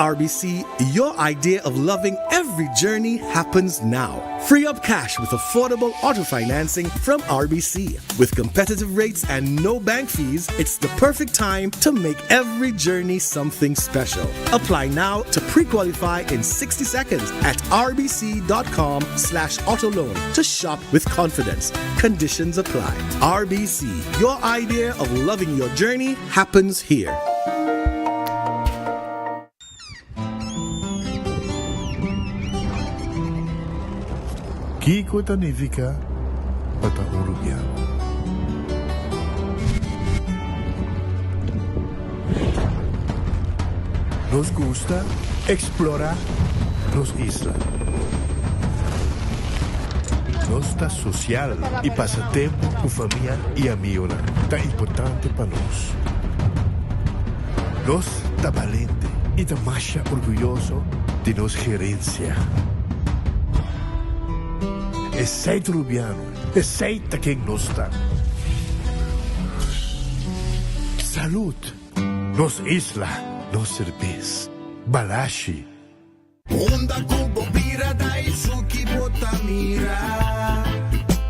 RBC, your idea of loving every journey happens now. Free up cash with affordable auto financing from RBC. With competitive rates and no bank fees, it's the perfect time to make every journey something special. Apply now to pre-qualify in 60 seconds at rbc.com/autoloan to shop with confidence. Conditions apply. RBC, your idea of loving your journey happens here. Kiko Tanivika Pataurubiano. Nos gusta explorar los islas. Nossa social e passatempo com família e amigos tá importante para nós. Nós tá valente e tá mais orgulhoso de nossa gerência. Aceita Rubiano, aceita quem nós está. Salud, nos isla, nos cerveza, balashi. Onda kubo bira dai suki botamira.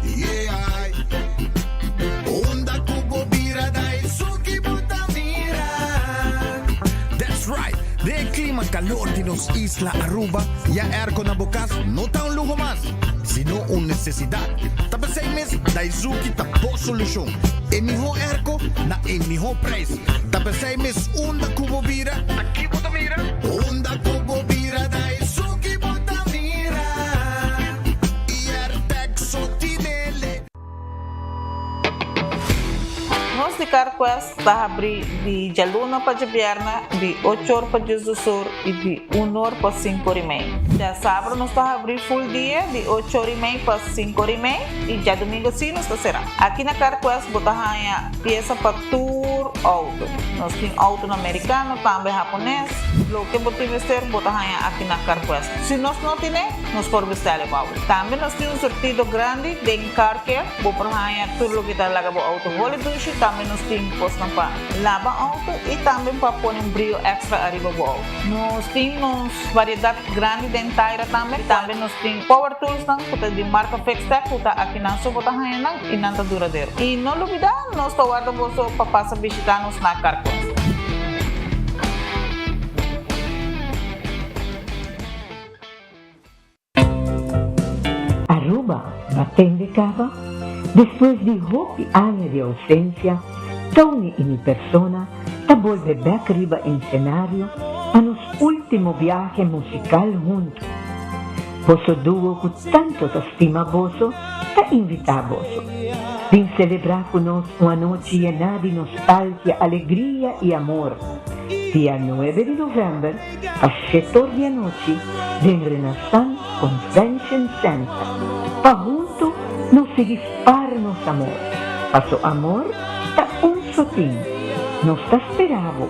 Yeah. Onda kubo bira dai suki botamira. That's right. De clima calor de nos isla Aruba. Ya erko na bukas, no ta un lujo más, sino una necesidad. Tapos 6 meses, dai suki tapo solusyon. E miho erko na e miho price. Tapos 6 meses, onda kubo bira. Aqui botamira. Onda kubo bira dai suki botamira. Nós de Carquest está abrir de Jaluna para Jabierna, de 8 horas para Jesus e de 1 hora para 5 horas e meia. Já sábado nós está abrir full dia, de 8 horas e meia para 5 horas e meia, e já domingo sim nós está será. Aqui na Carquest botar a peça para tour auto. Nós temos auto americano, também japonês. Lo que botar investir botar aqui na Carquest. Se nós não temos, nós podemos vestir o auto. Também nós temos um sortido grande de car care, botar tudo o que está lá para auto. Também nós temos posto para lavar auto e também para pôr um brilho extra arriba do auto. Nós temos variedade grande de inteira também. Também nós temos power tools de marca Fixtech, que está aqui na sua bota e não está duradouro. E não olvidar, nós estamos guardando para passar a visitar-nos na Carquest. Aruba, batendo cava. Después de 8 años de ausencia, Tony y mi persona ta vuelve back arriba en escenario a nuestro último viaje musical juntos. Vosso dúo con tanto te estima vosso, ta invita vosso. Vin celebrar con nos una noche llena de nostalgia, alegría y amor. Día 9 de noviembre, a 7 de la noche, en Renaissance Convention Center. Pa junto nos se dispara nos amor. Paso amor, ta un sotín. Nos ta esperavo,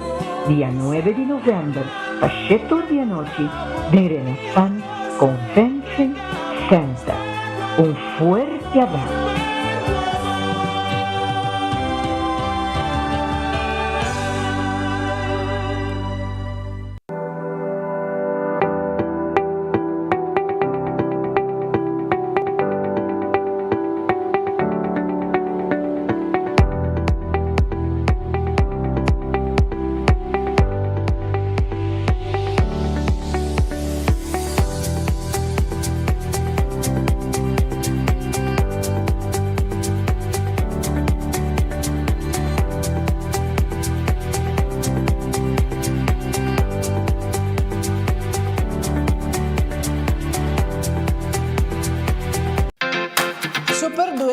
día 9 de noviembre, a 7 de la noche, en Renaissance Convention Center. Un fuerte abrazo.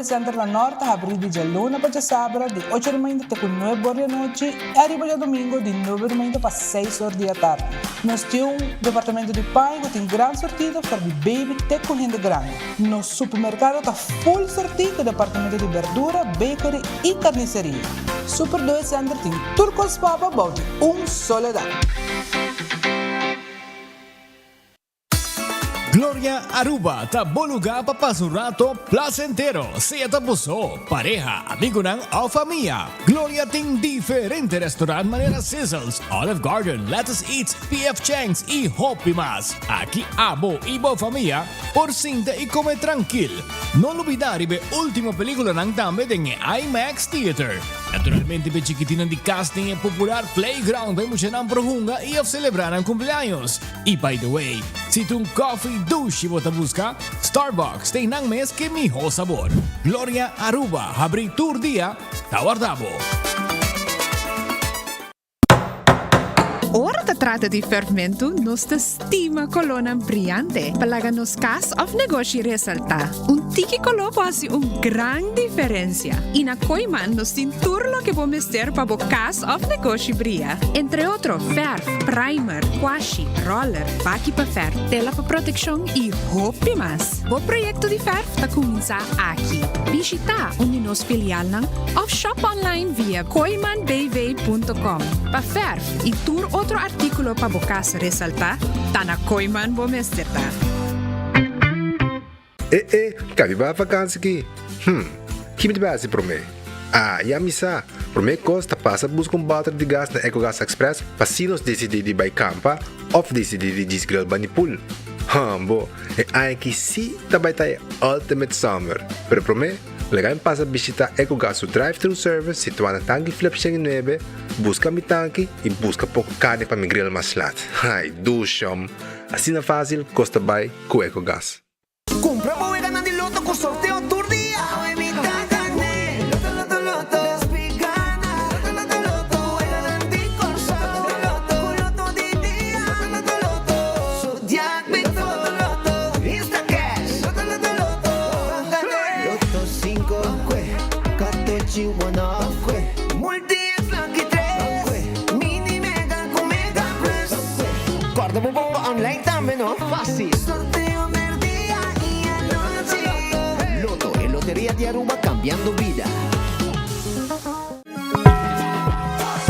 Center la Norte abre de Jaluna para sábado de 8 da manhã até 9 horas da noite e arriba de domingo de 9 da manhã para 6 horas da tarde. Nós temos um departamento de pai que tem grande sortido para de baby até com gente grande. Nosso supermercado está full sortido departamento de verdura, bakery e carniceria. Super 2 Center tem turcos papa balde Soledad. Gloria Aruba, taboluga papasurato placentero, sea tapuso, pareja, amigo ng o familia. Gloria ting diferente restaurant manera sizzles, Olive Garden, Lettuce Eats, PF Chang's y Hopi Mas. Aquí abo ibo familia, por cinta y come tranquil. No olvidar ibe última película ng dame ng IMAX Theater. Naturalmente be chiquitina di casting e popular playground by mo siya ng prohunga i of celebrar ang cumpleaños. Y by the way, si tung coffee douche mo busca, Starbucks tem nang mes que miho sabor. Gloria Aruba, habri tour dia, tawardabo. Ora trata di fermento nostra stima colonna brillante. Palaga nos cas of negoci resalta. Un tiki colo pasi un gran differencia. In Koiman nos tinturlo que po mester pa bo cas of negoci brilla. Entre otro, verf, primer, washi, roller, baki pa fer, tela pa protection y hopi mas. Bo proyecto di verf ta comienza aquí. Visita un nos filial ng of shop online via koimanbv.com. Pa verf y tour otro artículo pa bokas resalta, tana Koiman bo mesterta. Cabe ba vakansie ki? Kimi ba si prome? Ya misa. Prome costa passa busca balde de gás na EcoGas Express para sinos decidir by campa of decidir de grill banipul. Bo, que si tabay tayo ultimate summer. Pero prome, legal passa visita EcoGas o drive-thru service situado na Tangi Flip 9, busca mi tanque e busca pouco carne para mi grill mas lat. Ai, dushom. Assim na fácil, costa by com EcoGas. Compra bodega na Diloto con sorteo tour día. Guarda un po' online también, ¿no? Fácil. Sorteo del día y anoche. Loto, en Lotería de Aruba, cambiando vida.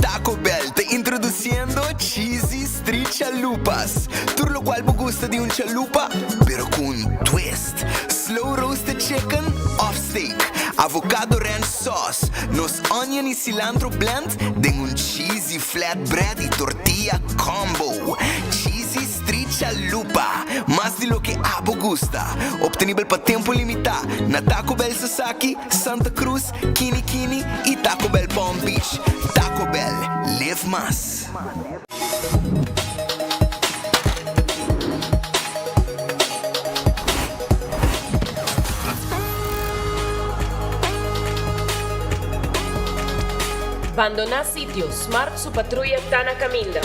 Taco Bell te introduciendo Cheesy Street Chalupas. Tur lo cual me gusta de un chalupa, pero con un twist. Slow roasted chicken, off steak, avocado ranch sauce, nos onion y cilantro blend, de un cheesy flatbread y tortilla combo. Cheesy Street Chalupa, más de lo que abo gusta. Obtenible para tiempo limitado na Taco Bell Sasaki, Santa Cruz, Kini Kini y Taco Bell Palm Beach. Taco Bell, live más. Abandona sitio, Smart su patrulla Tana Camilla.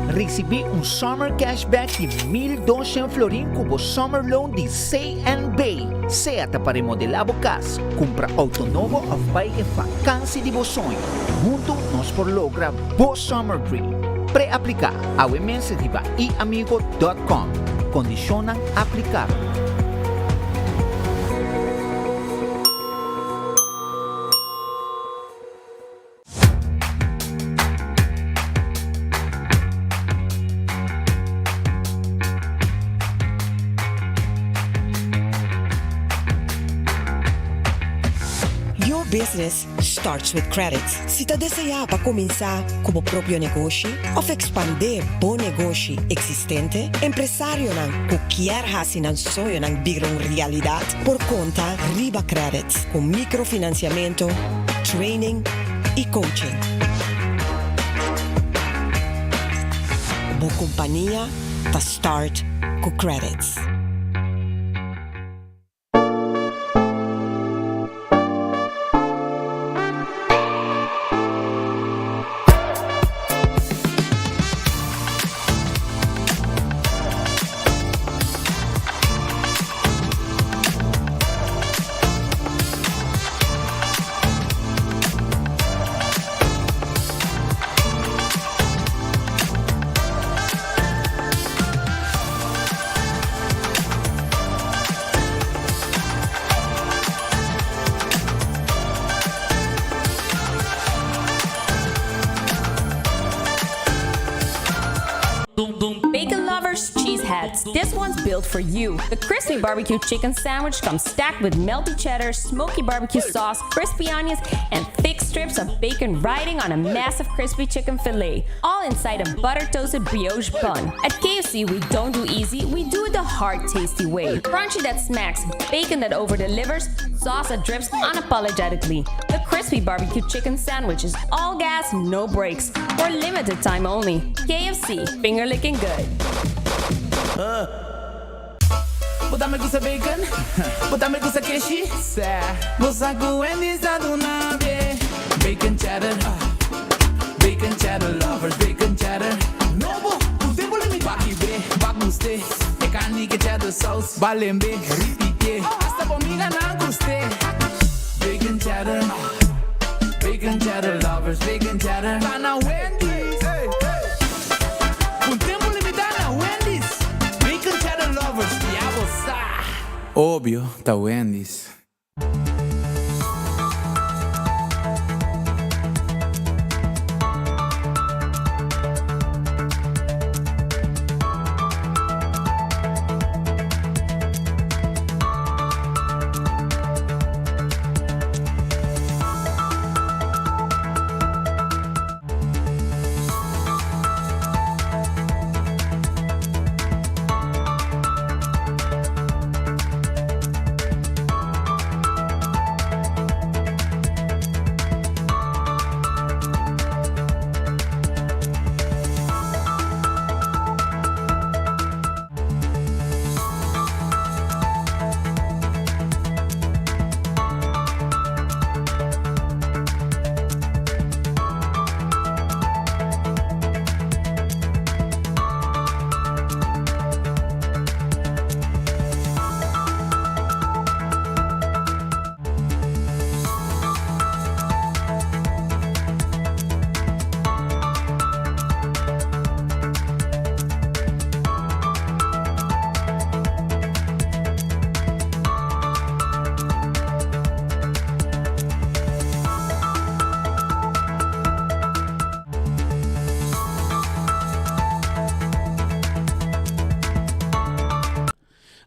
Recebi un summer cashback de 1,200 florin cubo summer loan de C&B. Seata para remodelar a casa, compra auto novo ou vai em vacância de sonho. Junto nós por logra bo summer dream. Pré-aplicar ao e-mail de iamigo.com. Condicionam aplicar. Business starts with credits. Si ta deseja pa comienzar como propio negocio o expandir bom negocio existente, empresario nan cualquier hasi nan sonho nan bigron realidad por conta Riba Credits con microfinanciamiento, training y coaching. Bo compañía ta start con credits. built for you. The crispy barbecue chicken sandwich comes stacked with melty cheddar, smoky barbecue sauce, crispy onions, and thick strips of bacon riding on a massive crispy chicken fillet, all inside a butter-toasted brioche bun. At KFC, we don't do easy, we do it the hard, tasty way. Crunchy that smacks, bacon that over-delivers, sauce that drips unapologetically. The crispy barbecue chicken sandwich is all gas, no breaks, for limited time only. KFC, finger licking good. Botame com bacon, botame com queijo, moça com enizado na nave. Bacon cheddar, lovers, bacon cheddar. Novo, o tempo limitado. Baki be, bagunste, e carne que cheddar sauce. Balembe, repeat, hasta pomiga na guste. Bacon cheddar, lovers, bacon cheddar. Tá na Wendy's, o tempo limitado na Wendy's. Bacon cheddar lovers, óbvio, tá Wendy's.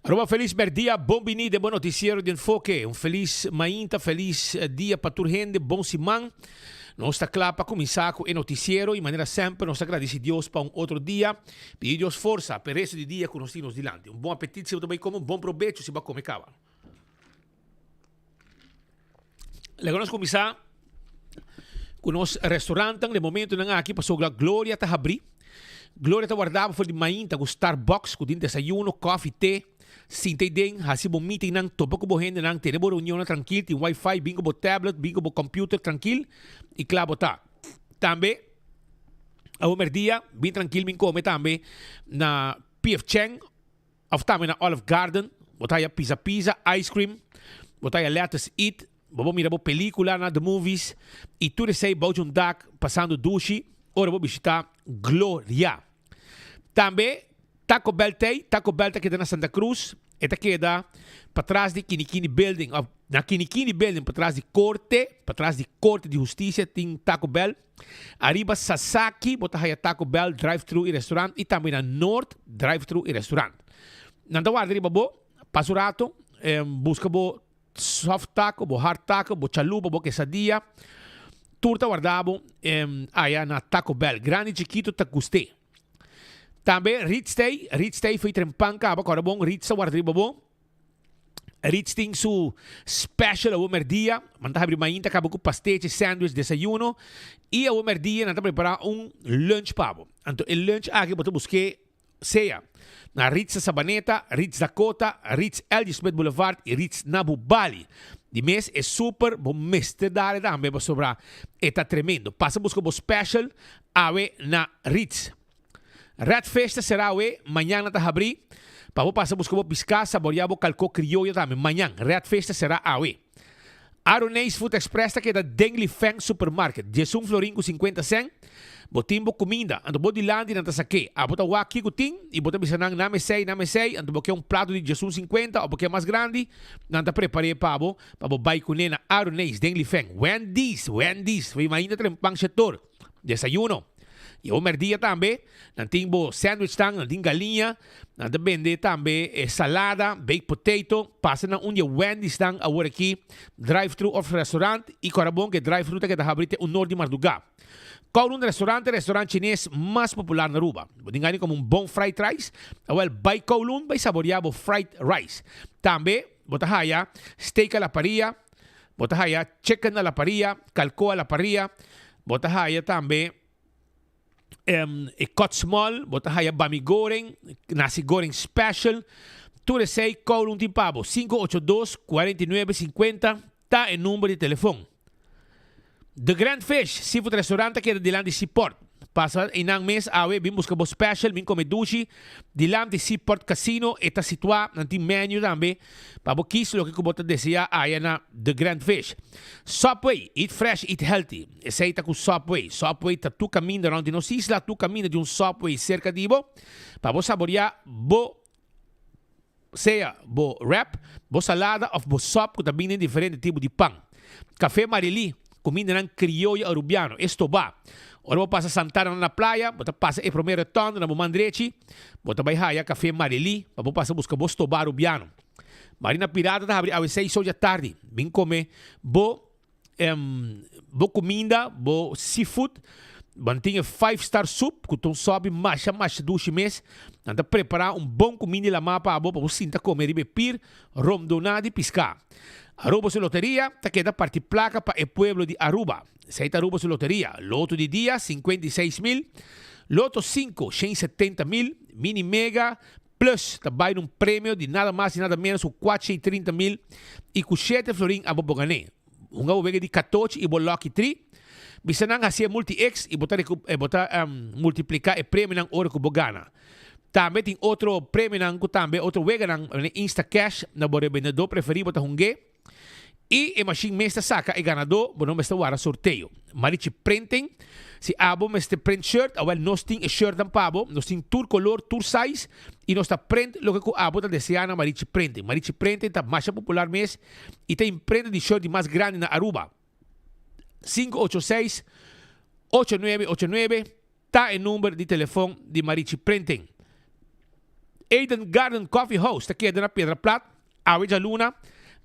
Roma, feliz dia, bom venida, bom noticiero de enfoque. Feliz mainta, feliz dia para toda gente, bom simão. Nós está claro para começar com o noticiero e maneira sempre nós agradecemos a Deus para outro dia. Pedir Deus força para o resto do dia que nós temos dilante. Bom apetite, se você também come, bom proveito se vai comer cava. Legal nós começar com o nosso restaurante. De momento, não aqui passou a Glória está abrir. Glória está guardada para de mainta com Starbucks, com desayuno, coffee, té. Sintay din, hasi mo meeting ng topo ko bohin ng tenebo reunião na tranquil, tem wifi, bingo bo tablet, bingo bo computer tranquil, e claro tá. Também, ao merdia, bem tranquil, bem come também na PF Chang, of também na Olive Garden, botaya pizza, ice cream, botaya lettuce eat, bobo mira bo película na the movies, e tudo sei bo um dak passando dushi, ora bo visitar Gloria. Também Taco Bell queda na Santa Cruz, esta queda para trás de Kinikini Building, na Kinikini Building, para trás de Corte de Justiça, tem Taco Bell. Arriba Sasaki, botahaya Taco Bell, drive-thru e restaurante, e também na North, drive-thru e restaurante. Nanda guarda riba bo, passo rato, busca bo soft taco, bo hard taco, bo chalupa, bo quesadilla, turta guardabo, aí na Taco Bell, grande, chiquito, te gostei. Também Ritz Stay foi trempanca, agora bom, Ritz sa guardriba bom. Ritz tem su special ao merdia, manda abrir mainta, acaba com pastete, sandwich, desayuno, e ao merdia nanta preparar lunch pabo. Então, o lunch aqui botou busquei ceia. Na Ritz Sabaneta, Ritz Dakota, Ritz Elgin Smith Boulevard e Ritz Nabu Bali. De mês é super bom mês de dar também para sobrar. Está tremendo. Passa buscar o special awe na Ritz. Red Festa será hoje, amanhã na Tahabri. Para passar buscar o piscar, saborear o calco criollo também. Amanhã, Red Festa será hoje. Aronês Food Express que é da Dengli Feng Supermarket. Jesus Florin com 50 cent. Botimbo comida. Ando bodi landi na tasake. A bota waki kuting. E bota bisanang na mesei. Ando boke prato de Jesus 50 ou boke mais grande. Nanta preparei pabo. Pabo bai kunena Aronês Dengli Feng. Wendy's. Foi ainda trempang setor. Desayuno. E o merdia também, não tem bo sandwich tang, não tem galinha, não tem vende também salada, baked potato, passa na onde Wendy's tang agora aqui, drive-thru of restaurante e corabon que drive-thru que da abrite o norte de Marduga. Kowloon restaurante chinês mais popular na Aruba. Podem como um bom fried rice, ou by Kowloon, by saborear fried rice. Também, bota haya steak a la parrilla, bota haya chicken a la parrilla, calco a la parrilla, bota haya também cut small, bota haya bami goreng, nasi goreng special. Tu sei Kowloon Timpabo, 582-4950, tá em número de telefone. The Grand Fish, seafood restaurante que é de lá de Seaport. Passa em um mês, bem busca bo special, bem come dushi. De lá de Seaport Casino, está situado, não tem menu também. Para bo quis, o que eu bota desejar, aí na The Grand Fish. Subway, eat fresh, eat healthy. Esse aí tá com Subway. Subway tá tu caminho durante nos isla, tu caminho de um Subway cerca de bo. Para bo saborear, seja bo wrap, bo salada, ou bo sop, que também tem diferente tipo de pão. Café Marili, comida ng criollo arubiano. Esto ba? Ora passa Santana na playa, bota passa e primeiro tondo na Bumandrechi, bota vai haya café Marili, para passa busca bosto bar arubiano. Marina Pirata tá abre às 6 da tarde. Vem comer bo comida, bo seafood. Mantenha 5-star soup, que tu sobe mais 2 meses. Anda preparar bom comida lá para você sinta comer e beber, rom donado e piscar. Aruba su loteria, te queda partir placa para el pueblo de Aruba. Seita Aruba su loteria. Loto de día, 56,000. Loto 5, 170,000. Mini Mega Plus, também um prêmio de nada mais e nada menos, 430,000. E com 7 florin a bobogané. Vega de 14 e boloque 3. Bisa nang hasia multi-X e botar multiplicar o prêmio ng oro que bogana. Também tem outro prêmio ng também outro wega ng Insta Cash na bore vendedor preferido botar hungue. E a machine mesta saca e ganador, bom mesta wara sorteio. Marichi printing, si abo meste print shirt, awel nos ting shirt dan pabo, nos ting tour color, tour size, e nos ta print lo que ko abo ta deseana Marichi printing. Marichi printing ta mais popular mes, e ta imprenta de shirt mais grande na Aruba. 586-8989, ta en número de telefone de Marichi printing. Eden Garden Coffee House, ta queda na Pedra Plat, Aweja Luna,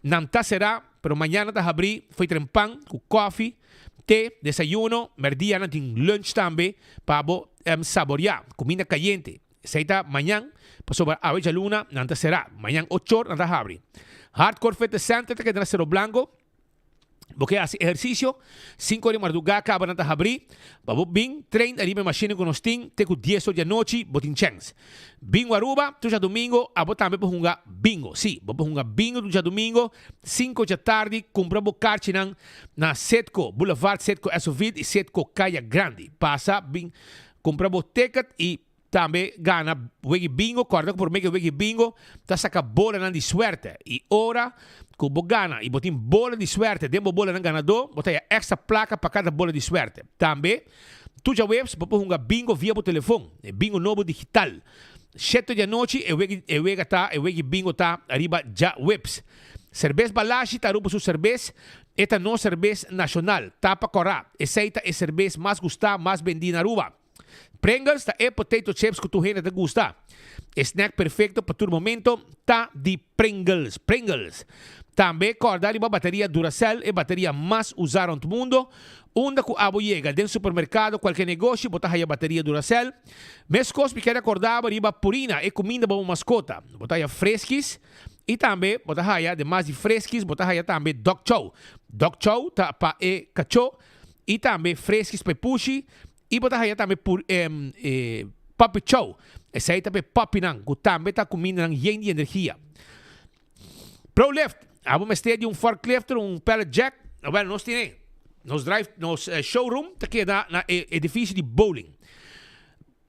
Nanta será, pero mañana te abrir, fue trempan, con coffee, té, desayuno, merdia, nanting lunch también, para saborear, comida caliente. Seita mañana, pasó a Aweja Luna, Nanta será, mañana 8 horas, nanta abrir. Hardcore Fitness Center, te queda en Cerro Blanco, porque hace ejercicio, 5 de madrugada, acaba de abrir, babo bing, train, arriba machine con los ting, te con 10 horas de noche, botin chance. Bingo Aruba, tu já domingo, abo também para jogar bingo. Sim, vamos jogar bingo tu já domingo, 5 da tarde, compra bocarte na Setco, Boulevard Setco Esovit e Setco Caia Grande. Passa, compra ticket e também gana wegi bingo, corda por meio wegi bingo, tá saca bola de suerte. E ora, com gana e botin bola de suerte, demo bola na ganador, botar extra placa para cada bola de suerte. Também, tu já webs, para jogar bingo via o telefone, bingo novo digital. 7 da noite, eu wegi bingo tá arriba já webs. Cerveza Balashi tá rubo su cerveza, esta não cerveza nacional, tá para correr. Essa é cerveza mais gostada, mais vendida na Aruba. Pringles, tá potato chips que tu gente te gusta. Snack perfeito para todo momento, tá de Pringles. Também corda uma bateria Duracell, é a bateria mais usada no mundo. Onde que abo chega dentro do supermercado, qualquer negócio, botar aí a bateria Duracell. Mescos, quer acordar, riba purina, é comida para uma mascota. Botar aí fresquis. E também, botar aí, ademais de fresquis, botar aí também Dog Chow. Dog Chow, tá para cachorro. E também fresquis para pushi. E botar aí também Puppy Chow. Esse aí também Puppy Nang, que também está comendo yen de energia. Pro Lift, abo mestre de forklift, pallet jack. Well, nós temos. Nos showroom, te queda na edifício de bowling.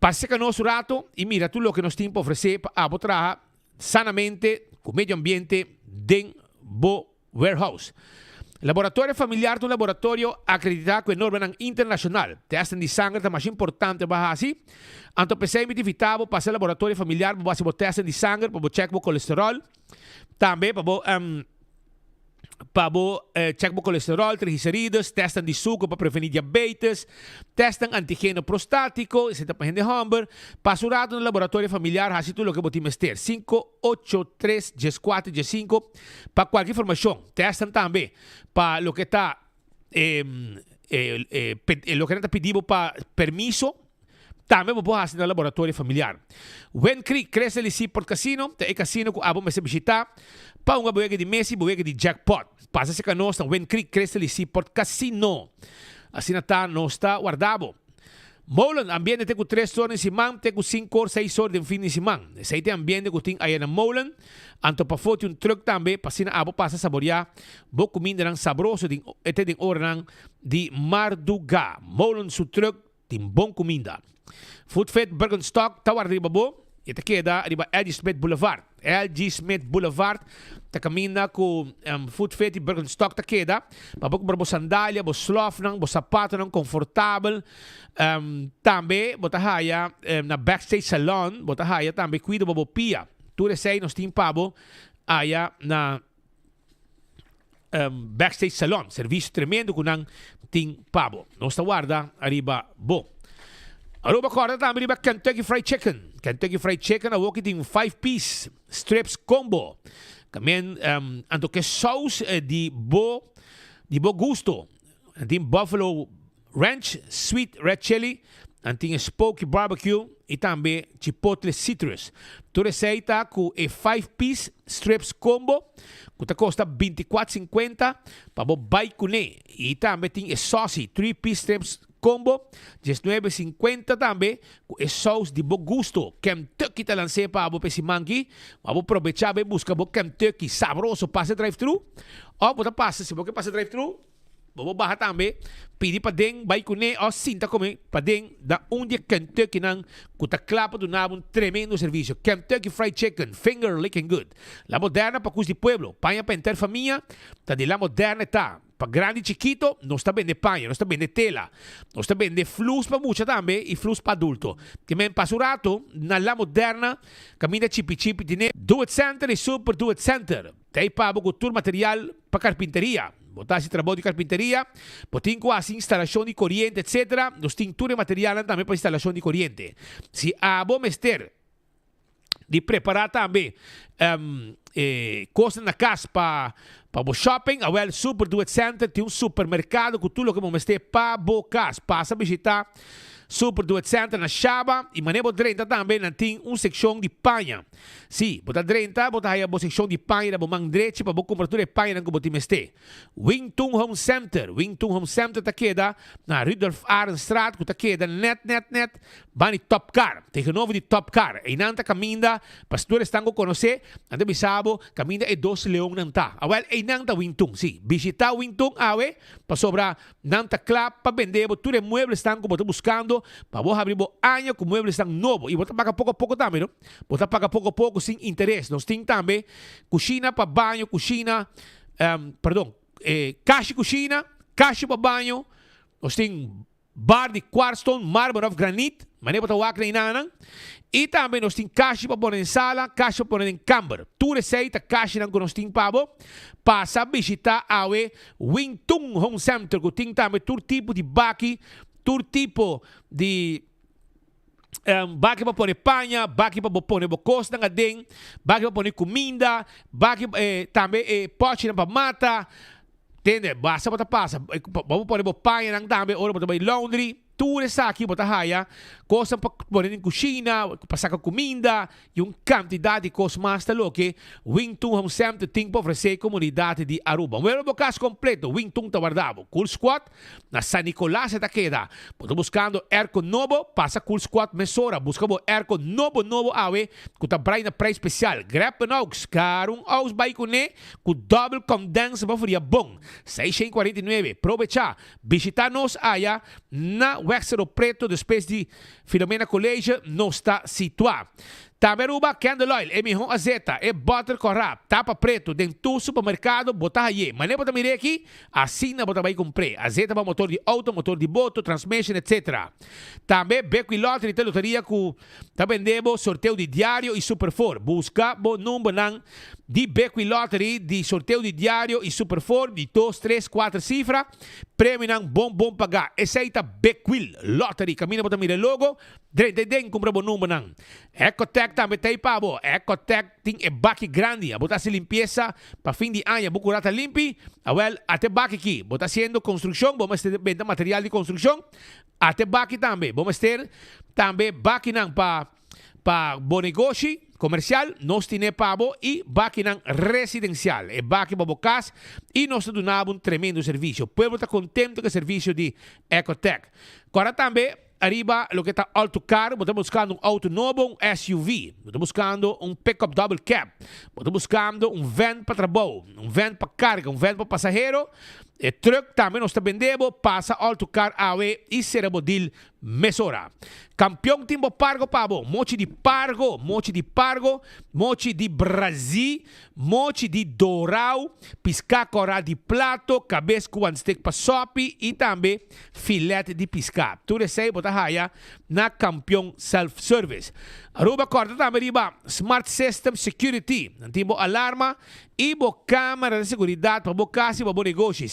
Passe que nosso rato e mira tudo o que nós temos para oferecer para trabalhar sanamente, com meio ambiente, dentro do warehouse. Laboratório familiar do laboratório acreditado com norma internacional. Testem de sangue é mais importante para assim. Anto pensei evitável para o laboratório familiar para fazer testem de sangue, para checar o colesterol. Também para Pabo, check mo colesterol, triglicéridos, testan de suco para prevenir diabetes, testan antígeno prostático, esse pa gente humber, pasurado no laboratório familiar, hasi tudo que botim mester, 583-14-5, para qualquer informação, testan também, para lo que está, lo que está pedido para permiso, também vou fazer no laboratório familiar. When Creek cresce ali por casino, tem casino que abo me se visitar, para uma boega de Messi, boega de jackpot. Passa se canos When Creek cresce ali por casino. Assim está, não está guardado. Molen, ambiente tem com 3 horas em semana, tem com 5 ou 6 horas em fim de semana. Esse tem ambiente que tem aí na Molen. Anto para foto truck também, para sina abo passa saborear. Bo comida nang sabroso, ete din orang de Marduga. Molen su truck, tem bom comida. Food Fit Bergenstock, tawar riba bo. Ito queda riba LG Smith Boulevard. LG Smith Boulevard. Ta kamina ko Food Fit Bergenstock ta queda. Pabok bo sandalia, bo slof nang, bo sapato nang confortable. Tambe bo tahaya na backstage salon, bo tahaya tambe cuido bo pia. Ture sei nos team pabo aya na backstage salon. Serviço tremendo kunang team pabo. Nos tawarda arriba bo. Aruba corda também riba Kentucky Fried Chicken. Kentucky Fried Chicken a walking in 5-piece strips combo. Também anto que sauce de bo gusto. Tem buffalo ranch, sweet red chili, tem smoky barbecue e também chipotle citrus. Tu receita com 5-piece strips combo, que custa $24.50 para bo baikune. E também tem sauce 3-piece strips combo, $19.50 também, com sauce de bom gosto. Kentucky te lancei para abo pesimangui, abo aproveitar bem busca bo Kentucky sabroso, passa drive-thru. Ou bota passa, se você passa drive-thru, vou barra também, pedir para dentro, vai com ou sinta comer para dentro da onde Kentucky nang, que tá clapa do nabo, tremendo serviço. Kentucky Fried Chicken, finger licking good. La moderna para cus de pueblo, panha para enter família, tá de la moderna tá. Para grande e chiquito, não está bem de panha, não está bem de tela, não está bem de flus para mucha também e flus para adulto. Também pasurato, na la moderna, camina chipi-chipi, tiene do-it center e super do-it center. Tem para com tour material para carpinteria. Botar esse trabalho de carpinteria, botem quase instalação de corrente, etc. Nos tintura e material também para instalação de corrente. Se a bom mester de preparar também coisas na casa para o shopping, a Super Do It Center tem supermercado com tudo que vamos ter para o casa. Passa a visitar Super Do It Center na Chaba e maneira drenta também tem seção de panha. Sim, bota drenta, bota aí a seção de panha da bomang direito para comprar tudo de panha que botem este. Wingtung Home Center tá queda na Rudolf Arenstraat, que tá queda net bani Top Car, tegenover de Top Car. E nanta caminda, pastor estão conhecer, ante bisabo, caminda é 2 leão nanta. Awel e nanta Wingtung, sim. Visitar Wingtung awe, para sobra nanta club para vender, tudo muebles estão que botam buscando. Para vos abrir año com muebles estão novos e você paga pouco a pouco também, não? Você paga pouco a pouco sem interesse. Nós temos também cozinha para banho, caixa cozinha, caixa para banho. Nós temos bar de quartzstone, mármore of granite, maneira para o inanang. E também nós temos caixa para pôr em sala, caixa para pôr em camber. Tu receita caixa que nós temos para passa a visitar a Wingtung Home Center, que tem também todo tipo de baki, todo tipo de baki para pôr panha, baki para pôr bocos na gading, baki para pôr comida, baki também pote para mata, entende? Basta para passa, vamos pôr panha nang também, ora para laundry, tudo isso aqui para haya, coisa para pôr em cozinha, para sacar comida, e quantidade de coisas mais talo que Wingtung Home Center tem para oferecer comunidade de Aruba. Um caso completo, Wingtung tá guardado. Cool Squad na San Nicolás está queda. Estou buscando aircon novo, passa Cool Squad mesora, buscamos aircon novo awe, que tá para na preço especial. Grab Oaks, carun aus baikune, com double condense para faria bom. 649, aproveita, visitar-nos aí na Wexero Preto, depois de Filomena College, não está situado. Também ruba candle oil, é mihon azeta, é butter corrap, tapa preto, dentro do supermercado, botar aí. Mas nem botar mire aqui, assim na botar vai comprar. Azeta para motor de auto, motor de boto, transmission, etc. Também beco e loteria de loteria que também debo sorteio de diário e superfor. Busca o número não de beco e loteria de sorteio de diário e superfor de 2, 3, 4 cifras. Prêmio não bom pagar. Aceita Bequil Lottery. Camina botar mire logo. Den compra bom número não. Ecotec também tem pabo. Ecotec tem é baque grande. A botar se limpeza para fim de ano. Bucurata limpi. Well, até baque aqui. Botar sendo construção. Vamos ter venda material de construção. Até baque também. Vamos ter também baque não para bom negócio comercial, nós temos pabo e baquinan residencial. É baqui para casa e nós donamos um tremendo serviço. O povo está contente com o serviço de Ecotec. Agora também, arriba o que está alto car, estamos buscando um auto novo, um SUV. Estamos buscando um pick-up double cab. Estamos buscando um van para trabalho, um van para carga, um van para passageiro. E truck também nós também vendemos, passa alto car AW e será modil mesora. Campeão timbo pargo pabo, mochi de pargo, mochi de Brasil, mochi de dourau, pisca cora de plato, cabeça com steak pa sopi e também filete de pisca. Tudo isso aí bota raia na campeão self-service. Aruba corta também riba smart system security, timbo alarma e bo câmera de segurança para bo casa e bo negócio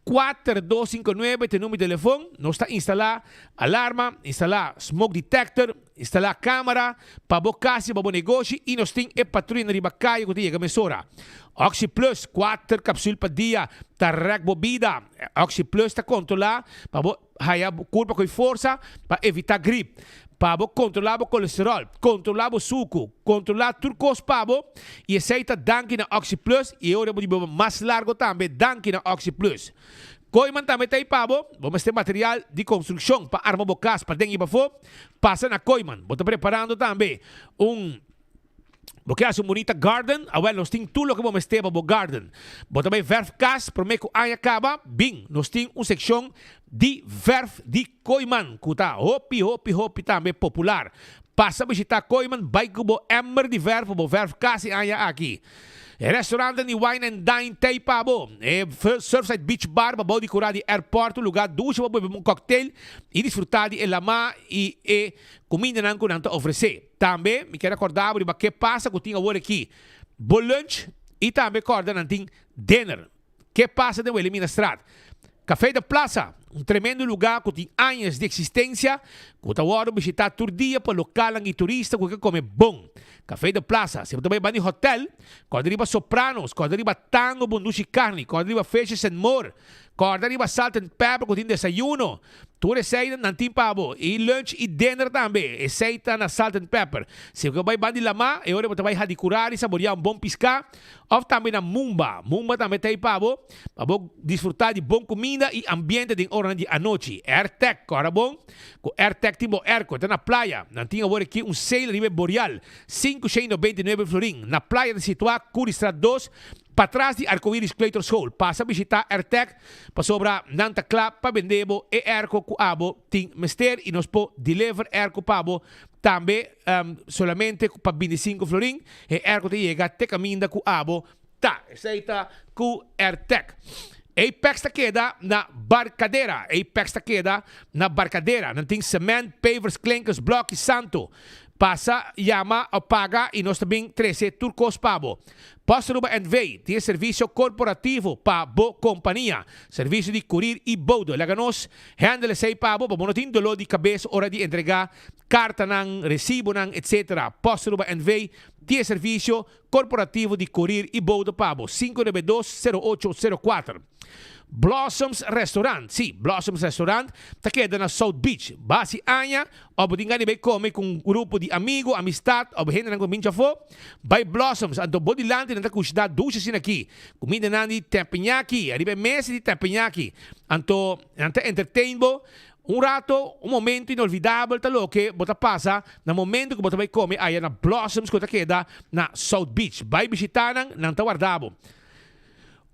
588-4259 tem número de telefone. Nós está instalar alarma, instalar smoke detector, instalar câmera para bo casa e bo negócio e nós tem e patrulha na riba caio que chega mesora. Oxy Plus 4 cápsulas por dia, tá rec bebida. Oxy Plus está controlar para bo haya curva com força para evitar gripe. Pabo controlar o colesterol, controlar o suco, controlar turcos pabo e aceita danke na Oxy Plus e eu vou mais largo também danke na Oxy Plus. Coiman também tem pabo, vamos ter material de construção para arma bocas para dengue bafo, passa na Coiman. Vou preparando também porque é um bonita garden, nós temos tudo que vamos ter para o garden. Vou também verf cas, para que o ano acaba, bem, nós temos uma secção de verf de Coiman, que está hopi também popular. Passa a visitar Coiman, vai com o emmer de verf cas e ano aqui. Restaurante de Wine and Dine tem pabo. Surfside Beach Bar, para de curar de aeroporto, lugar ducha, para beber cocktail e desfrutar de lama e comida não que não oferecer. Também, me quero acordar o que passa que tinha agora aqui. Bom lunch e também acorda não tem dinner. Que passa de Elimina Strat. Café da Plaza, um tremendo lugar que tem anos de existência, que está agora visitar todo dia para local e turista que come bom. Café da Plaza, se você também vai no hotel, quando arriba Sopranos, quando arriba Tango, Bunduchi Carne, quando arriba Fishes and More, quando arriba Salt and Pepper, que tem desayuno, tudo receita não tem pabo, e lunch e dinner também, receita na Salt and Pepper. Se você vai bandi lama, e agora você vai curar e saborear bom piscar, ou também na Mumba também tem pabo, para desfrutar de bom comida e ambiente de hora de noite. AirTech, agora bom, com AirTech tipo Airco, está na praia, não tinha agora aqui sail nível boreal, 599 florim, na praia de Situá, Curistrat 2, para trás de Arco-Íris Claytors Hall. Passa a visitar AirTech para sobra Nanta Club para vender e Erco com abo tem mester e nos pode deliver Erco pabo também solamente para 25 florim e Erco te chega te caminha com abo tá aceita com AirTech. Apex está queda na Barcadeira. Apex está queda na Barcadeira. Não tem cement, pavers, clinkers, bloco e santo. Passa, llama, paga e nós também 13 turcos pabo. Posturuba and Vey tem serviço corporativo para boa companhia. Serviço de curir e bodo. Laganos, handle sei pabo, para não ter dolor de cabeça, hora de entregar carta ng, recibo ng, etc. Posturuba and Vey tem serviço corporativo de curir e bodo pabo. 592-0804. Blossoms Restaurant. Sim, Blossoms Restaurant está queda na South Beach. Base Anya, ou dinga ni come com um grupo de amigo, amistad, ou gente nang kumincha fo. By Blossoms, anto bodilante nang kushda ducha sin aqui. Comida nang di teppanyaki, arriba mesi di teppanyaki. Anto entertainbo. Rato, un momento inolvidabile talo che bota passa na momento che bota vai come aí na Blossoms que queda na South Beach. Vai visitar nang tawardabo.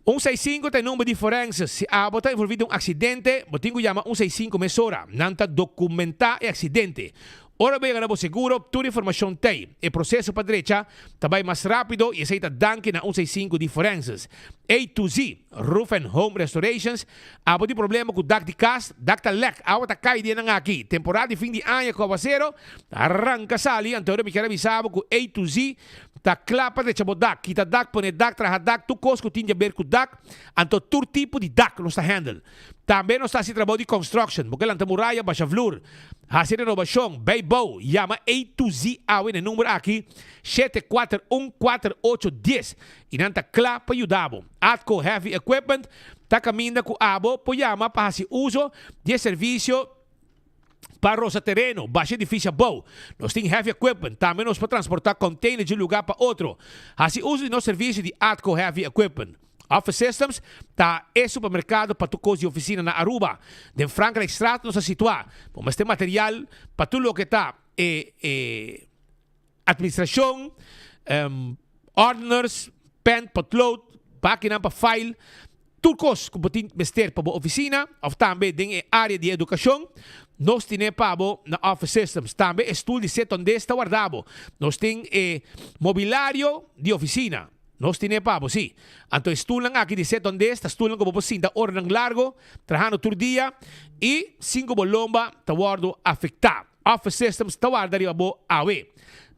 165 tem número de forenses. Se a bota envolvido um acidente, botingo chama 165 mesora. Nanta documentar o acidente. Ora bem, ganamos seguro, toda informação tem. O processo para direita também mais rápido e aceita danke na 165 diferenças. A to Z, Roof and Home Restorations. Abo de problema com dak de casa, dak ta lek, awa ta cai de nang aqui. Temporada de fim de ano com aguacero, arranca sali, antônio me quer avisar com A to Z. Ta klapa de chabo dak, kita dak, pone dak, traha dak, tu cos que tinha ver com dak, anto tur tipo de dak nos está handle. Também nos está se trabalho de construction, porque lanta muralha, baixa flor, hacer renovação, beibo, llama A to Z, awe no número aqui, 7414810, e nanta klapa ajudabo. Atco Heavy Equipment, ta caminha com abo, po llama para se uso de serviço para roça terreno, baixa edifício bom. Nós temos heavy equipment, também nós para transportar containers de um lugar para outro. Assim, uso de nosso serviço de Atco Heavy Equipment. Office Systems, tá supermercado para tu coisa de oficina na Aruba. De Franklin Straat, nós situar. Mas tem material para tudo o que está administração, ordners, pen, potlood, máquina para file, turcos que podem vestir para a oficina, ou também em área de educação. Nós temos na Office Systems também estudo de setor onde está guardado. Nós temos mobiliário de oficina. Nós temos sim. Então, estudo aqui de setor onde está, estudo como você da hora largo, trabajando todo dia e 5 bolomba está guardado afetado. Office Systems está guardado arriba awe.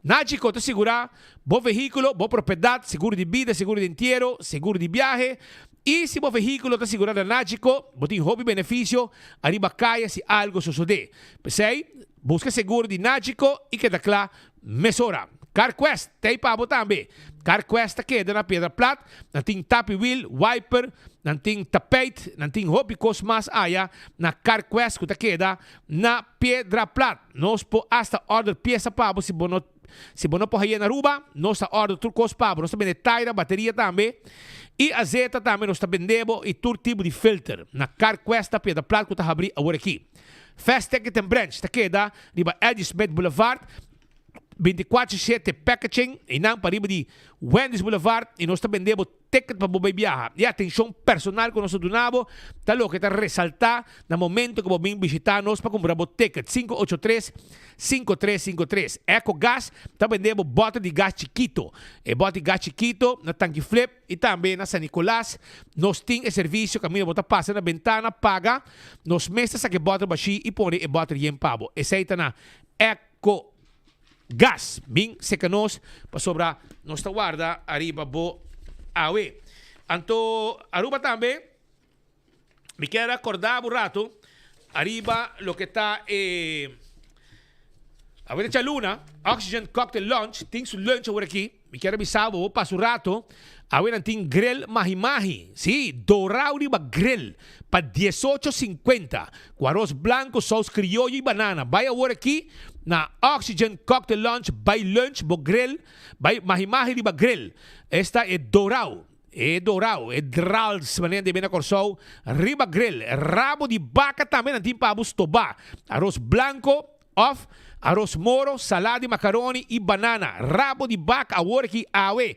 Nachico te segura bom veículo, boa propriedade, seguro de vida, seguro de entierro, seguro de viaje. E se o veículo está segurado na Nachico, botem hobby benefício, arriba caia se algo suceder. Pensei, busca seguro de Nachico e queda claro, mesora. CarQuest, tem para também. CarQuest queda na Pedra Plata, não tem tap wheel, wiper, não tem tapete, não tem hobby cos mais aia, na CarQuest que queda na Pedra Plata. Nós po hasta order peça para se bono por aí na Aruba, nós order tudo cos para, nós também taira, bateria também. E a Zeta também nós vendemos e todo tipo de filter. Na CarQuest, Pedra Plata que está abrindo agora aqui. Fast Ticket and Branch, está queda, riba Eddie Smith Boulevard, 24/7 packaging e não para de Wendy's Boulevard e nós também vendemos ticket para você viajar. E atenção personal que nós donamos, tá louco, está ressaltar no momento que você vem visitar nós para comprar o ticket 583-5353. Eco Gas, também vendemos bota de gás chiquito. E bota de gás chiquito na tanque flip e também na San Nicolás. Nós temos serviço que a minha bota passa na ventana, paga, nós mestres que bota baixi e põe e bota em pabo. Essa aí está na Eco Gas, bem secanos para sobrar nossa guarda arriba bo awe. Anto Aruba também me quero acordar um rato arriba lo que está a ver a luna Oxygen Cocktail Lunch tem su lunch agora aqui me quero avisar vou passar um rato a ver tem grill mahi sim dourado riba grill para 18.50 com arroz branco sauce criollo e banana vai agora aqui na Oxygen Cocktail Lunch by lunch bo grill by mahi riba grill esta é dourado é drals maneira de bem corsou riba grill rabo de vaca também tem para toba arroz branco off arroz moro, salada de macaroni e banana. Rabo de vaca, agora aqui, awe.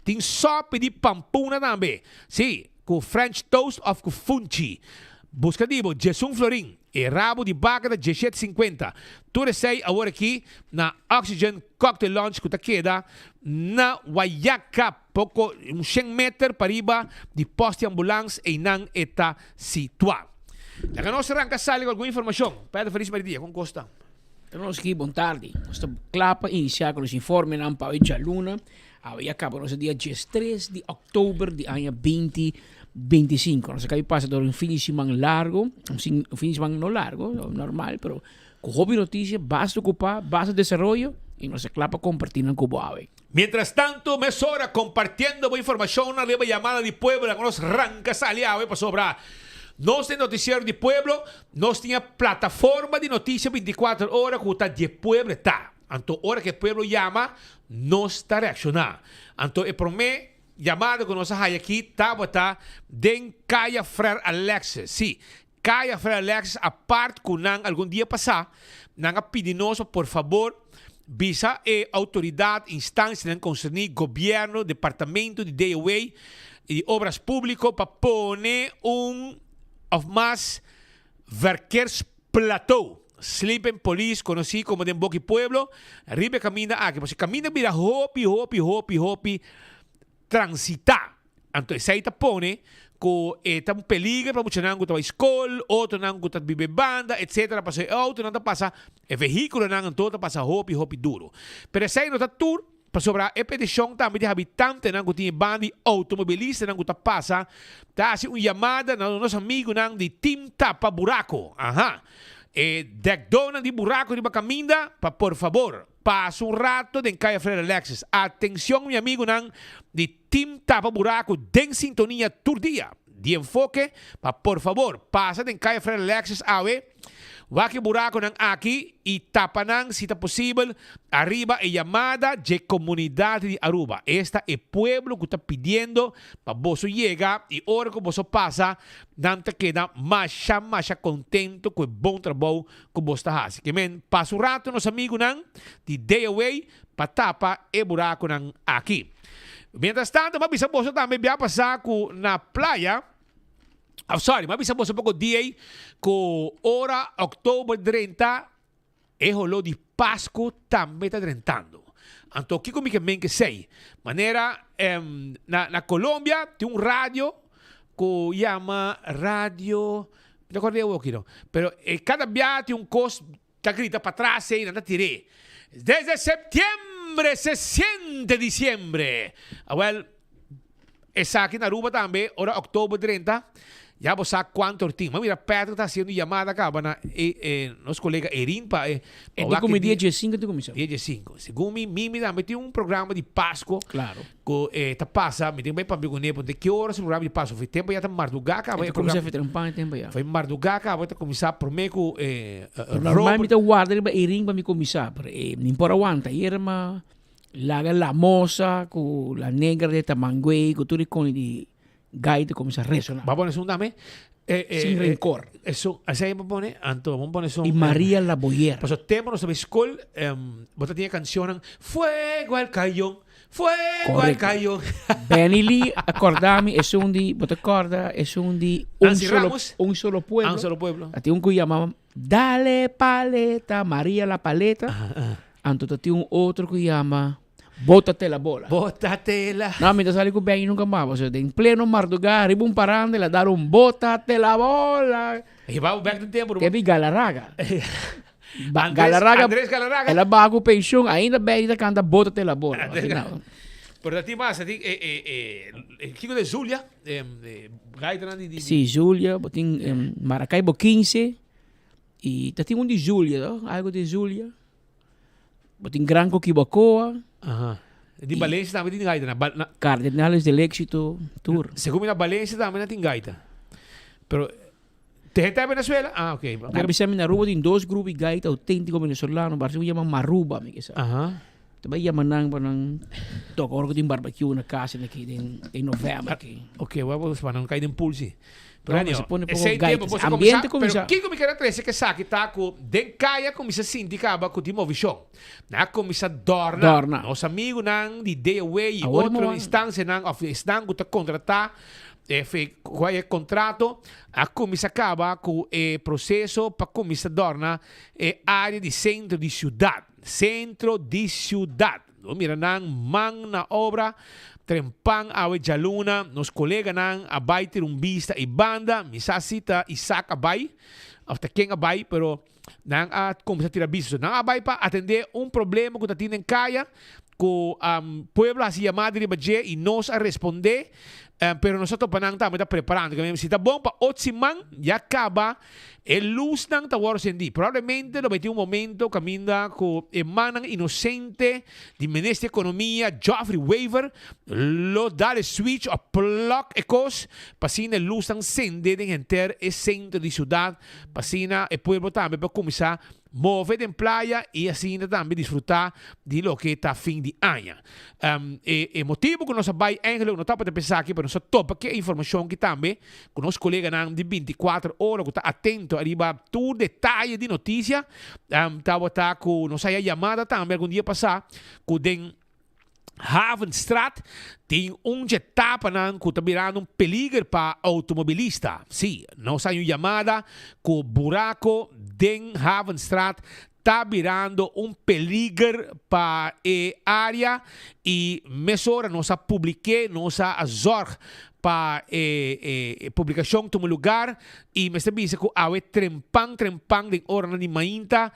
Tem sopa de pampuna também. Sim, com French toast ou com funchi. Busca dibo, Jesus Florim. E rabo de vaca da 17,50. Tudo sei agora aqui na Oxygen Cocktail Lunch que queda na Guayaca. Pouco, 100 metros para riba de poste ambulância e não está situado. La nossa arranca sale com alguma informação. Pedro Feliz Maridia, com Costa. Nós aqui, boa tarde. Nós clapa iniciar com os informes na Pavia Luna. Aí acaba no dia 13 de outubro de ano 2025. Nós acabamos passando por um fim de semana largo, um fim de semana não largo, normal, pero com hobby notícia, basta ocupar, basta desenvolvimento e nós clapa compartindo com o Boave. Mientras tanto, mesora compartiendo boa informação na leva chamada de Puebla, que nós arranca saliado para sobrar. Nós temos noticiário de Pueblo, nós temos plataforma de notícia 24 horas que está de Pueblo. Então, hora que o Pueblo chama, nós está reaccionando. Então, é por mim, chamada que nós temos aqui, está den Caia Frère Alexis. Sim, Caia Frère Alexis, a parte que não, algum dia passar, não pedimos, por favor, visa a autoridade, instância, concernir governo, departamento de DOA e de obras públicas para pôr of mais verkeersplatô. Sleeping Police, conocido como den Boqui Pueblo, arriba camina aqui, você camina mira hopi, transita. Então, isso aí tá pone que tá um peligro para você não estar na escola, outro não estar beber banda, etc. Para ser outro não passa, é veículo não todo passa hopi duro. Pero isso aí não tá tour, para sobrar a petição também de habitante não que tem banda automobilista não que tá passa, tá assim uma chamada no nosso amigo não de Team Tapa Buraco. Aha. Dona de buraco de caminda, por favor, passa um rato de caia Freire Alexis. Atenção, meu amigo, não, de Team Tapa Buraco, den sintonia todo dia. De enfoque, por favor, passa de caia Freire Alexis, Waki buraco nang aqui e tapa nang, se possível, arriba e chamada de comunidade de Aruba. Esta é pueblo que está pedindo para você chegar e hora que você passa, não te queda mais contento com o bom trabalho que você está fazendo. Que men, passa um rato, nosso amigo nang, de day away, para tapa e buraco nang aqui. Mientras tanto, mabisa você também vai passar na praia. Mabisa você um pouco dia que hora outubro 30 é rolo de Páscoa também está trentando. Então, aqui comigo que sei. Maneira, na Colômbia tem um rádio que chama rádio, não acordei eu aqui não, pero cada dia tem um costo que grita para trás e não tirei. Desde setembro se siente diciembre. Well, essa aqui na Aruba também, hora outubro 30. Já você sabe quanto tempo. Mas mira, Pedro está fazendo chamada cá para nosso colega Erin. É como dia 5 de comissão. Dia 5. Segundo mim, também tem um programa de Páscoa. Claro. Que está passa, me tem bem para perguntar de que horas o programa de Páscoa. Foi tempo já está madrugada cá. Vai começar a fazer um pão tempo já. Foi madrugada cá, vai começar por meio normalmente o guarda Erin para me começar. Não importa aguanta. Irma, la moça, com la negra de Tamangue, com tudo com de Gaita comienza a resonar. Va a poner un dame. Sin rencor. Eso, así vamos a poner. Anto, vamos a poner son. Y María la Boyera. Pues el tema, no sabes cuál. Vos tenía canción. Fuego al cayón. Fuego al cayón. Benny Lee, acordame, es un di. ¿Vos te acordas? Es un di. Un solo pueblo. Un solo pueblo. A ti un que llamaban Dale Paleta, María la Paleta. Anto, te un otro que llama. Bótate la bola. Bótate la. No, mientras sale con bien nunca más. O sea, en pleno madrugada, arriba un parande, le daron bótate la bola. Y vamos back to tempo. Que vi Galarraga. Andrés Galarraga. Ela vai com pensión, ainda bem que canta bótate la bola. Pero a ti más, a ti, Kiko de Zulia, Gaita de. Sí, Zulia, botin Maracaibo 15. E tem um de Zulia, não? Algo de Zulia. Botin Gran Coquibacoa. Ajá. De Valencia também tem gaita. Cardenales del Éxito Tour. Segundo na Valencia também tem gaita. Pero tem gente da Venezuela? Ah, ok. Nabisami na Aruba tem dois grupos de gaita autêntico venezolano. Barcelona chama Maruba, me que sabe. Aham. Também chama nang banang toco orgo tem barbecue na casa aqui em novembro aqui. Ok, vamos para não cair em pulse. Pero se pone pouco gaita. Ambiente começar. Pero Kiko me quer trazer que sabe que tá com den caia começa sindicaba com timo visão. Na começa dorna. Nosso amigo nang de day away e outra instância nang of estão que tá contratar qual é contrato a começa acaba com o processo para começa dorna área de centro de cidade. Mira nang mang na obra Trempang awe jaluna, nos colega nang abay tirumbista e banda, misasita Isaac abay, after quem abay, pero nang como se tira biso, nang abay pa atender problema que tatin en kaya, que pueblo así llamado de Baje e nos a responder, pero nosotros panang estamos preparando, que se está bom para otsimang, ya acaba, luz nang tawar sendi. Probablemente no vai ter momento caminda com emanan inocente de ministro de economia Geoffrey Weaver lo dá switch a plug ecos pasina luz nang sende de enter e centro de cidade pasina e pueblo também para começar mover em praia e assim também desfrutar de lo que está fim de ano. Motivo que nós vai eigenlijk não tá para pensar aqui, mas nós topa que informação que também com nosso colega de 24 horas que está atento arriba todo detalhe de notícia. Estava com nossa chamada também algum dia passar com den Havenstraat tem etapa que está virando peligro para automobilista. Sim, nós temos chamada que o buraco de Havenstraat está virando peligro para a área e mesora nossa publiquei nossa zorg para publicação de lugar e me está dizendo que há trempang de hora de mainta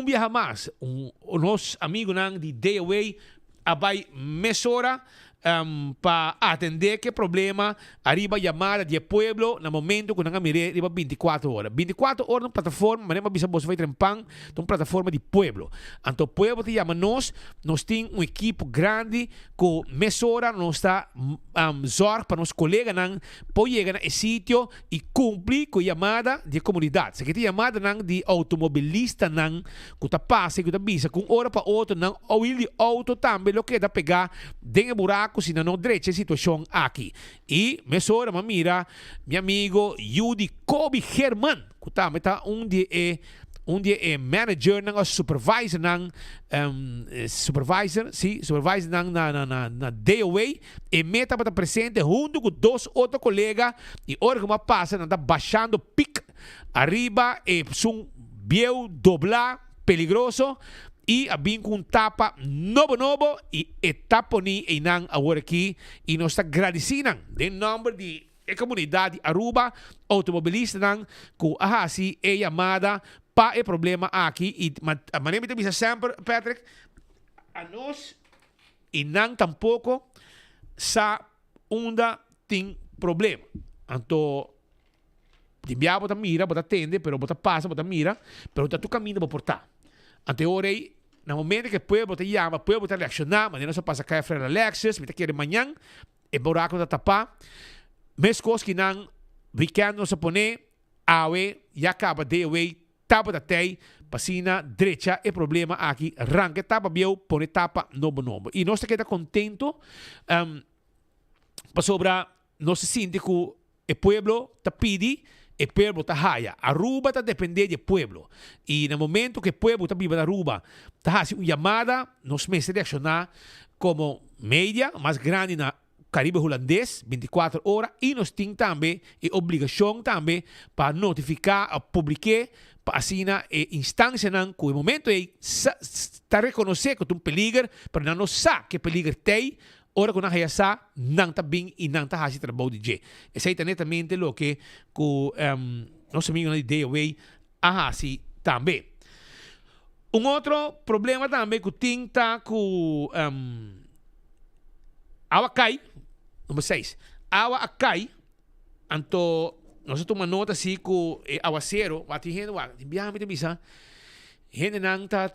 viaja mais nos amigos de Day Away abai mesora para atender que problema arriba chamada de pueblo no momento que nós mire arriba 24 horas. 24 horas na plataforma, mas não bisa você vai trempang, uma plataforma de pueblo. Então o pueblo te chama nós tem equipe grande que mesora nós está zorg para nos colegas não pode chegar no sítio e cumprir com a chamada de comunidade. Se que te chamada não de automobilista não que tá passa que tá bisa com hora para outra não ou ele auto também lo que dá pegar dentro buraco se não direita situação aqui. E mesora mira meu amigo Judy Kobe Herman que tá onde é manager não supervisor não supervisor não na Day Away e meta para presente junto com 2 outros colegas e hora que passa não tá baixando pic arriba e sum biel doblar peligroso e abin com tapa novo e etapa ni inang agora aqui e nós está agradecendo de número de comunidade Aruba automobilista nang que ahasi é chamada para o problema aqui e a maneira de sempre Patrick a nós e não tampouco sa onda tem problema então de viajar bota mira bota atende pero bota passa bota mira pero tá tu caminho para portar ante ora aí no momento que o pueblo te llama, o pueblo te reaccionar, mas não se passa cair frente a Lexus, me te quer amanhã, e buraco da tapa, mes coisas que não, weekend não se põe, awe, já acaba de away, tapa da tei, passina, direita, e problema aqui, arranca, tapa biel, põe tapa, novo. E nós estamos contentes, para sobra, nós se sente que o pueblo te pede, o pueblo está haya. Aruba está depender do pueblo. E no momento que o pueblo está vivo na Aruba, está fazendo uma chamada, nós meses reaccionar como mídia mais grande na Caribe holandês, 24 horas, e nós temos também a obrigação também para notificar, a publicar, para assinar a instância que no momento está reconhecer que é peligro, para não saber que peligro tem, ora que nós já não está bem e não está fazendo trabalho de jeito. Esse é exatamente o que nosso amigo na Day Away assim também. Outro problema também que tem está com água cai, número 6. Água cai, então nós temos uma nota assim que água zero, bate gente, viaja bisa. Gente não tá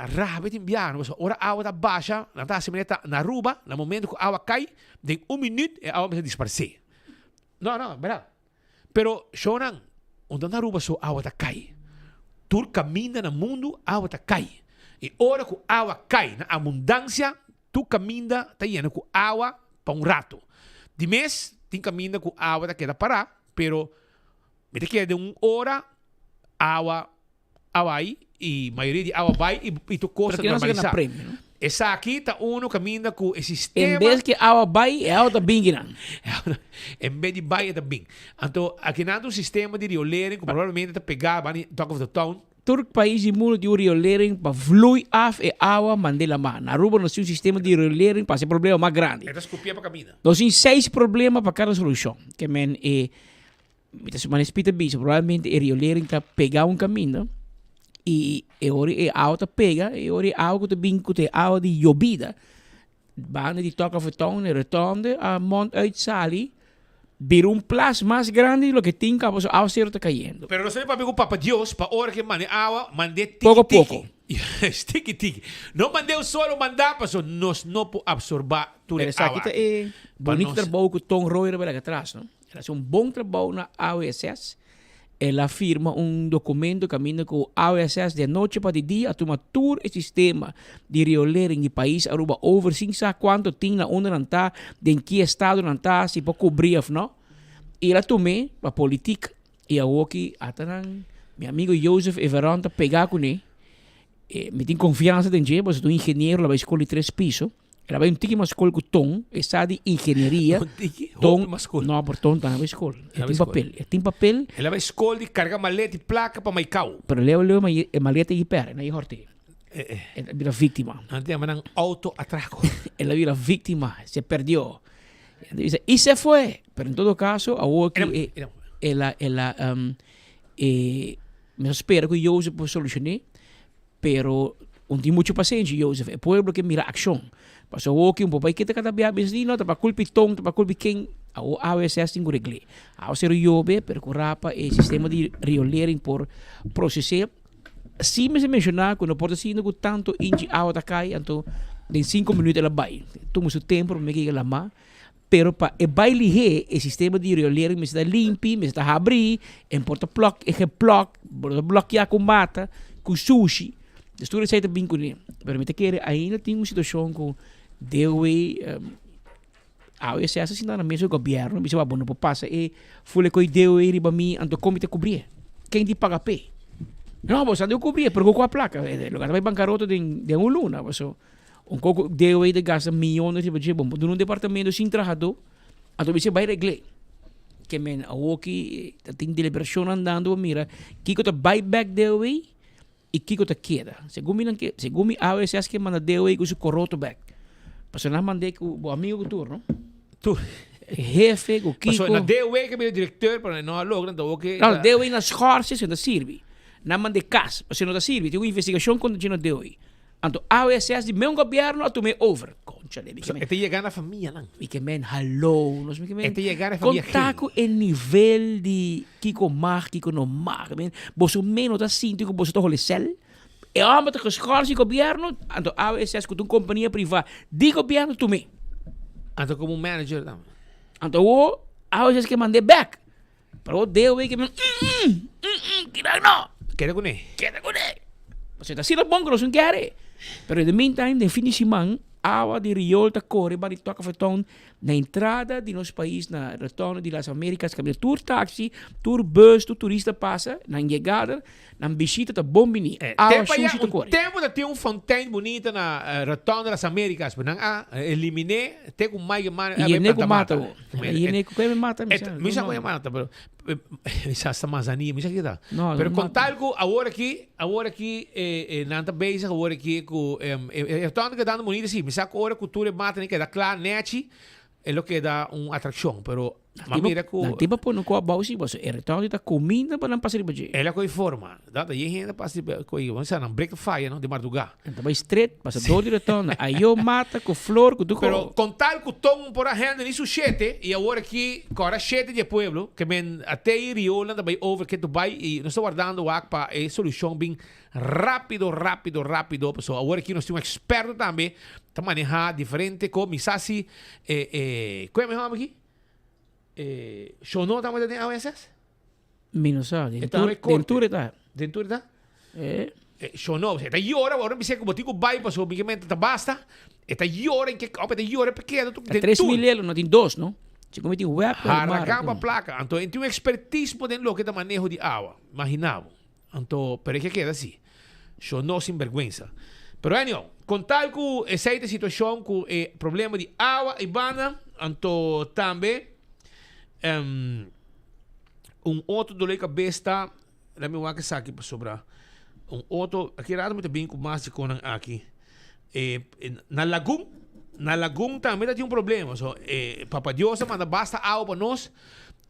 rápido em viagem, mas ora a água tá baixa, não tá assim na Aruba, no momento que a água cai, em 1 minuto a água vai dispersar. Não, verdade. Pero shonan, onde na Aruba só a água tá cai. Tu caminha no mundo, a água tá cai. E ora que a água cai na abundância, tu caminha tá indo com água para rato. De mês, tem caminha com água tá queda parar, pero me te queda de 1 hora água vai e a maioria de água vai e tu costa normalizar. Essa aqui está caminha com o sistema. Em vez que água vai, é água bem grande. Em vez de vai, é bem. Então, aqui não um sistema de riolering que provavelmente está pegado no top of the town. Todo país do mundo tem riolering para fluir af e água mandela man. Na Aruba nós temos um sistema de riolering para ser problema mais grande. É das copias para caminhar. Nós temos 6 problemas para cada solução. Que men mas espita bicho, provavelmente o riolering está pegando caminho. E ora a água pega, e ora a água também que a água de llovida. Banda de toca vetão, retorna a monte uitsali, vir place mais grande do que tem que a água está caindo. Pero não sei para pegar para Deus, para hora que mande água, mande tiki. Pouco a pouco. Tiki. Não mandei o solo, mandar, para nós não podemos absorver tudo a água. É bonito trabalho que o Tom Royer vai lá atrás, não? Ela bom trabalho na AOSS. Ela firma documento caminho com o AOSS de noite para de dia a tomar todo o sistema de riolering do país Aruba over sem saber quanto tem na onde não está, em que estado não está, se para cobrir ou não. E ela tomei para política e a aqui até meu amigo Joseph Everon tá pegar com ele. Me tem confiança em ele, porque eu sou engenheiro lá na escola de 3 pisos. Ela vai tiki uma escola com tom, essa de engenharia. Tom, não, por tom tá na escola. Tem papel. Ela vai escola de carga maleta e placa para Maicau. Pero leo maleta e pera, na horte. Ela vira vítima. Antes mandan auto atraco. Ela vira vítima, se perdió. Dice, y se fue. Pero en todo caso, me espera que Joseph pueda solucionar, pero não tem muito paciência, Joseph. É pueblo que mira ação. Passou o que papai que cada dia não tá para culpa tom, tá para culpa quem a AWS tem que regler. A ser yobe, pero curapa é sistema de riolering por processar. Se me mencionar que não pode ser que tanto inchi água tá cai, então em 5 minutos ela vai. Toma seu tempo para me que ela má. Pero para e baile he, o sistema de riolering me está limpi, me está abrir, importa bloquear com mata, com sushi. Estudo sai bem com ele. Pero me te quer ainda tem uma situação com DOE, a OSS assim na mesa do governo, me chama bom para passar e fule com DOE riba mim, anto como te cobrir. Quem te paga pé? Não, você não cobrir, pero com a placa, lugar vai bancarrota de luna, você coco DOE de gasta milhões de budget bom, num departamento sem trabalhador, então você vai reglar. Que men a aqui tem deliberação andando, mira, que tá buyback DOE e que tá queda. Segundo a OSS que manda DOE com o coroto back. Passou na mandei com o amigo turno. Tu jefe, o Kiko. Passou na DOE que é o diretor, para não logra, então ok. Não, DOE nas horses não serve. Na mandei cas, você não serve. Tem uma investigação contra o DOE. Então a OSS de meu governo atume over. Concha de bicho. Este chegar na família, não. E que men hello, nós me que men. Este chegar na família. Contato em nível de Kiko mar, Kiko no mar, men. Você menos da sinto que você tá holecel. E ambos que escolas e governo, então a OSS com uma companhia privada de governo tume. Então como manager também. Então o a OSS que mandei back. Para o DOE que men. Queda com ele. Você tá sendo bom que nós não queremos. Pero in the meantime, de fim de semana, água de Riol tá corre, para tocar feitão na entrada de nosso país, na retorno de las Américas, que tour táxi, tour bus, tu turista passa, na chegada, na visita tá bom bini. Água sushi tá corre. Tempo de ter fontaine bonita na retorno das Américas, mas não eliminé, tem com mais e nem com mata. E nem com quem me mata, me sabe quem mata, pero me sabe essa mazania, me sabe que dá. Pero contar com agora aqui, nanta base, agora aqui com retorno que dando bonita, sim, me sabe que agora cultura mata, nem que dá claro, net é o que dá uma atração, pero mira que não tipo por no qual bausi, você é retorno tá comida para não passar de baixo. Ela com forma, dá e ainda passa com vamos dizer, não break the fire, não de madrugada. Então vai straight, passa todo retorno, aí eu mata com flor, com tudo. Pero contar com tom por a gente nisso chete e agora aqui, agora chete de pueblo, que men até ir Riola também over que tu vai e nós estamos guardando o para a solução bem rápido, pessoal. Agora aqui nós temos um experto também, tá manejar diferente com misasi qual é meu nome aqui? Shono também tem AWS? Menos sabe. Dentura tá. Dentura tá? Shono, está llora, agora me sei como tico vai, passou, me mente tá basta. Está llora em que opa tá llora pequeno, tu 3.000 não tem 2, não? Se como tem web, arrancava placa. Então, tem um expertismo dentro do que tá manejo de água, imaginava. Então, pero é que queda assim. Shono sem vergüenza. Pero anyway, contar com essa situação com problema de água e bana, então também outro do leca besta, lá me vai que saque para sobrar. Outro, aqui era muito bem com mais de conan aqui. Na Lagum também tem um problema. So, Papa Deus manda basta água para nós,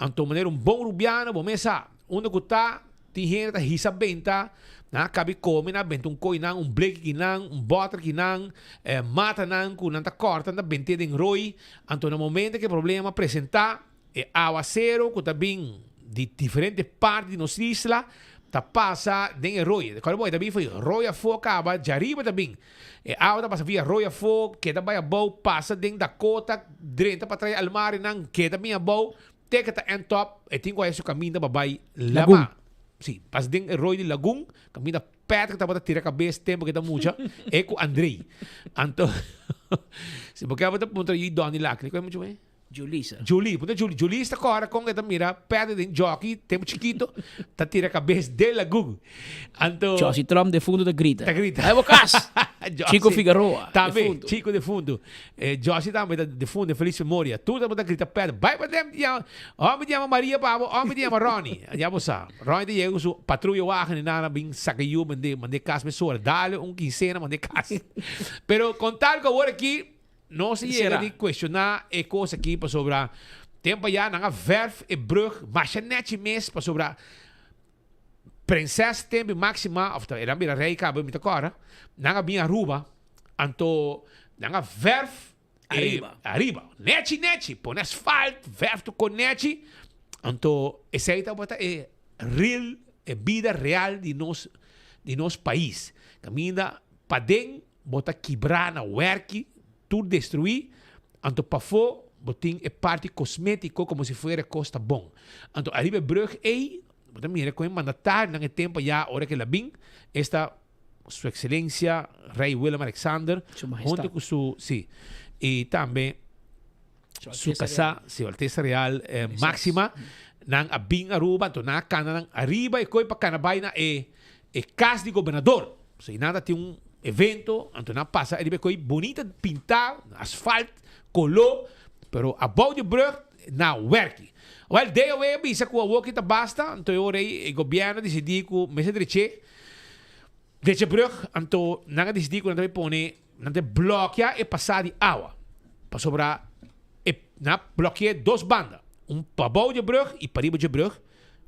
então maneira bom rubiano, bom mesa, onde que tá, tem gente que hisa benta, na cabe come na benta coinang, blake kinang, butter kinang, mata nang, kunanta corta, na bente den roi, então no momento que o problema apresentar, aguacero, que tá bem de diferentes partes de nossa isla, tá passa den roi. Qual boy também foi roi a fogo, acaba, de arriba também. A água passa via roi a fogo, que tá vai a bow, passa den Dakota, drenta para trás almar nang, que também a bow, teka tá en top, e tem qual é o caminho da babai lama. Sim, passa den roi de Lagum, caminho da pedra que tá para tirar a cabeça, tempo que tá mucha, é com Andrei. Então, se porque a ponta aí Donnie Lacne, qual é muito bem? Julie está agora com que mira pedra de jockey, tempo chiquito, tá tira a cabeça de Lagum. Então, Josi Trump de fundo da grita. Tá grita. Aí vou cas. Chico Figueroa. Também, defunto. Chico defunto. Josie também defunto, feliz memória. Tudo muita grita pedra. Vai para dentro. Homem de Maria Pavo, homem de Ronnie. Já você. Ronnie de eu uso patrulha wagen e nada bem sacayu, mande casa pessoa. Dale quincena, mande casa. Pero contar que agora aqui não se chega de questionar e coisa aqui para sobre tempo já na verf e brug, mas net mes para sobre Princesa tempo máxima, of era bira rei cabo mit agora, na bem Aruba, anto na verf arriba. Neti, põe asfalto, verf tu coneti, anto essa aí tá bota real, vida real de nos país. Caminha para dentro, bota quebrar na werki, tudo destruir, anto para fora, botin é parte cosmético como se fosse costa bom. Anto arriba brug Mas mira, com mandatar nang tempo já hora que ela bem esta sua excelência rei Willem Alexander junto com e também sua casa, sua alteza real máxima nang abing Aruba, então na cana nang arriba e coi para canabay na casa de governador. So nada tem evento, então na passa arriba coi bonita pintar, asfalto, color, pero about the brug na werki. Well, dei away bisa ku awo kita basta, então eu orei o governo decidi ku mesa dreche brug, então nanga decidi ku nante pone nante bloquear e passar de água. Para sobrar na bloquear duas bandas, para bau de brug e para riba de brug,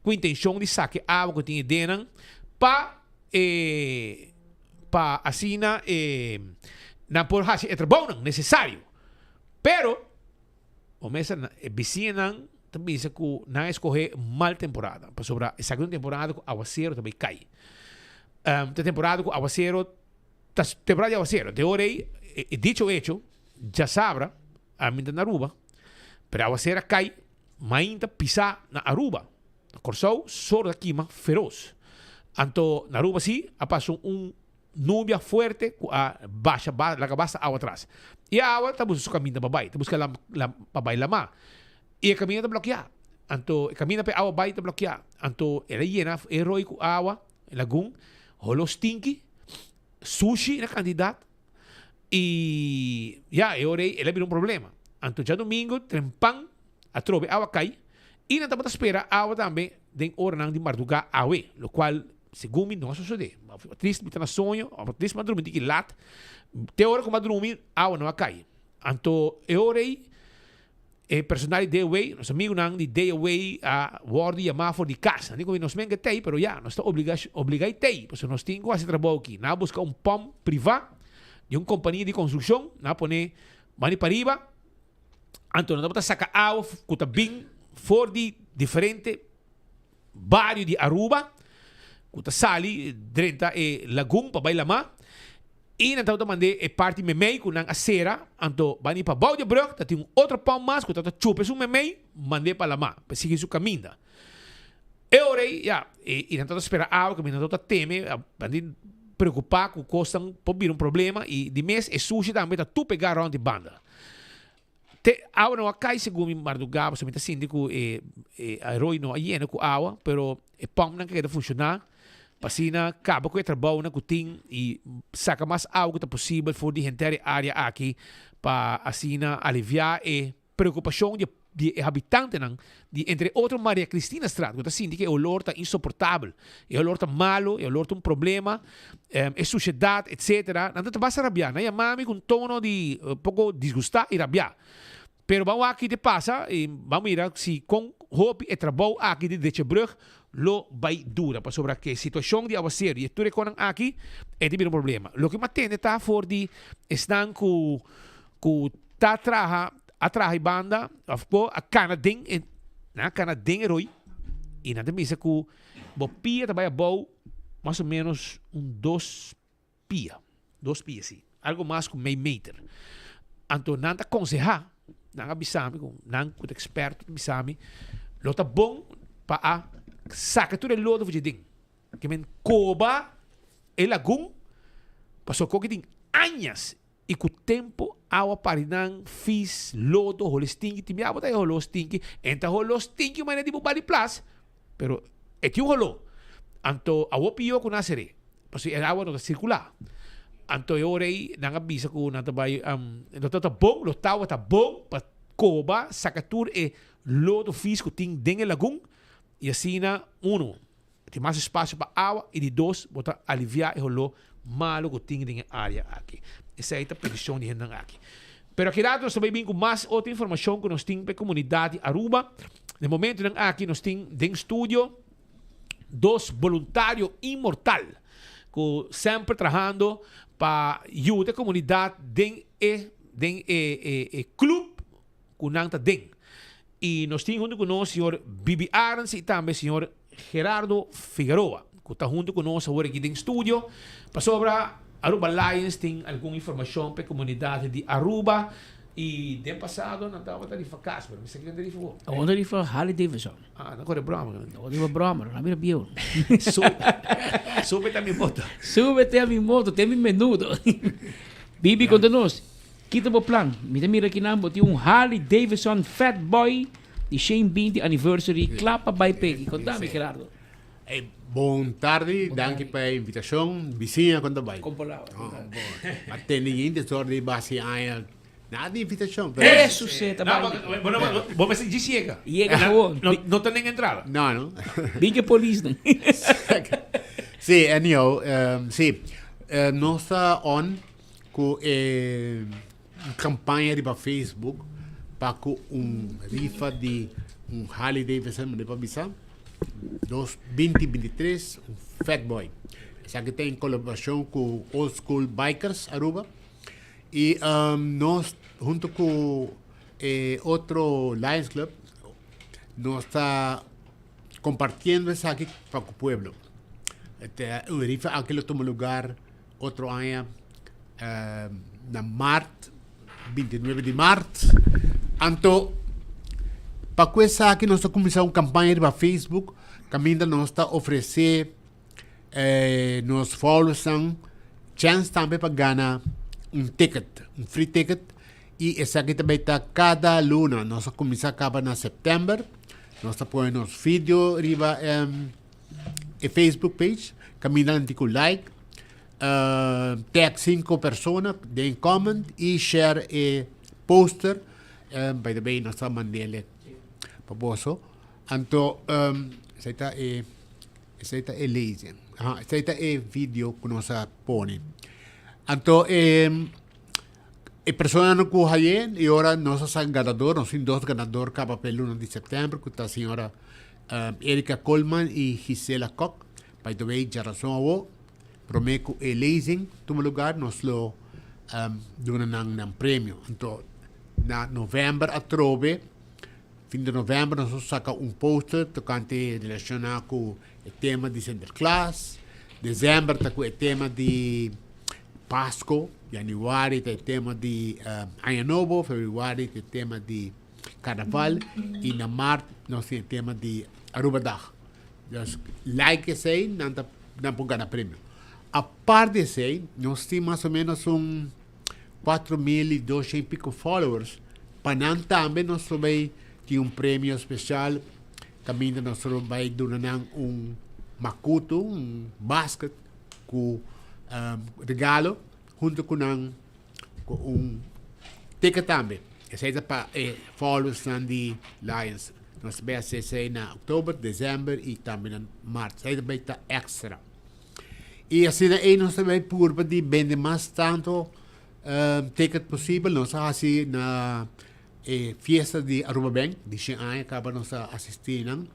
com intenção de saque água que tinha dentro para assina na por hasi é trabalho necessário. Pero o mesa vizinha também se que não escolher mal temporada. Para sobrar a segunda temporada com aguaceiro também cai. A temporada com aguaceiro, temporada de aguaceiro. De hora aí, dicho hecho, já sabra, a minha na Aruba, pero aguaceira cai, mainta pisar na Aruba. Corsou, sor da quima, feroz. Anto, na Aruba sim, passou nubia fuerte, baixa, la basta água atrás. E a água está buscando o caminho da babai, está buscando a babai lama. E o caminho está bloqueado. Então, o caminho para a água está bloqueado. Então, ela llena, roi com água, lagoon, rolo stinky, sushi na quantidade. E, eu orei, ela virou problema. Então, já domingo, trempang, a trove, água cai. E não estamos espera água também, de hora de madrugada, água. O qual, segundo não sucede. Triste, está na sonho, triste, mas dormir, que lat. Te hora com madrugada, água não cai. Então, eu orei, personal day away, nos amigos nang di day away a wardi yama for di casa. Não nos menga tei, pero nós está obrigai tei, porque nós temos quase trabalho aqui. Na busca pom privado de uma companhia de construção, na pone mani para riba. Então nós vamos sacar água, que bem for di diferente barrio de Aruba, que sali drenta lagoon para bailar. E então eu mandei parte memei com a acera, então bani para bau de brug, tem outro pão mais, que eu chupa um memei, mandei para lá, para seguir seu caminho. Eu orei, e então espera água, que então teme, bandi preocupar com costa pode vir problema e de mês é sushi também tá tu pegar around de banda. Água não cai segundo madrugada, somente síndico a roi não aí com água, pero o pão não quer funcionar. Pasina, acaba com o trabalho na cozinha e saca mais algo que é possível for de entire área aqui para assim aliviar a preocupação de habitantes de entre outros Maria Cristina Straat, que assim que o olor está insuportável, o olor está malo, o olor está problema, é suciedade, etc. Não te vas a rabiar, não mami com tono de pouco disgustar e rabiar. Pero vamos aqui de passa e vamos ver se com hope e trabalho aqui de Dechebrug lo vai dura para sobre que situação de aguaceiro e tudo com aqui é de um problema. Lo que matende tá for de estão com tá atrás banda a canaden na canaden roi e na demisa com bopia trabalha bom mais ou menos 2 pia sim, algo mais com meio meter. Então não tá aconselhar não abisame com não com experto abisame lo tá bom para saca tudo o lodo de ding que men coba e lagoon passou com que tem anos e com o tempo água parinang fiz lodo holostinki time água tá holostinki enta holostinki mas é de bobali plus pero é que holo anto água pio com nasere passou a água não tá circular anto yorei nang abisa ko na tabay no bong lo tawa ta bong pa koba sakatur loto fis ko ting denge lagong e asina uno tem mais espaço para água e de dois botar aliviar o lo malo que tem em área aqui. Essa é a petição de gente aqui. Pero aqui nós também vem com mais outra informação que nós temos para a comunidade Aruba. No momento aqui nós temos dentro do estúdio dois voluntários imortal que sempre trabalhando para ajudar a comunidade dentro do clube que não está dentro. E nós temos junto conosco o senhor Bibi Arns e também o senhor Gerardo Figueroa, que está junto conosco agora aqui dentro do estúdio. Para sobre Aruba Lions, tem alguma informação para a comunidade de Aruba. E de passado, não estava ali para casa, mas você quer ir para onde ele foi? Harley Davidson. Ah, não corre broma. Onde foi broma? Não é bio. Súbete a minha moto. Súbete a minha moto, tem meu menudo. Bibi, conta-nos. Kita mo plan. Mira aqui na tem Harley Davidson Fat Boy de 120 anniversary Clapa by Peggy. Contame, Gerardo. Boa tarde, danke pela invitação. Vizinha, quando vai? Com palavras. Até ninguém de base aí. Nada de invitação. Isso, você tá bem. Vou ver se diz chega. Chega, não tem nem entrada. Não. Big police, não? Sim, anyhow, sim. Nós está on com campanha para Facebook para rifa de Harley Davidson de Pabisa 2023 Fat Boy. Essa que tem colaboração com Old School Bikers Aruba e nós junto com outro Lions Club nós está compartilhando isso aqui para o pueblo. O rifa aquilo toma lugar outro ano na março 29 de março. Então, para começar aqui, nós estamos começando uma campanha para Facebook. Caminho nós está oferecendo nos followers chance também para ganhar ticket, free ticket. E essa aqui também está cada luna. Nós vamos começar acaba na setembro. Nós estamos pondo nos vídeos riba Facebook page. Caminho com like. Tag 5 pessoas, den comment e share poster. By the way, nós estamos mandando para você. Então, essa é lazy. Essa é vídeo que nós põe. Então, a pessoa não corre e agora nós somos ganadores. Nós temos 2 ganadores cada pelo 1 de setembro, que está a senhora Erika Coleman e Gisela Koch. By the way, já razão ao prometo Elazing, toma lugar, nós lo doon ng prêmio. Então, na novembro a trove, fim de novembro, nós saca poster tocante relacionado com o tema de Sinterklaas. Dezembro, tá com o tema de Páscoa. Januário, tá o tema de Ano Novo. Februário, tá o tema de Carnaval. E na março, nós temos o tema de Aruba Dag. Dus, like esse aí, não pode ganhar prêmio. A parte disso aí, nós temos mais ou menos 4.200 e pico followers. Para não também nós também temos prêmio especial. Também nós vai dar makuto, basket com regalo, junto com ticket também. Essa é para followers de Lions. Nós vamos fazer na outubro, dezembro e também em março. Essa vai estar extra. E assim aí nós também por de vender mais tanto ticket possível. Nós assim na fiesta de Aruba Bank, de Xinai, acaba nós assistindo.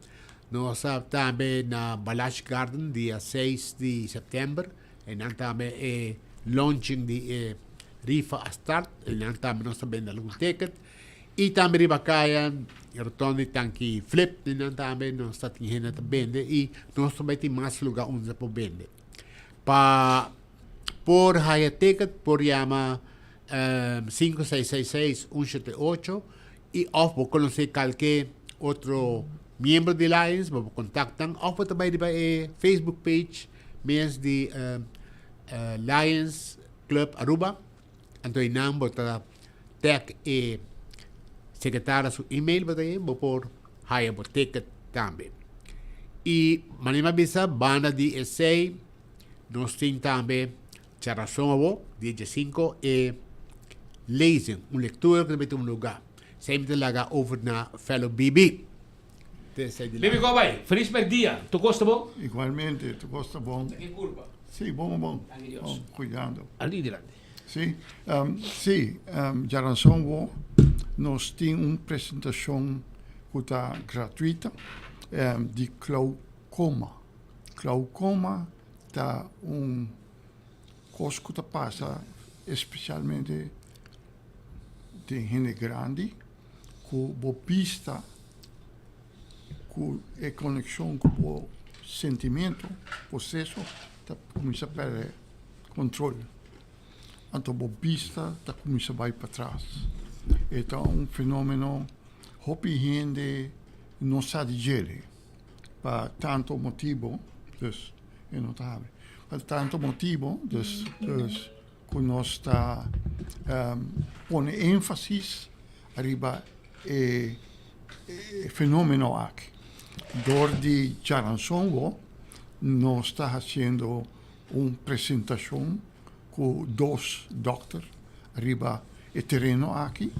Nós também na Balash Garden, dia 6 de setembro. E nós também launching de rifa a start. E nós também nós vendemos algum ticket. E também riba kaya, rotonda tanque flip. E nós também nós estamos vender. E nós também temos mais lugar onde para vender. Por higher ticket, por llama 5666-178 y o conocer cualquier otro miembro de Lions, vamos contactan o também de Facebook page mes de Lions Club Aruba. Então não bota tag e secretária su email por higher ticket também. E manima bisa banda de essay. Nós temos também Charação abo, dia 5, lezen, lectura que met lugar. Sempre laga over na fellow BB. Bibi Gobay, feliz dia. Tu gosta bom? Igualmente, tu gosta bom? Que curva? Sim, bom. Cuidado. Ali delante. Sim, Jaranson nós temos uma apresentação que está gratuita de glaucoma. Glaucoma está coisa que passa especialmente de gente grande, com boa pista, com a conexão com o sentimento, processo, começa a perder controle. Então, a pista começa a ir para trás. Então, fenômeno que gente não sabe dizer, por tanto motivo, dus, é notável. Por tanto motivo, dus que nós está põe ênfase arriba fenômeno aqui. Door de Jaranson, nós está fazendo uma apresentação com 2 doutores arriba o terreno aqui,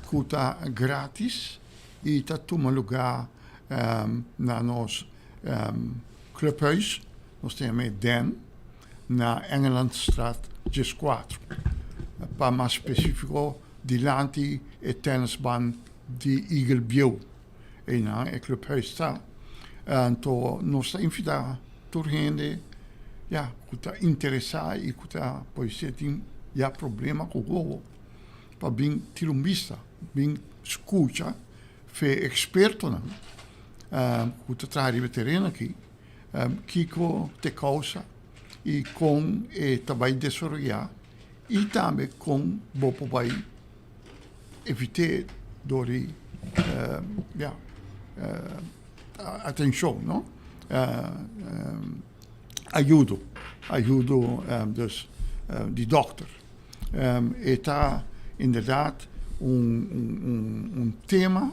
que está grátis e está tomando lugar na nosso clubhuis. Nós temos Den, na Engelandstraat 4. Para mais específico, delante do tennisbaan de Eagle View. E na o clubhuis está. Então, nós estamos invitando toda gente que está interessada e que está, pode ser, tem problema com o para bem ter uma vista, bem escuta, foi experto, que está trazendo o terreno aqui, que te causa e com também desenvolver e também com o vai evitar dori atenção, não? Ajudo dus de dokter. Está inderdaad tema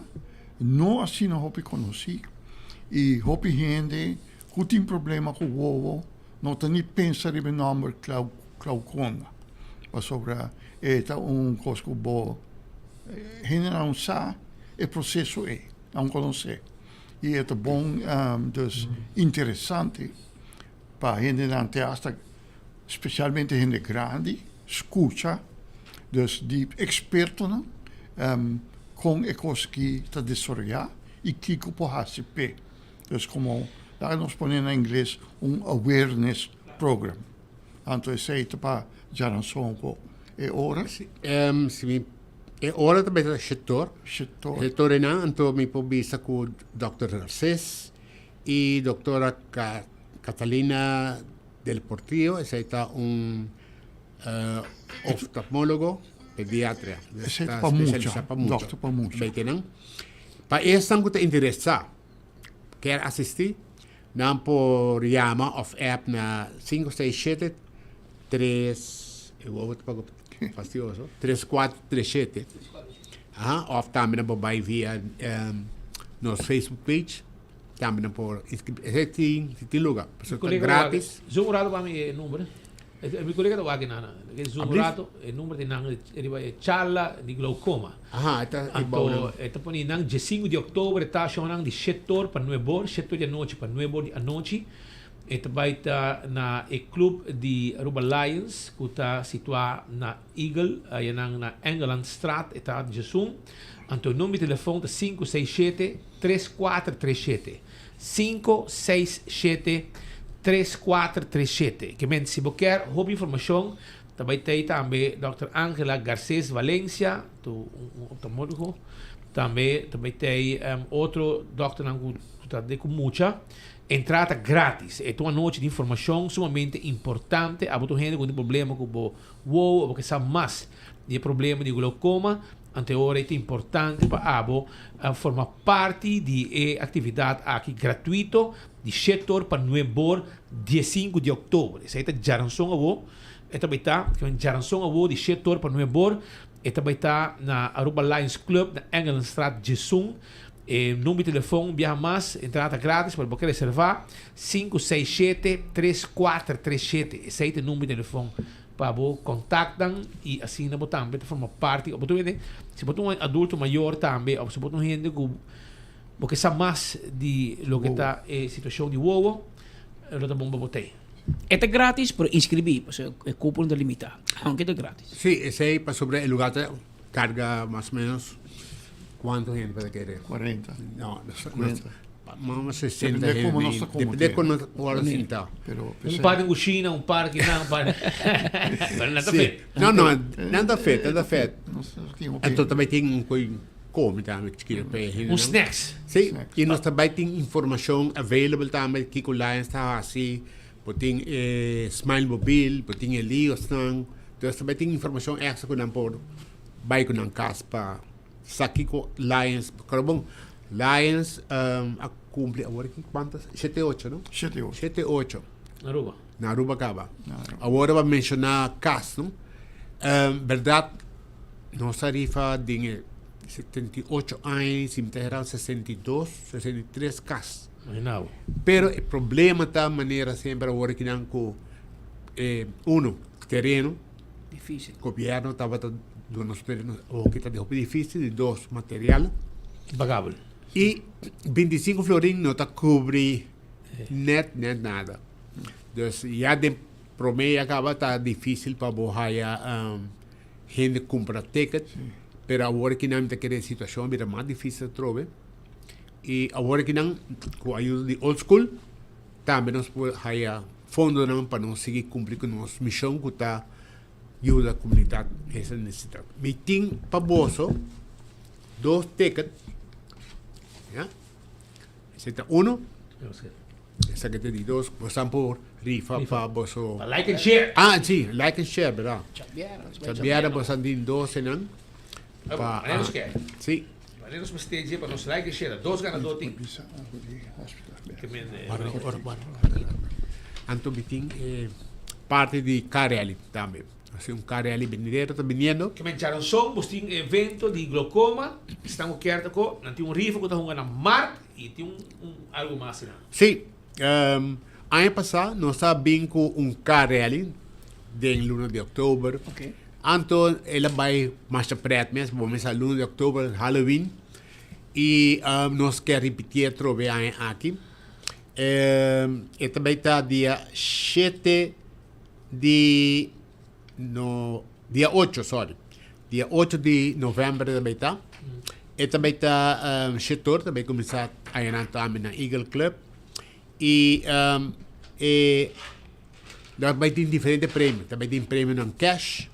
não assim não hopi conheci e hopi gente que tem problema com o ovo não tem nem pensar em nome glaucoma sobre está coisa que bo gente não sabe o processo não conhece e é bom dus interessante para gente não ter hasta especialmente gente grande escuta dus die experten com a coisa que está desarrollada e que pode HCP. Dus como lá nós ponemos em inglês awareness program. Então isso é para Jaranson é hora? É hora também do setor. Setor é não, então me pobisa com o Dr. Narcés e doutora Catalina del Portillo, esse está oftalmólogo, pediatra. Está especialista para muito. Para essa que te interessa, quer assistir, não por chama of app na 567 3 eu vou te pagar fastidioso 3437. Of também não vai via nosso Facebook page. Também por tem lugar, grátis. Zumurado para mim número. Mi colega do aqui nana, que zumurado é número de nang ele vai charla de glaucoma. Então poni nang 5 de outubro está chamando de setor para 9 horas, setor de noite para 9 horas à noite. Então vai estar na o clube de Aruba Lions, que está situado na Eagle, aí na Engelandstraat, está de Zoom. Então o número de telefone é 567 3437. 567-3437. Que men, se você quer roupa informação, também tem Dr. Angela Garcés Valencia, um oftalmólogo. Também tem outro Dr. de muita entrada grátis. É uma noite de informação sumamente importante. Há muita gente com problema com o ou porque sabe mais de problema de glaucoma. Anteora é importante para abo formar parte de atividade aqui gratuito de setor para novembro 15 de outubro. Isso aí é Jaranson abo. Também está Jaranson abo de setor para novembro. Também está na Aruba Lions Club na Engelandstraat Jesum. Número de telefone via mais entrada grátis para você reservar 567-3437. Esse aí é o número de telefone para vos contactan y así no también forma parte. O tú vienes, si vos un adulto mayor también, o si vos gente porque sabe más de lo que está situación de huevo, lo te bomba botei. Este es gratis, pero inscribir, pues el cupo no limitado, aunque es gratis. Sí, ese para sobre el lugar carga más o menos. ¿Cuánto gente puede querer? 40. No, 40. Más 60 Depende como gente. nossa Depende comunidade. como hora sentado. Un par de cucina, un par que não, para nada feito. Não, nada feito, nada feito. Okay. Então também tem um coisa come também que snacks. Sim, e nós também tem informação available também que o Lions está assim, tem Smile Mobile, tem Elios não. Então também tem informação extra que não pode vai com não caspa. Saki com Lions, bom, Lions a cumprir agora que quantas? 7-8, não? 7-8. Na Aruba acaba. Agora vai mencionar CAS, não? Verdade, nossa rifa de 78 anos, se me 62, 63 CAS. Não. Pero o problema da maneira sempre agora que não com terreno. Difícil. O governo estava nos terrenos, o que está difícil, de 2 material. Pagável. E 25 florim não está cobre net nada. Então, já de promedio acaba está difícil para borrar gente comprar ticket, pero agora que não está querendo situação vira mais difícil de trocar. E agora que não, com a ajuda de old school, também nós podemos fundo para nós seguir cumprir com nossa missão que está ajuda a comunidade essa necessidade. Meeting para bolso, 2 tickets. ¿Ya? Necesita 1. Esa que te di 2. Pasan por rifa para vos. Like and share. Ah, sí, like and share, ¿verdad? Chaviara, pues andin 2 en sí. Wanneer ons stage para nos like and share, 2 ganadores. Anto meeting parte de Carelli también. Así un Carelli venidero está viniendo. Que mencionaron son, pues tiene evento de glaucoma, estamos quietos con, tiene un rifle que está jugando en mar y tiene algo más. ¿No? Sí, año pasado nos está bien con un Carelli del 1 de octubre. Okay. Anto, él va más a mes, vamos al 1 de octubre, Halloween, y nos quer repetir otro vez aquí. Também está dia 7 de dia 8, sorry. Dia 8 de novembro também está. E também está setor, também começar a entrar também na Eagle Club. E também tem diferentes prêmios. Também tem prêmio em cash.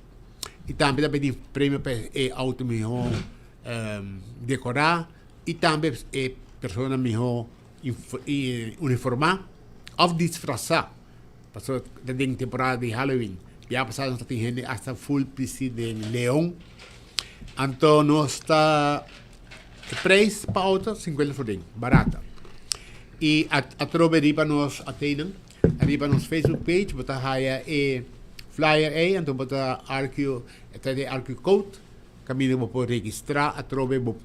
E também tem prêmio para auto melhor decorar. E também pessoa melhor uniformar ou disfarçar. Passou da temporada de Halloween. Já passaram tem gente hasta full PC de Leão. Então nós está preço para auto 50 florim, barata. E a trove riba nós atendem, riba nos Facebook page, botar aí flyer aí, então botar arquivo, até de arquivo code, caminho vou por registrar, a trove vou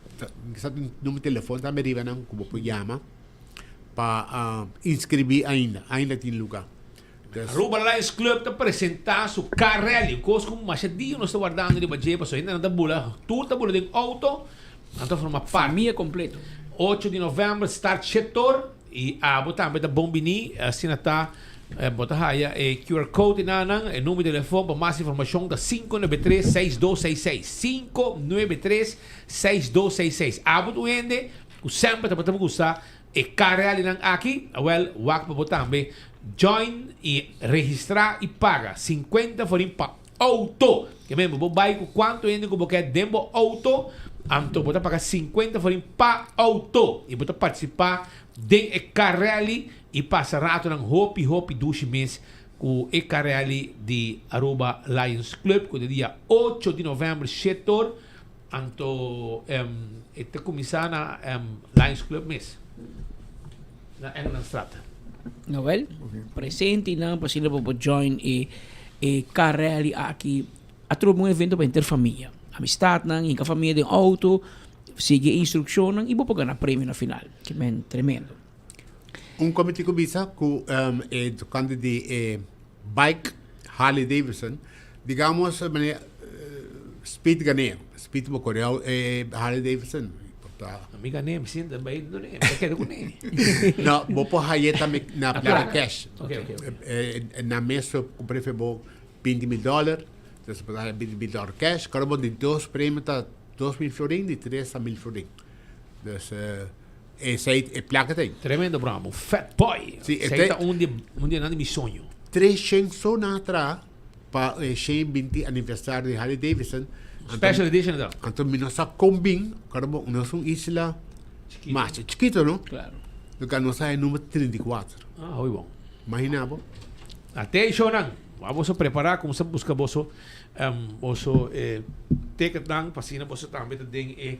sa número de telefone também riba não como pode chamar para inscrever ainda tem lugar. Aruba Lions Club está apresentar su car rally, coisa como mais dia nós está guardando de budget, para ainda não está bula, tudo está bula de auto, então forma parte. Família completo. 8 de novembro start setor e a botar também da bombini, assim está botar aí QR code nanang, número de telefone para mais informação da 593-6266, 593-6266. Abo do ende, o sempre está botando gostar e car rally nang aqui, well, wak para botar também join e registrar e paga 50 forinhos para auto. Que mesmo, vou vai com quanto ainda que você dembo auto, então você pagar 50 forinhos para auto e você participar de car rally e passar rato ng hopi 2 meses com o car rally de Aruba Lions Club com o dia 8 de novembro setor, então este começar na Lions Club mês na Strata. Noel, presente na para sila po join car rally aqui atro um evento para interfamília. Amistad nang inka família de auto, sigue instrução nang ibo pa na prêmio na final. Que men tremendo. Um comitê que bisa com quando de bike Harley Davidson digamos, Speed ganhou. Speed mo Coreia, Harley Davidson. Amiga nem me sinta bem do nem, eu quero com nem. Não, vou pôr Hayeta na placa cash. Ok. Na mesa comprei foi bom $20 mil. Então, para dar $20 mil cash, caramba de 2 prêmios tá 2 mil florim, de 3 a 1.000 florim. Então, essa é placa tem. Tremendo, Bramo. Fat Boy. Sim, esse tá onde nada me sonho. 300 só na atrás para o 20 aniversário de Harley Davidson. Special edition daw. Então, nasa combin, caramba, nós somos isla mais chiquito, não? Claro. Então, nós é número 34. Ah, oi bom. Imagina, bo. Até isso não. Vamos preparar como se busca boso ticket dan pasina boso também tem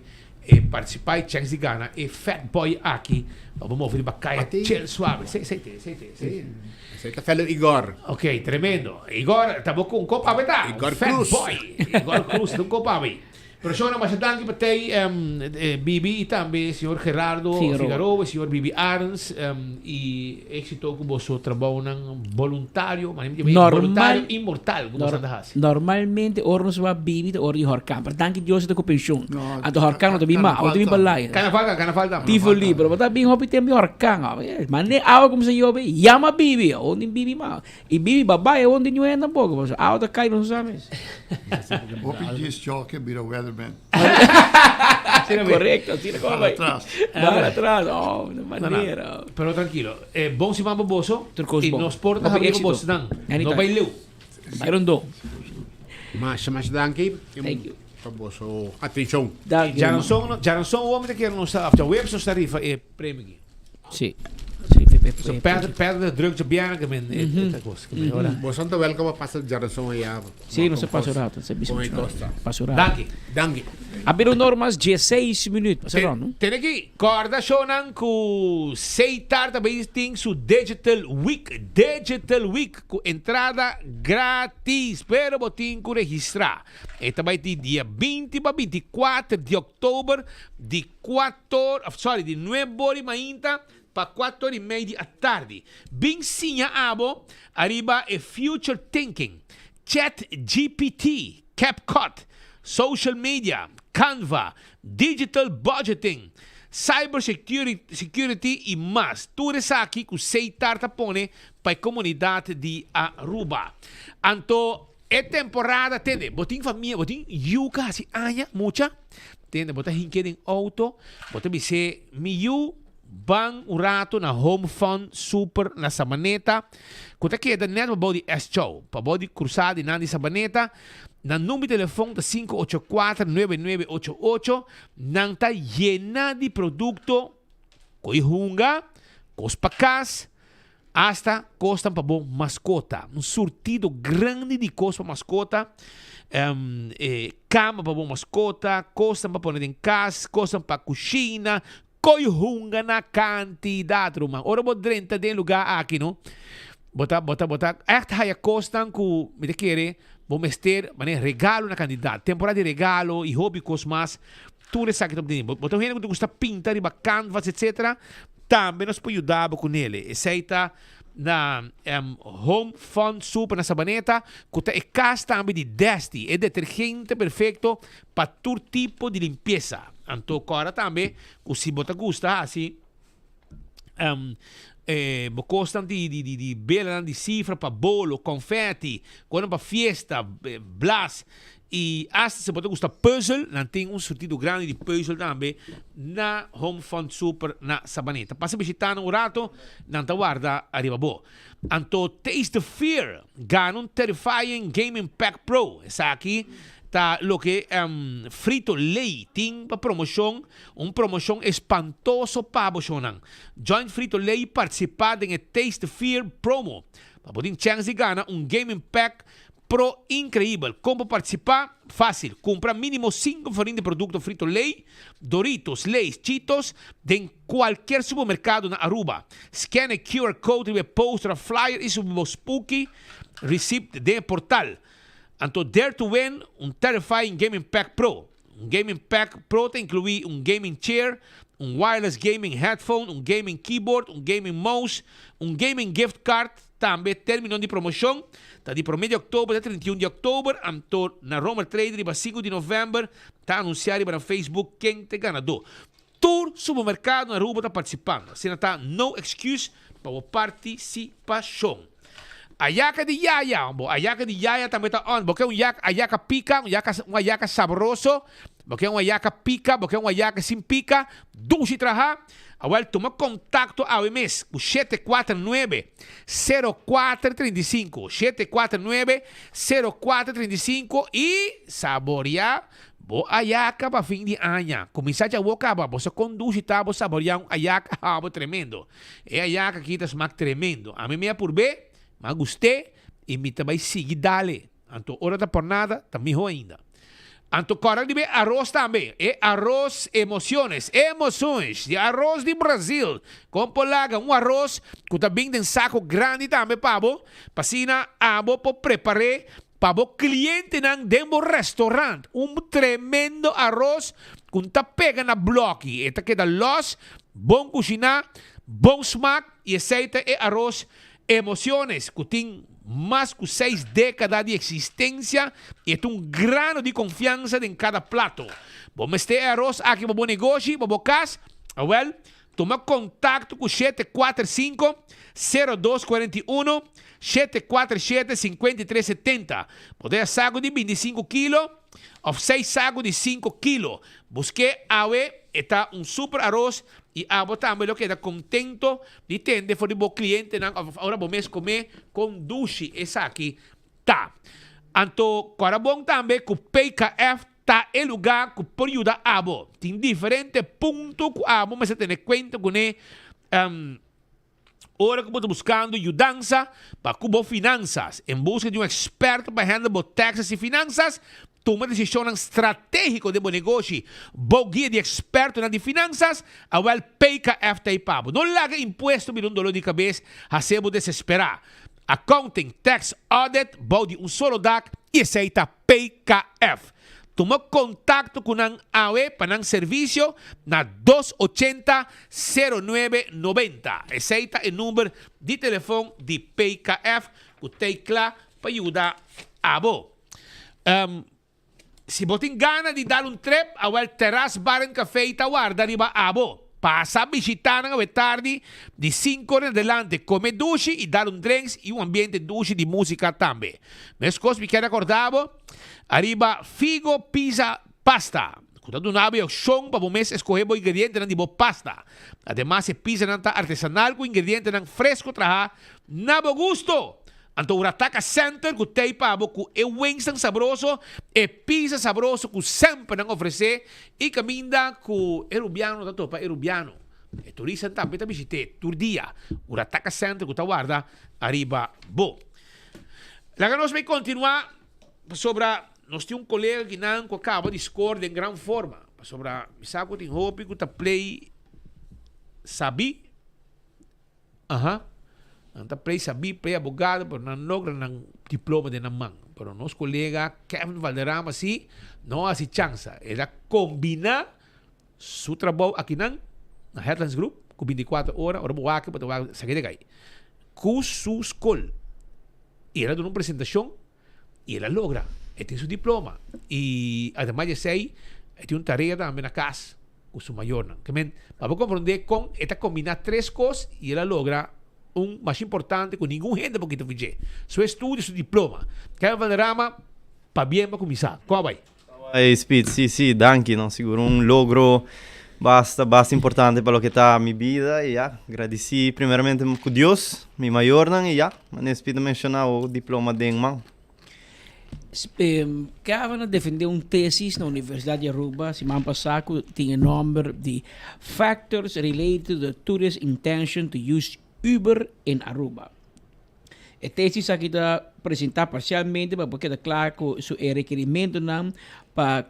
participar e chance de ganhar e Fat Boy aqui vamos mover bacaia chill suave sei tá falando Igor. Ok, tremendo. Igor tá bom com copa beta. Igor Fat Cruz. Boy. Igor Cruz do copa bem. Persona mas danke patay Bibi e também senhor Gerardo Figueroa, senhor Bibi Arns e éxito com vosso trabalho ng voluntário, voluntário imortal, como sa dahas. Normalmente ornos va bibi te ori horkan. Per danke Dios te ko pension. Ato horkan no te bima, o te bima balay. Kana falta. Tifo libro, bata bing hopi tem horkan. Mane awa como se yo be, yama bibi, onde bibi ma. E bibi babae onde nyo ena bogo. Awa ta kai no sabes. Hopi diz joke bira weatherman. Correcto, tira como vai. Para atrás. Oh, de maneira. Pero tranquilo. Bom si mamba boso e nos porta Hopi habi éxito. boso dan. Anytime. No baileu. Byron do. Mas danke. Thank you. Para vosso atenção. Já não são o homem que quer não sabe. Já web so tarifa e prêmio. Sim. So perde druk de biana que men esta coisa. Ora. Você tá welcome para passar geração aí. Sim, não se passa rato, se bispo. Passa rato. Danke. Abriram normas 16 minutos. Passa não? Tem aqui, corda shonan com 6 tarde bem su Digital Week com entrada grátis, pero botin com registrar. Esta vai ter dia 20 para 24 de outubro de 9 mainta para 4:30 da tarde. Bem sinha abo, arriba é Future Thinking, Chat GPT, CapCut, Social Media, Canva, Digital Budgeting, Cyber Security e mais. Tudo isso aqui com 6 tarta pone para a comunidade de Aruba. Então, é temporada, tende, botin família, botin yuca, assim, anya, mucha, tende, botin hinquede em auto, botin bise, miyu, bang un rato na Home Fund Super na Sabaneta. Kuta queda net pa body S-Show. Pa body cruzada na di Sabaneta. Na número de telefone da 584-9988. Nang ta llena de producto. Koi hunga. Kos pacas. Hasta costan pa bom mascota. Un surtido grande de cos pa mascota. Cama pa bom mascota. Costan pa poner em casa. Costan pa cozinha. Koyhunga na quantidade, Roma. Ora, vou drenta de lugar aqui, não? Bota. Echt haya costan ku, me te quere, vou mester, mané, regalo na quantidade. Temporada de regalo e hobby cosmas. Tudo isso aqui, bota gente que gosta pintar, riba canvas, etc. Também nos pode ajudar com ele. Aceita na Home Fund Super na Sabaneta, que é casa também de Desti. É detergente perfeito para todo tipo de limpeza. Então, agora também, se você gosta, assim, costam de bela de cifra para bolo, confetti, quando para festa, blast. E hasta se você gosta puzzle, não tem surtido grande de puzzle também na Home Fund Super na Sabaneta. Passa visitando um rato, não te guarda, arriba boa. Então, Taste the Fear, ganha um Terrifying Gaming Pack Pro. Essa aqui tá lo que Frito-Lay tem para promoção, promoção espantoso para você. Join Frito-Lay participar em Taste the Fear promo. Para poder chance de ganhar Gaming Pack Pro incrível. Como participar? Fácil. Compra mínimo 5 farinhas de produto Frito-Lay, Doritos, Lays, Cheetos de qualquer supermercado na Aruba. Scan o QR Code e poster a flyer e subo spooky receipt de portal. Então, dare to win Terrifying Gaming Pack Pro. Gaming Pack Pro te inclui gaming chair, um wireless gaming headphone, um gaming keyboard, um gaming mouse, um gaming gift card. Também terminou de promoção. Está de 1 de outubro até 31 de outubro. Estou na Romer Trader, para 5 de novembro. Está anunciado para Facebook quem te ganador. Todo supermercado na Aruba está participando. Se não está, no excuse para a participação. A yaca de Yaya, a Yaya também está on. Porque é a yaca pica, uma yaca saboroso. Porque é uma yaca pica, porque é uma yaca sem pica. Dulce traha. Agora toma contato ao mês com 749-0435. 749-0435 e saborear a yaca para fim de ano. Começar a boca, você conduz e tá, você saborear um ayaca tremendo. É a yaca que está smack tremendo. A mim por ver, mas gostei e me também seguir dale. Então, hora da pornada, tá melhor ainda. Então, corre de arroz também. É arroz emoções. De arroz de Brasil. Com polaga, um arroz que também tem saco grande também, pabo. Passina, abo, para preparar para o cliente ng demo restaurante. Um tremendo arroz que tá pega na bloque. Esta queda los, bom cozinhar, bom smack e aceita é arroz emoções que tem mais que 6 décadas de existência e é um grano de confiança em cada prato. Vamos ter arroz aqui para o negócio, para o casa. Well, toma contato com 745-0241, 747-5370. Pode ser saco de 25 quilos ou 6 sacos de 5 quilos. Busque está um super arroz e abo também lo que está contento de tende for de bo cliente agora vamos comer com dulce essa aqui tá. Anto para bom também com PKF tá em lugar que pode ajudar abo. Tem diferentes pontos que abo mas você tem conta com hora que estou buscando ajudança para cubo finanças em busca de um experto para handle taxas e finanças. Toma decisão estratégica de bom negócio, bom guia de experto na de finanças, a well PKF tá pabo. Não larga imposto por dolor de cabeça, hacemos desesperar. Accounting, tax, audit, bom de solo DAC e aceita PKF. Toma contato com ang AWE para ang serviço na 280-0990. Aceita o número de telefone de PKF que tem claro para ajudar a abo. Se você tem ganas de dar um trip, ao Terrace Bar and Café Itaguarda, riba abo. Passa a visitar a tarde de 5 horas adelante, comer duche e dar drinks e ambiente duche de música também. Mas coisas me quero acordar, arriba figo, pizza, pasta. Quando não há opção para você escolher o ingrediente de pasta. Además, pizza artesanal com ingrediente fresco, traja, na bom gusto. Então, o Urataca Center, que tem para o wings saboroso, e pizza saboroso, que sempre não oferece, e caminha com erubiano, tanto para erubiano. E turista também está visitando, todo dia. O Urataca Center, que está guarda, arriba, bo. Lá nós vamos continuar sobre, nós temos colega que não acaba de score em grande forma. Sobre, sabe que tem hope que está play, sabi? Anta play sabi, play abogado, pero não logra ng diploma de namang. Pero nos colega Kevin Valderrama si, não há chance. Era combinar su trabalho aqui na Headlands Group, com 24 horas, ora boa aqui, para sair de aí. Com su school. Era de uma apresentação, e ela logra. Ele tem seu diploma. E, además de ser, ele tem uma tarefa também na casa, com su maior. Para compreender com, ela combinar 3 coisas, e ela logra mais importante com nenhum gente porque tu fizer. Seu estudo, seu diploma. Kevin Valderrama, para bem para começar. Como vai? Speed, sì, danke, no? Sicuro un logro basta importante para lo que está mi vida y ya, agradeci primeramente con Dios, mi mayor y ya, mas Speed mencionou o diploma de man. Kevin defendeu tesis na Universidade de Aruba, semana passada, tinha nome de Factors Related to the Tourist Intention to Use Uber em Aruba. A tesis aqui está apresentada parcialmente para porque está claro que o requerimento para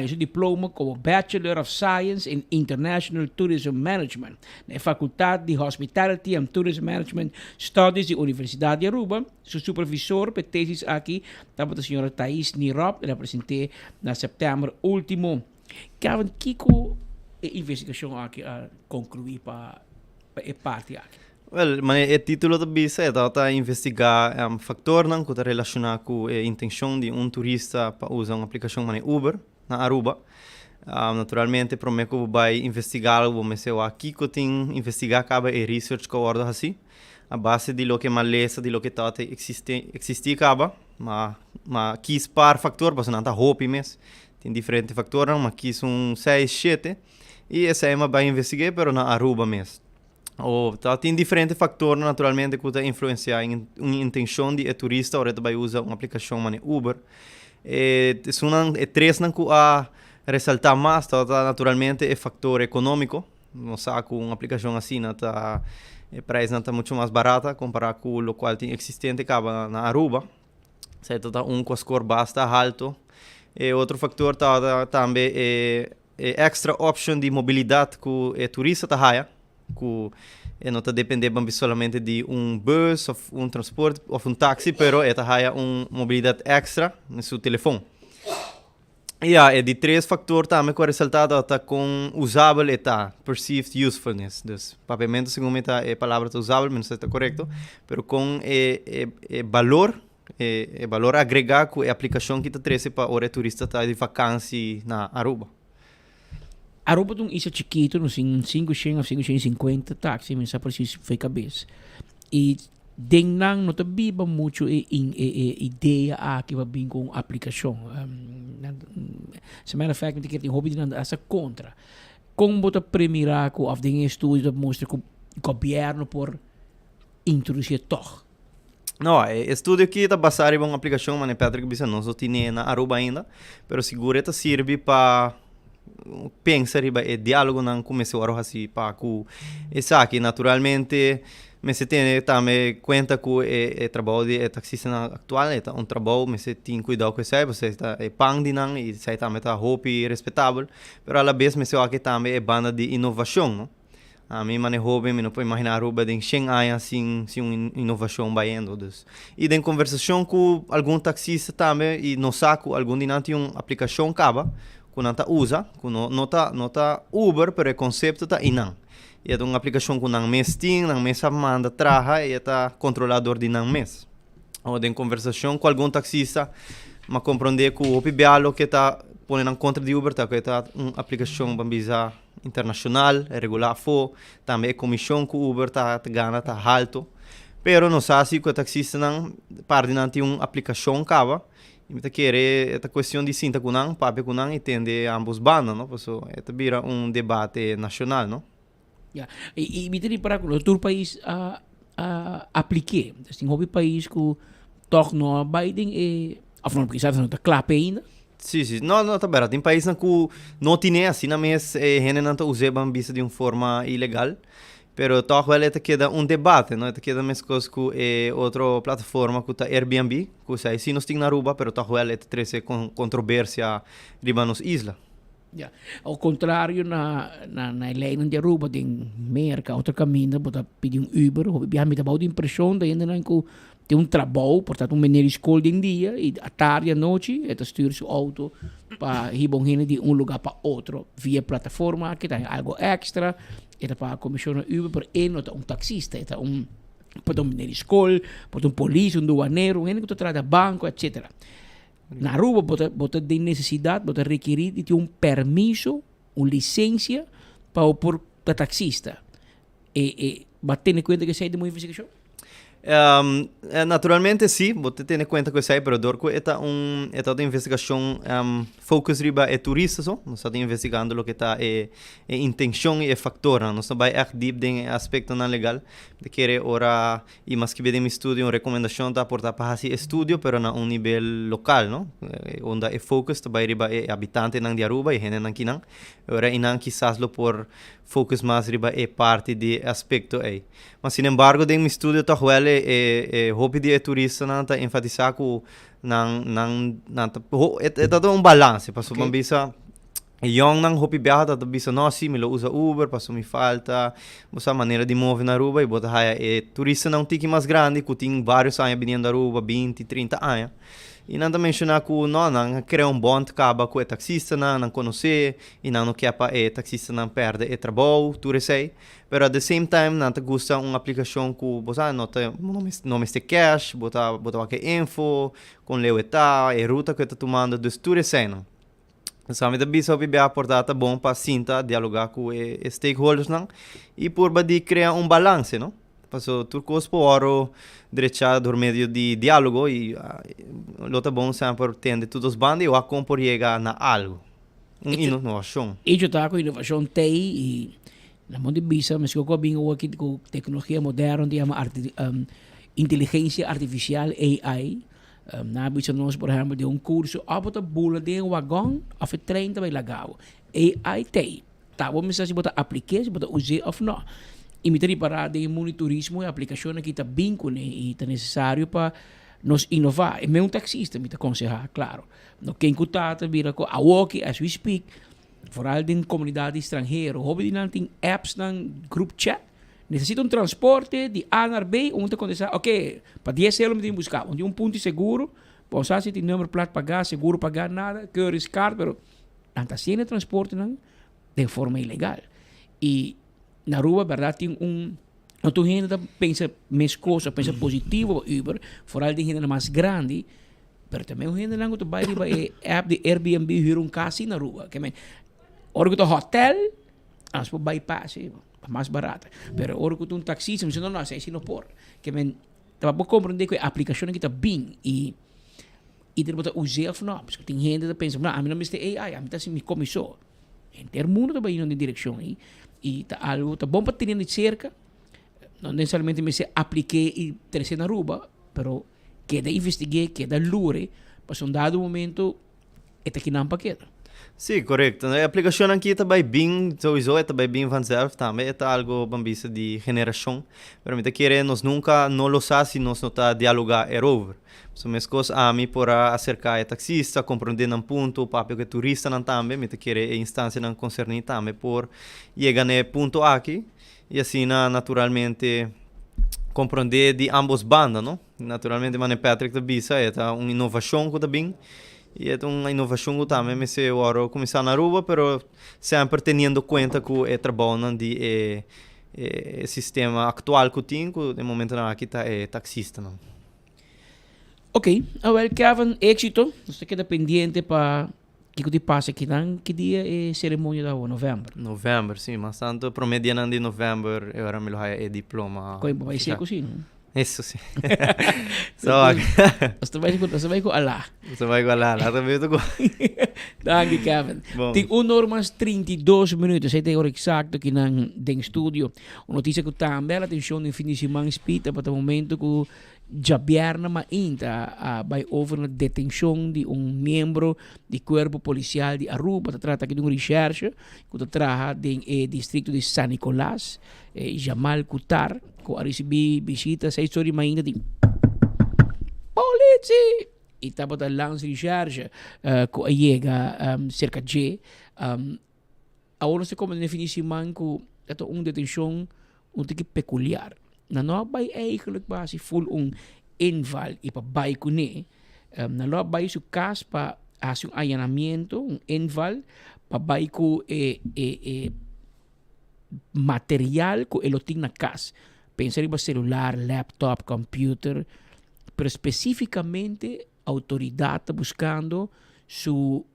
seu diploma como Bachelor of Science in International Tourism Management na Faculdade de Hospitality and Tourism Management Studies da Universidade de Aruba. Seu supervisor para tesis aqui estava a senhora Thais Nirop, ela apresentei na setembro último. Kevin, Kiko investigação aqui a concluir para parte aqui. Well, mas o título da bisa é para investigar factor não que está relacionado com a intenção de turista para usar uma aplicação como Uber na Aruba. Naturalmente, para mim que vai investigar algo, mas eu aqui que tenho investigar acaba e research que eu assim, a base de lo que maleza de lo que está existir acaba, mas quis par factor, mas não está hope mesmo. Tem diferentes fatores, mas quis 6, 7 e essa é uma vai investigar, pero na Aruba mesmo. Tem diferentes fatores, naturalmente, que podem influenciar em uma intenção de turista ou vai usar uma aplicação como Uber. São três que a ressaltar mais, naturalmente, é fator econômico. Não sabe que uma aplicação assim, o preço está muito mais barata comparado com o qual tem existente na Aruba. Certo, com score basta alto. Outro fator também é extra option de mobilidade que o turista está que não está dependendo somente de bus ou transporte ou táxi, pero está uma mobilidade extra no seu telefone. É de três fatores também que o resultado está com usável e perceived usefulness. Então, papiamento, segundo me, a palavra usável, mas está correto, pero com valor agregado com a aplicação que está trazendo para o turista de vacância na Aruba. Aruba é isso chiquito, não tem 500 a 550 táxi, mas por isso foi cabeça. E denang não biba muito ideia que vai vir com aplicação. As a matter of fact, me tem hobby de essa contra. Como bota premirar com of den estudo mostra que o governo por introduzir toch. Não, estudo aqui está baseado em uma aplicação, mas Patrick bisa não só tem na Aruba ainda, pero seguro está serve para pensar e diálogo não começou a assim para que essa aqui naturalmente mas se tem também conta que o trabalho de taxista atual é trabalho mas se tem cuidado com isso você está pang de não e sai também está hobby respeitável, pero a la vez mas eu aqui também é banda de inovação, não? A mim mane hobby me não pode imaginar Aruba de 100 anos sem inovação baiando dus. E tem conversação com algum taxista também e não saco algum de não tem uma aplicação acaba que não usa, que não tá Uber, pero o conceito tá inang. E é uma aplicação que não mês tem, não mês manda traja e tá controlador de não mês. Ou tem conversação com algum taxista, mas compreender que o PBAlo que tá pondo em contra de Uber, tá que tá uma aplicação bambisa internacional, é regular fo, também a comissão que o Uber tá ganha tá alto. Pero não sabe se o taxista não parte não tem uma aplicação cava. E querer esta questão de cinta kunang, papi kunang entende ambos bandos, não? Porque esta vira debate nacional, não? Yeah. E me tem para que o outro país aplique. Tem hobby país que toch no Biden e afirma que sabe não está claro ainda. Sim, não tá bem. Tem país que não tem assim, mas gente não usa bambisa de uma forma ilegal. Pero toch wel het queda debate, no? Het queda mais coisas com outra plataforma que tá Airbnb, que sai sim nós tem na Aruba, pero toch wel het trece controvérsia riba nos isla. Yeah. Ao contrário na lei de Aruba tem merca outro caminho, bota pedir Uber, ou bem me dá a impressão de ainda não que tem trabalho, portanto menino escola de dia e à tarde e à noite, eta stuur seu auto para ir de lugar para outro via plataforma, que tem algo extra. Eta para commissioner Uber per taxista, eta para menino escola, para polícia, doaneiro, que está da banco, etc. Na Aruba, bota de necessidade, bota requerir de permiso, licença para por taxista. Bater em conta que sai de uma investigação? Naturalmente sim, você tem em conta que isso aí, pero dorco é uma investigação focus riba é turista só, nós estamos investigando o que está é intenção e fator, nós não vai deep em aspecto não legal, de querer ora e mais que bem estudo, uma recomendação tá portar para esse estudo, pero na nível local, não? Onde é focus, vai riba é habitante nang de Aruba e gente nang kinang, ora inang quizás lo por focus mais riba é parte de aspecto aí. Mas sin embargo, em estudo tá well hobby de turista não tá enfatizar que é todo balance, para okay. Bisa young nang hobby viaja tá bisa não sim, me lo usa Uber, para me falta essa maneira de mover na Aruba e bota turista não tem mais grande, que tem vários anos vindo da Aruba, 20, 30 anos. E não mencionar que não cria bond acaba com o taxista não conhecer e não quer para o taxista não perde o trabalho, tudo isso. Pero at the same time, não te gusta uma aplicação que você não tem cash, botar aqui info, com leueta, a ruta que está tomando, tudo isso. Sabe, da bisa obi bia portata bom para sinta dialogar com os stakeholders não e por badi criar balance, não? Passo turcos por oro direita por meio de diálogo e lota bom sempre tende todos os bandos e o acom chegar na algo. Inovação. E eu tá com inovação TI e na mão de bisa, mas que eu bem aqui com tecnologia moderna, de inteligência artificial AI. Na bisa nós, por exemplo, de curso, bota bula de wagon, of trem também legal. AI TI. Tá, vamos se bota aplicar, bota usar ou não. E me tari para de monitorismo e aplicação que está bem com e está necessário para nos inovar. E mesmo taxista me aconselhar, claro. No quem cutata vira com a walkie as we speak, vooral in comunidade estrangeira, hobby de tem apps nan group chat. Necessita transporte de A naar B, onde acontecer, ok, para 10 euros me tem buscar, onde ponto seguro, posso se tem número plat pagar, seguro pagar nada, que é caro, pero não está sendo transporte não de forma ilegal. E na rua, verdade, tem não tem gente que pensa mais coisa, pensa positivo Uber, vooral de gente mais grande, pero também o gente não que vai de app de Airbnb hyr casa na rua, que men, ora que hotel, as por bypass, mais barata. Pero ora que um taxista, mas não sei não por, que men, tá para compreender que a aplicação que está bem e tem que usar ou não, porque tem gente que pensa, não, a mim não me está AI, a mim está assim me começou. Em ter mundo também indo em direção aí e tá algo tá bom para ter de cerca, não necessariamente me se aplique e terceira na rua, pero queda investigar, queda lure, para um dado momento é que não paqueta. Sim, correto. A aplicação aqui está bem, sowieso, está bem vanzelf também, está algo bambisa de geração. Pero me querer nós nunca não lo sabe se nós não está dialogar over. So minhas coisas a mim por acercar a taxista, compreender um ponto, papel que turista não também, me querer a instância não concernir também por chegar no ponto aqui e assim naturalmente compreender de ambos bandas, não? Naturalmente, mano Patrick da bisa é uma inovação que está bem. E é uma inovação que também me se ora começar na rua, pero sempre tendo conta que o trabalho de sistema atual que tem, que no momento não aqui está taxista, não. Ok, well, Kevin, éxito. Você queda pendiente para que te passa aqui, não? Que dia é a cerimônia da novembro? Novembro, sim, mas tanto promedio de novembro, eu era melhor é diploma. Como vai ser assim, não? Isso sim. Você vai com Allah. Você vai com Allah, lá também eu tô com. Danke, Kevin. Tem 1 hora mais 32 minutos. Aí tem hora exato aqui no estúdio. Uma notícia que também a atenção no fim de semana espita para o momento que Jabierna ainda vai over na detenção de membro do corpo policial de Aruba. Trata aqui de research que trabalha no distrito de San Nicolás, Jamal Kutar, que recebi visita sa história ainda de polícia e estava da lance research que chega cerca de agora se como definição que é detenção que peculiar. Na não vai eigenlijk base full inval e para vai com ne na não vai su caso para fazer allanamiento inval para vai com material que ele tem na casa, pensar em celular, laptop, computer, pero especificamente a autoridade está buscando su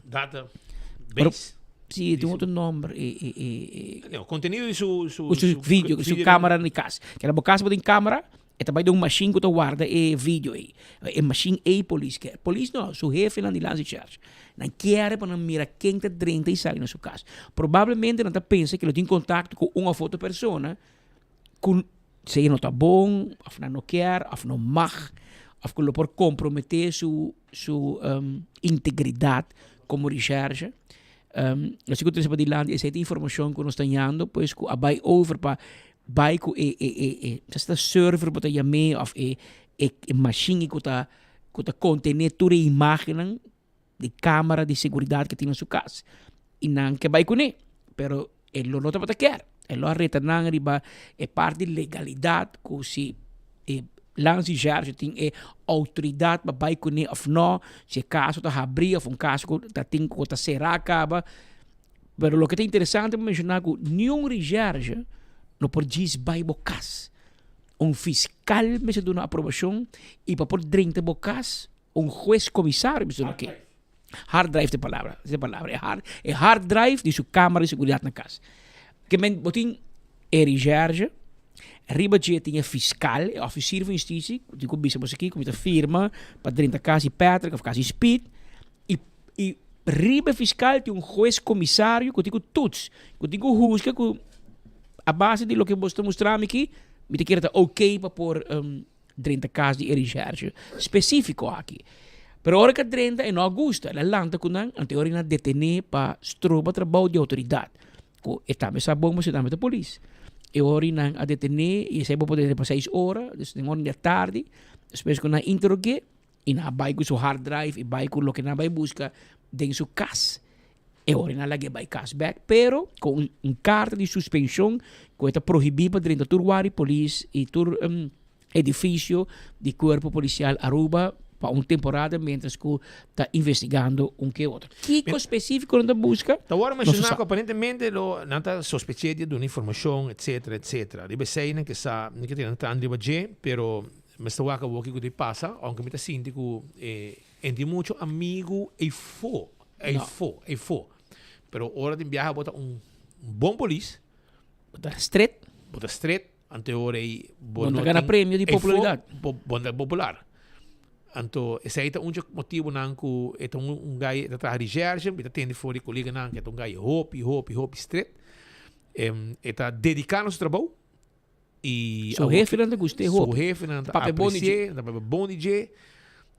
data base. Sim, tem outro nome. O conteúdo de su vídeo, su câmera na casa. Que na casa tem câmera, e também tem machine que guarda e vídeo aí. E machine e polícia. Polícia não, su jefe lá de lance charge. Não quer para não mirar quem está dentro e sai na sua casa. Provavelmente não está pensa que ele tem contato com uma outra pessoa, com se não está bom, ou não quer, ou não mag, ou que ele pode comprometer sua integridade como recherche. Assim que eu estou essa informação que nós estamos dando, pois que vai over para vai com esta server para chamar ou machine que está contendo toda a imagem de câmera de segurança que tem na sua casa. E não que vai com ele, pero ele não está para querer. Ele arreta não riba é parte de legalidade que se langs die charge tem autoridade para vai com of não, se caso tá abrir ou caso tá tem que tá será acaba. Pero lo que é interessante é mencionar que nenhum recherche não pode dizer vai bocas. Fiscal me se dá uma aprovação e para por 30 bocas, juez comissário me se dá aqui. Hard drive de palavra, é hard drive de sua câmara de segurança na casa. Que men botin recherche Riba je tinha fiscal, officier van justitie, die komt bij aqui, com a firma, para 30 casos Patrick, of casos Speed, e riba fiscal tem juez comissário, que tem todos, que tem busca, que a base de lo que você mostrar aqui, me tem que estar ok para pôr 30 casos de recherche específico aqui. Pero hora que 30 em agosto, ela lanta com a teoria na detener para stroba trabalho de autoridade. Que está me sabão, mas está me da polícia. E ora a detener e sai para poder para 6 horas, dus tem hora da tarde, depois quando interrogue e na vai com seu hard drive e vai com o que na vai busca dentro sua casa. E ora na lagi vai cashback, pero com carta de suspensão que está proibido para dentro do polícia e do edifício de corpo policial Aruba para uma temporada, mientras que está investigando que outro. Que específico não busca? Agora mencionar que aparentemente não está suspeitado de uma informação, etc, etc. Deve ser que sa, não que tem André Badje, pero mas está waka o que passa, aunque me está sentindo que entre muito amigo e fo. Pero hora de viajar bota bom polícia, bota street, ante hora e bota ganha prêmio de popularidade, bota popular. Então, esse aí é um motivo não que é gai da trabalho de recherche, está tendo fora colega não que é gai hope street, está dedicando ao trabalho e so referente gostei hope, papel bom DJ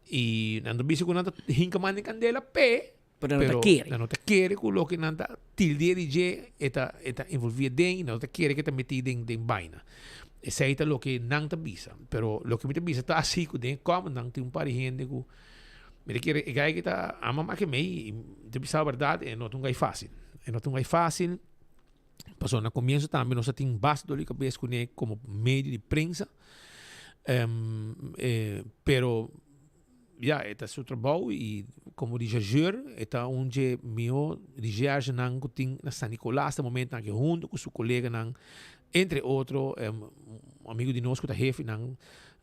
e não disse que não está hinca mande candela pé, pero não está querer que o que não está tilde DJ está envolvido dentro, não está querer que está metido em vaina. Esse aí é o que não está bisa, pero lo que me bisa está assim que tem como não tem par de gente que me quer que gai que está ama mais que me, de bisa a verdade não é fácil, passou no começo também nós tem bastante dor de cabeça com ele como meio de prensa, pero ja, é seu trabalho e como rechercheur é onde meu recherche não tem na San Nicolás no momento em que junto com seu colega não entre outros, amigo de nós que está chefe,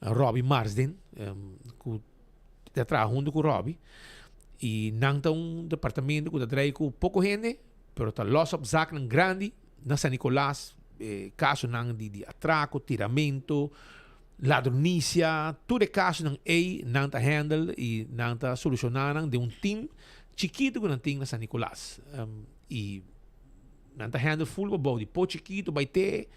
Robbie Marsden, que está trabalhando junto com Robbie, e não está departamento que está trabalhando com pouco gente, mas está loss of zaken grande, na San Nicolás, caso de atraco, tiramento, ladronícia, tudo é caso não está handle e não está solucionando de team chiquito que não tem na San Nicolás. E não está handle full bom, de pô chiquito, vai ter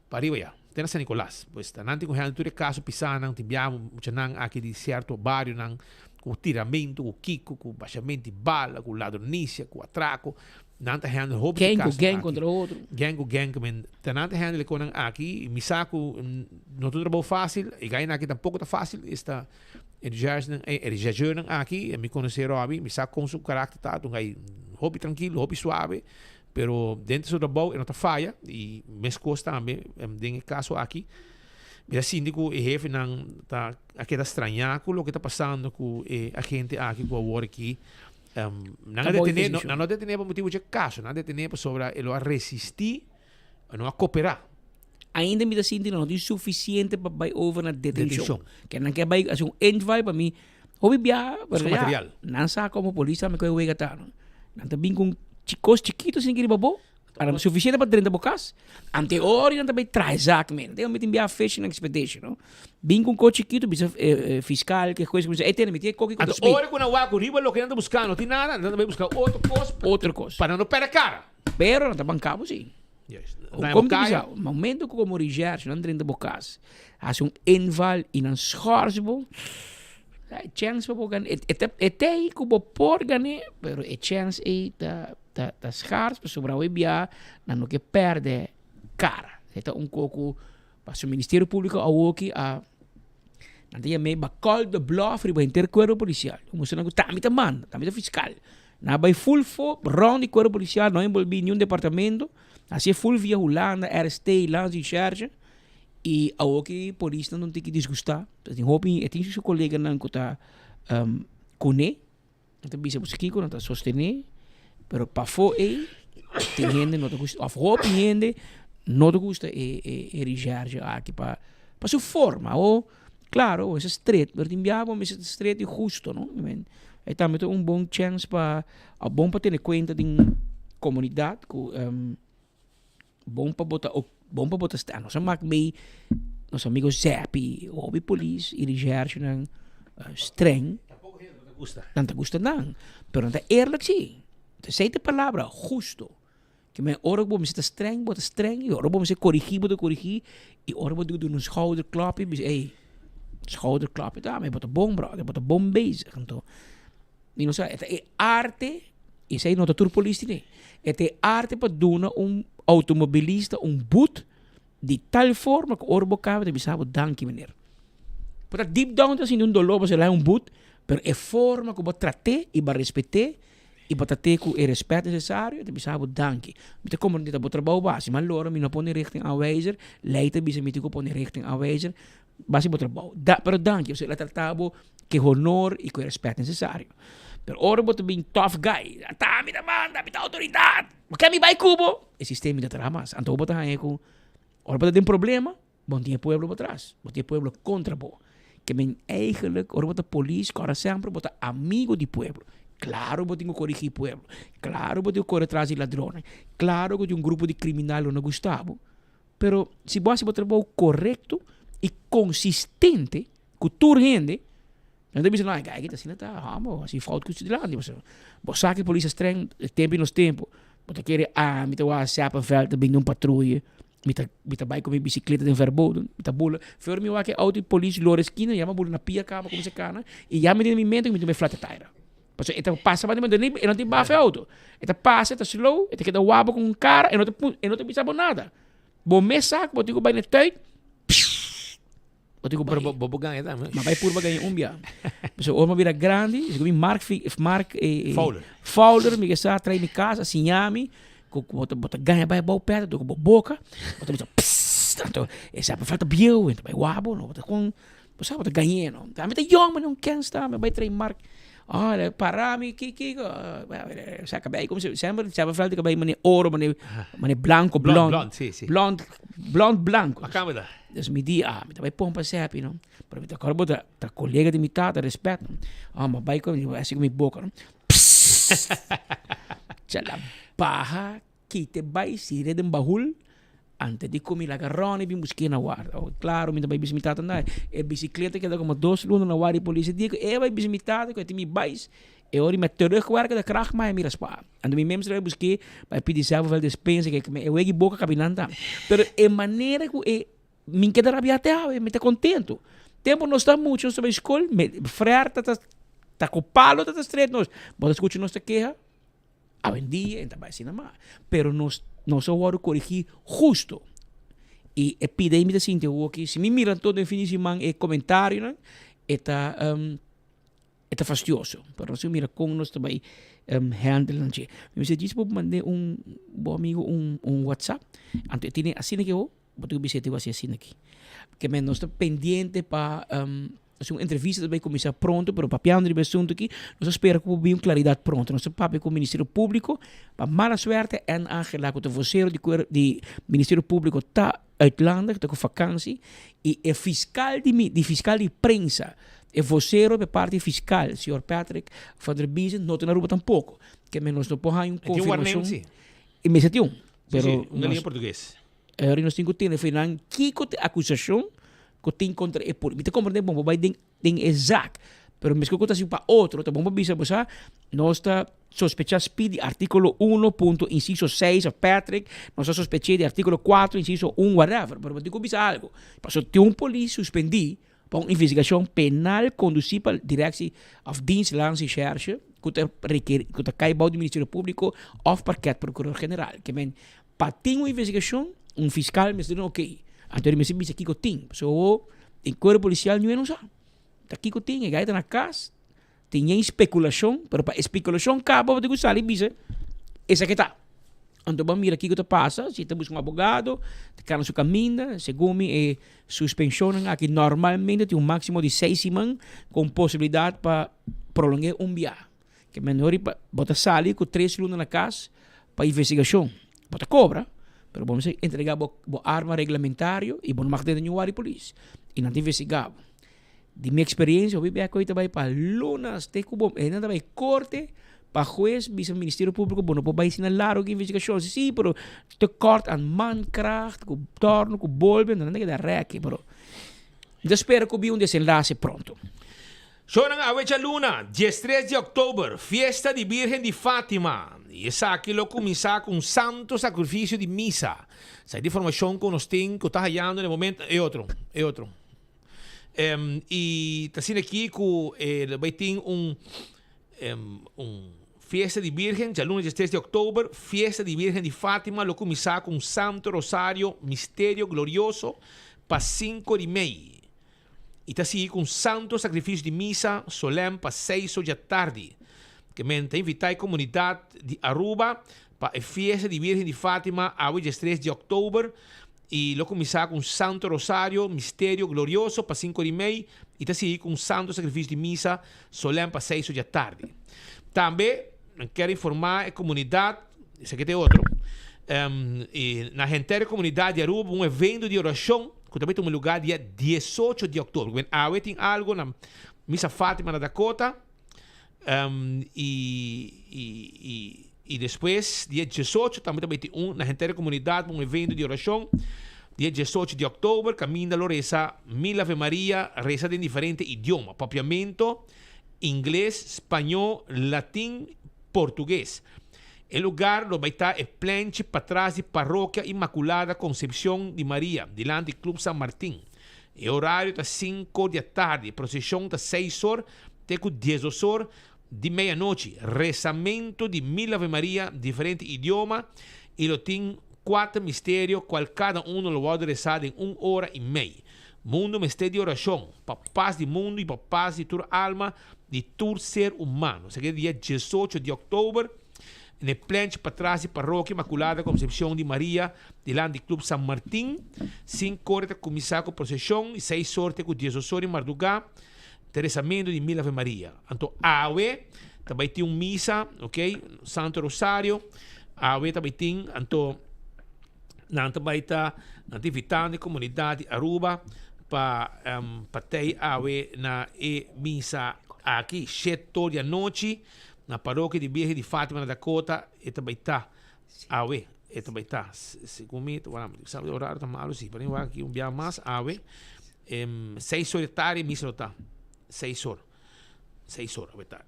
para arriba já. Tem na San Nicolás, pois não tem que handle tudo é caso pisando, tibiamo, não aqui de certo bairro, não com tiramento, com kiko, com baixamento de bala, com ladronícia, com atraco, não está handle roubo de caso. Gang contra outro. Gang, men, não está handle com aqui, me saco, não tudo trabalho fácil, e ganha aqui tampouco está fácil, está recherche aqui, me conhecer Robbie, me saco com seu caráter, tá, então aí, hobby tranquilo, hobby suave, pero dentro do trabalho não está falha, e mes costa também, tem caso aqui, me síndico e jefe não está aqui está estranhar com o que está passando com a gente aqui com a work aqui, não detener por motivo de caso, não detener sobre ele a resistir, não a cooperar. Ainda me dá sentido não é suficiente para vai over na detenção, que não quer vai assim envai para mim, hobby viajar, material, não sabe como polícia me coi tá, não tá bem com chicos chiquitos sem que babo, para suficiente para 30 bocas. Ante hora não também traz men. Tem me enviar fishing expedition, não? Bem com coche chiquito, bisa fiscal, que coisa que tem me tem coque com. Ante hora quando o água riba lo que anda buscando, não tem nada, não vai buscar outra coisa. Para não perder cara. Pero não tá bancado sim. Yes. Como tu diz, o momento que como recherche não 30 bocas, há enval e não schorsbo. Chance para ganhar, é aí que o por ganhar, pero é chance aí da scarce para sobrar o IBA, não que perde cara. Então pouco para o Ministério Público aqui a não tem meio bacol de bluff para inter corpo policial. O moço não tá mita manda, tá mita fiscal. Na vai full fo round de corpo policial, não envolve nenhum departamento, assim full via Holanda, RST, Lands e Charge E a que polícia não tem que disgustar. Tem hobby, tem seu colega não que tá cone, então bisa buscar não tá sostener, pero para fo tem gente não te gusta, of hobby gente não te gusta eriger aqui para sua forma ou claro, esse street, mas enviamos esse street e justo, não? Aí também tem bom chance para bom para ter conta de comunidade, bom para botar estar, nós amamos bem, nossos amigos Zeppi, hobby police, eriger não streng, não te gusta não, pero não é eerlijk sim, te sei a palavra justo. Que men ora bom se streng, bota streng, e ora bom se corrigir, e ora bom doen een schouderklapje, schouderklapje, maar bota bom bro, bota bom bezig, então. E não sei, é arte, isso aí não é turpolista, né? É arte para dar automobilista boot de tal forma que ora bocava de bisabo danke meneer. Porque deep down assim não dolor você lá boot, pero é forma que você trate e vai respeitar e para ter o respeito necessário, te bisabo danke. Met como niet op trabalho base, maar loro mi não põe richting aanwijzer, leita bisa mi tico põe richting aanwijzer, base op trabalho. Pero danke, você lá tratabo que honor e que respeito necessário. Pero ora bote bem tough guy, tá me da manda, me da autoridade. Porque me vai cubo, o sistema de tramas. Então bote aí com ora bote tem problema, bom dia pueblo para trás, bom dia pueblo contra bo. Que men eigenlijk ora bote police, cara sempre bote amigo de pueblo. Claro que tenho que corrigir o povo. Claro que tenho que correr atrás de ladrões. Claro que tem grupo de criminais não gostava. Pero se você for trabalhar correto e consistente com tua gente, não deve ser, não, que está sendo, assim, falta que de lá. Você sabe que a polícia estranha, tempo e nos tempos. Você quer, me tá a Sappenveld, bem num patrulha, me tá vai com minha bicicleta de verboden, me tá bula. Voor me que auto de polícia, lore esquina, já me bula na pia, cama, como se cana, e já me tem me mente que me flat tire. Porque ele passa para dentro e não tem bafe auto. Ele passa, está slow, ele queda wabo com um cara e não te pisa por nada. Bom mês saco, botigo vai na teik. Botigo bobo ganha também. Mas vai por ganhar dia. Porque o homem vira grande, se comi Mark Fowler, me que sa trai mi casa, sinhami, bota ganha vai bom perto, do boca, bota tanto, essa falta bio, então vai wabo, não bota com, você bota ganhar, não. Também tá young, mas não quer estar, mas vai trai Mark. Olha, parami, saca bem, como sempre falta que vai mane ouro, mane blanco, blonde, sim. blonde, blanco. A câmera. Dus me dia, me vai pompa sepi, não? Para me tá corbo da colega de mitad, respeito. Mas vai com assim com minha boca, não? Chala baja que te vai sire de bahul. Antes de comer la garrone, bim busquei na guarda. Claro, me vai bismitado andar. É bicicleta que dá como 2 lunas na guarda e polícia diga, vai bismitado, que eu tenho bais. Ori met terugwerken de kracht maar meer spa. En de mensen die busquei, bij pedir zelf wel despensa que eu egi boca caminhando. Pero é maneira que me queda rabiateado, me tá contento. Tempo não está muito sobre a escola, me frear tá com palo tá estreito nós. Bota escutar nossa queixa. A vendia, então vai assim mais. Pero nós só vamos corrigir justo. E pide me assim, que se me miram todo em fim de semana e comentário, né? Está fastidioso. Pero se mira com nós também handle. Me diz para mandar bom amigo WhatsApp. Antes tinha assim que eu botou bisete assim aqui. Que me nós está pendente para uma entrevista também começar pronto, pero papiando de assunto aqui, nós espera que tenha claridade pronto. Nós papo com o Ministério Público, para mala suerte en Angela, que o vocero de Ministério Público está uitlanda, que está com vacância, e o fiscal de prensa, o vocero de parte fiscal, o senhor Patrick van der Biesen, não tem na rua tampouco, que nós não podemos confirmação. E me senti pero na língua português. Nós temos que ter, final, que acusação que tem contra a polícia. Me compreende bom, vai tem exato. Pero mesmo que assim para outro, tá bom para bisa você, nós está sospechar de artículo 1. Inciso 6 of Patrick, nós sospechar de artículo 4, inciso 1, whatever. Pero digo bisa algo. Passou tem polícia suspendi para uma investigação penal conduzida para direção of dienst langs recherche, que cai do Ministério Público of parquet Procurador-Geral. Que men para ter uma investigação, fiscal me diz ok. Então ele me disse aqui que eu tenho. So, em corpo policial não sabe. Aqui que eu tenho, ele está na casa, tem especulação, mas para especulação acaba de gostar, ele diz, essa que está. Então, vamos mira aqui que passa, se temos um advogado, que na sua caminho, segundo me, suspensão aqui normalmente tem um máximo de 6 semanas com possibilidade para prolongar viagem. Que menor bota sair com 3 lunas na casa para investigação. Bota cobra, mas vamos entregar a arma regulamentária e vamos marcar de a polícia. E não investigar. De minha experiência, eu vi a coisa para lunas, tem como, ainda vai corte, para juez, bisa Ministério Público, não pode ensinar largo investigação, sim, pero te corta an mankracht, com torno, com bolben, não tem que dar reque, pero. Eu espero que eu desenlace pronto. Sonang Awecha Luna, 13 de outubro, Fiesta de Virgen de Fátima. E essa aqui lo começa com santo sacrifício de missa. Essa informação que nós temos, que está hallando no momento, é outro. E está sendo aqui que vai ter Fiesta de Virgen, já lunes 13 de outubro, Fiesta de Virgen de Fátima, lo começa com Santo Rosário, Mistério Glorioso, para 5:30. E está assim com santo sacrifício de missa solene para 6 da tarde. Que mente invitar a comunidade de Aruba para a Fiesta de Virgen de Fátima, a 13 de outubro. E lo começar com Santo Rosário, Mistério Glorioso, para 5:30. E está assim com santo sacrifício de missa solene para 6 da tarde. Também quero informar a comunidade, esse aqui tem outro, e na inteira comunidade de Aruba, um evento de oração, que também tem um lugar dia 18 de outubro. Tem algo na Missa Fátima na Dakota, e depois, dia 18, também tem na inteira comunidade, um evento de oração, dia 18 de outubro, caminha lo reza Mil Ave Maria, reza em diferentes idiomas, propriamente inglês, espanhol, latim, português. O lugar lo vai estar é planche para trás de Paróquia Imaculada Concepção de Maria, delante do Clube San Martín. O horário está 5 da tarde, procissão está 6 horas, até com 10 horas de meia-noite. Rezamento de Mil Ave Maria, diferente idioma, e lo tem 4 mistérios, qual cada um lo vai rezar em 1h30. Mundo mistério de oração, para paz do mundo e para paz de tua alma, de todo ser humano. Isso aqui é dia 18 de outubro, no planche para trás de Paróquia Imaculada Concepção de Maria, delante do Clube San Martín. 5 horas começar com a procissão e 6 horas com 10 horas em madrugada, rezamento de Mil Ave Maria. Então, awe também tem uma missa, ok? Santo Rosário, awe também tem, então, também está invitando a comunidade Aruba para ter awe na missa aqui, 7 da noite, na paróquia de Virgem de Fátima, na Dakota, e também está, awe, e também está, segundo me, sabe o horário, está malo, sim, para mim, aqui dia mais, awe, 6 horas da tarde, missa está, 6 horas da tarde.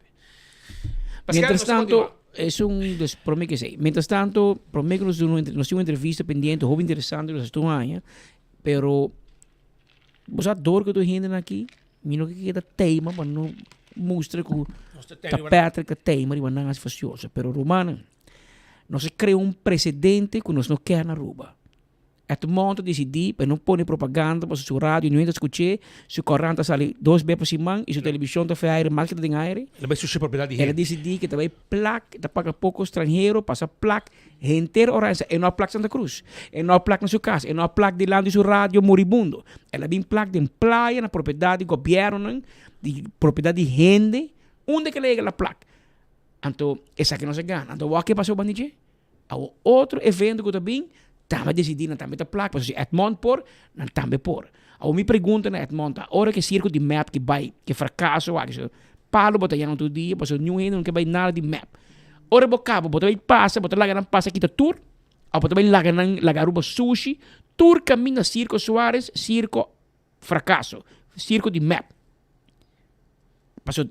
Mientras tanto, es por mí que sei. Mientras tanto, por mí que nos dio una entrevista pendiente, joven interesante, los estuvo años, pero vos adoro que tu gente aqui, mino que queda tema, para não mostrar que a Patrick tema, e não é faciosa, pero Romana, nós criamos precedente que nós não queremos na Aruba. At momento decidi, para não pôr propaganda para sua rádio, não escutar, sua corrente sai 2 vezes por semana e sua televisão está feia, mais que tem aire. Ela vai sujar propriedade. Ela decidi que também placa, está paga pouco estrangeiro, passa placa, inteira orange, e não placa Santa Cruz, e não placa na sua casa, e não placa de lá de sua rádio moribundo. Ela vem placa de praia, na propriedade do governo, de propriedade de gente, onde que ela a placa. Então, essa que não se ganha. Então, o que passou, Bandije? Outro evento que também, também decidindo também a placa, porque Edmond por, não também por. Ao me pergunta na Edmond, a hora que circo de map que vai, que fracasso, que palo bota já no outro dia, porque não ainda não que vai nada de map. Ora bocabo, bota vai passa, bota lá passa aqui tour, ou bota vai lá garuba sushi, tour caminha circo Soares, circo fracasso, circo de map. Passou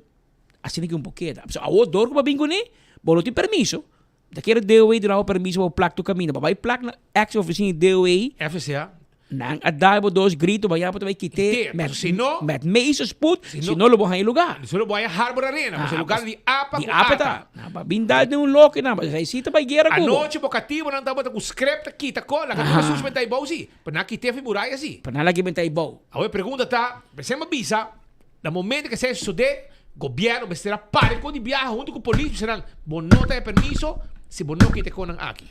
assim que pouquinho. A outro que vai vir com ele, bolo tem permisso. Daquele DOA de lá o permisso para o placa do caminho. Vai placa na ex-oficina DOA. FCA. Não, a dar dois gritos, vai para vai quitar. Se não, met meio sput, se não lo vão em lugar. Se não vai a Harbor Arena, mas lugar de apa com apa. Não, bindade de um louco, não, mas aí sim tá vai guerra com. A noite bocativo não tá com script aqui, tá com, lá que tu suspentai bom sim. Para não quitar figurai assim. Para não lá que bentai bom. A pergunta tá, você me avisa, no momento que você estudar, governo vai ser pare com de viagem junto com polícia, serão bonota de permisso. Se você não quer ter aqui.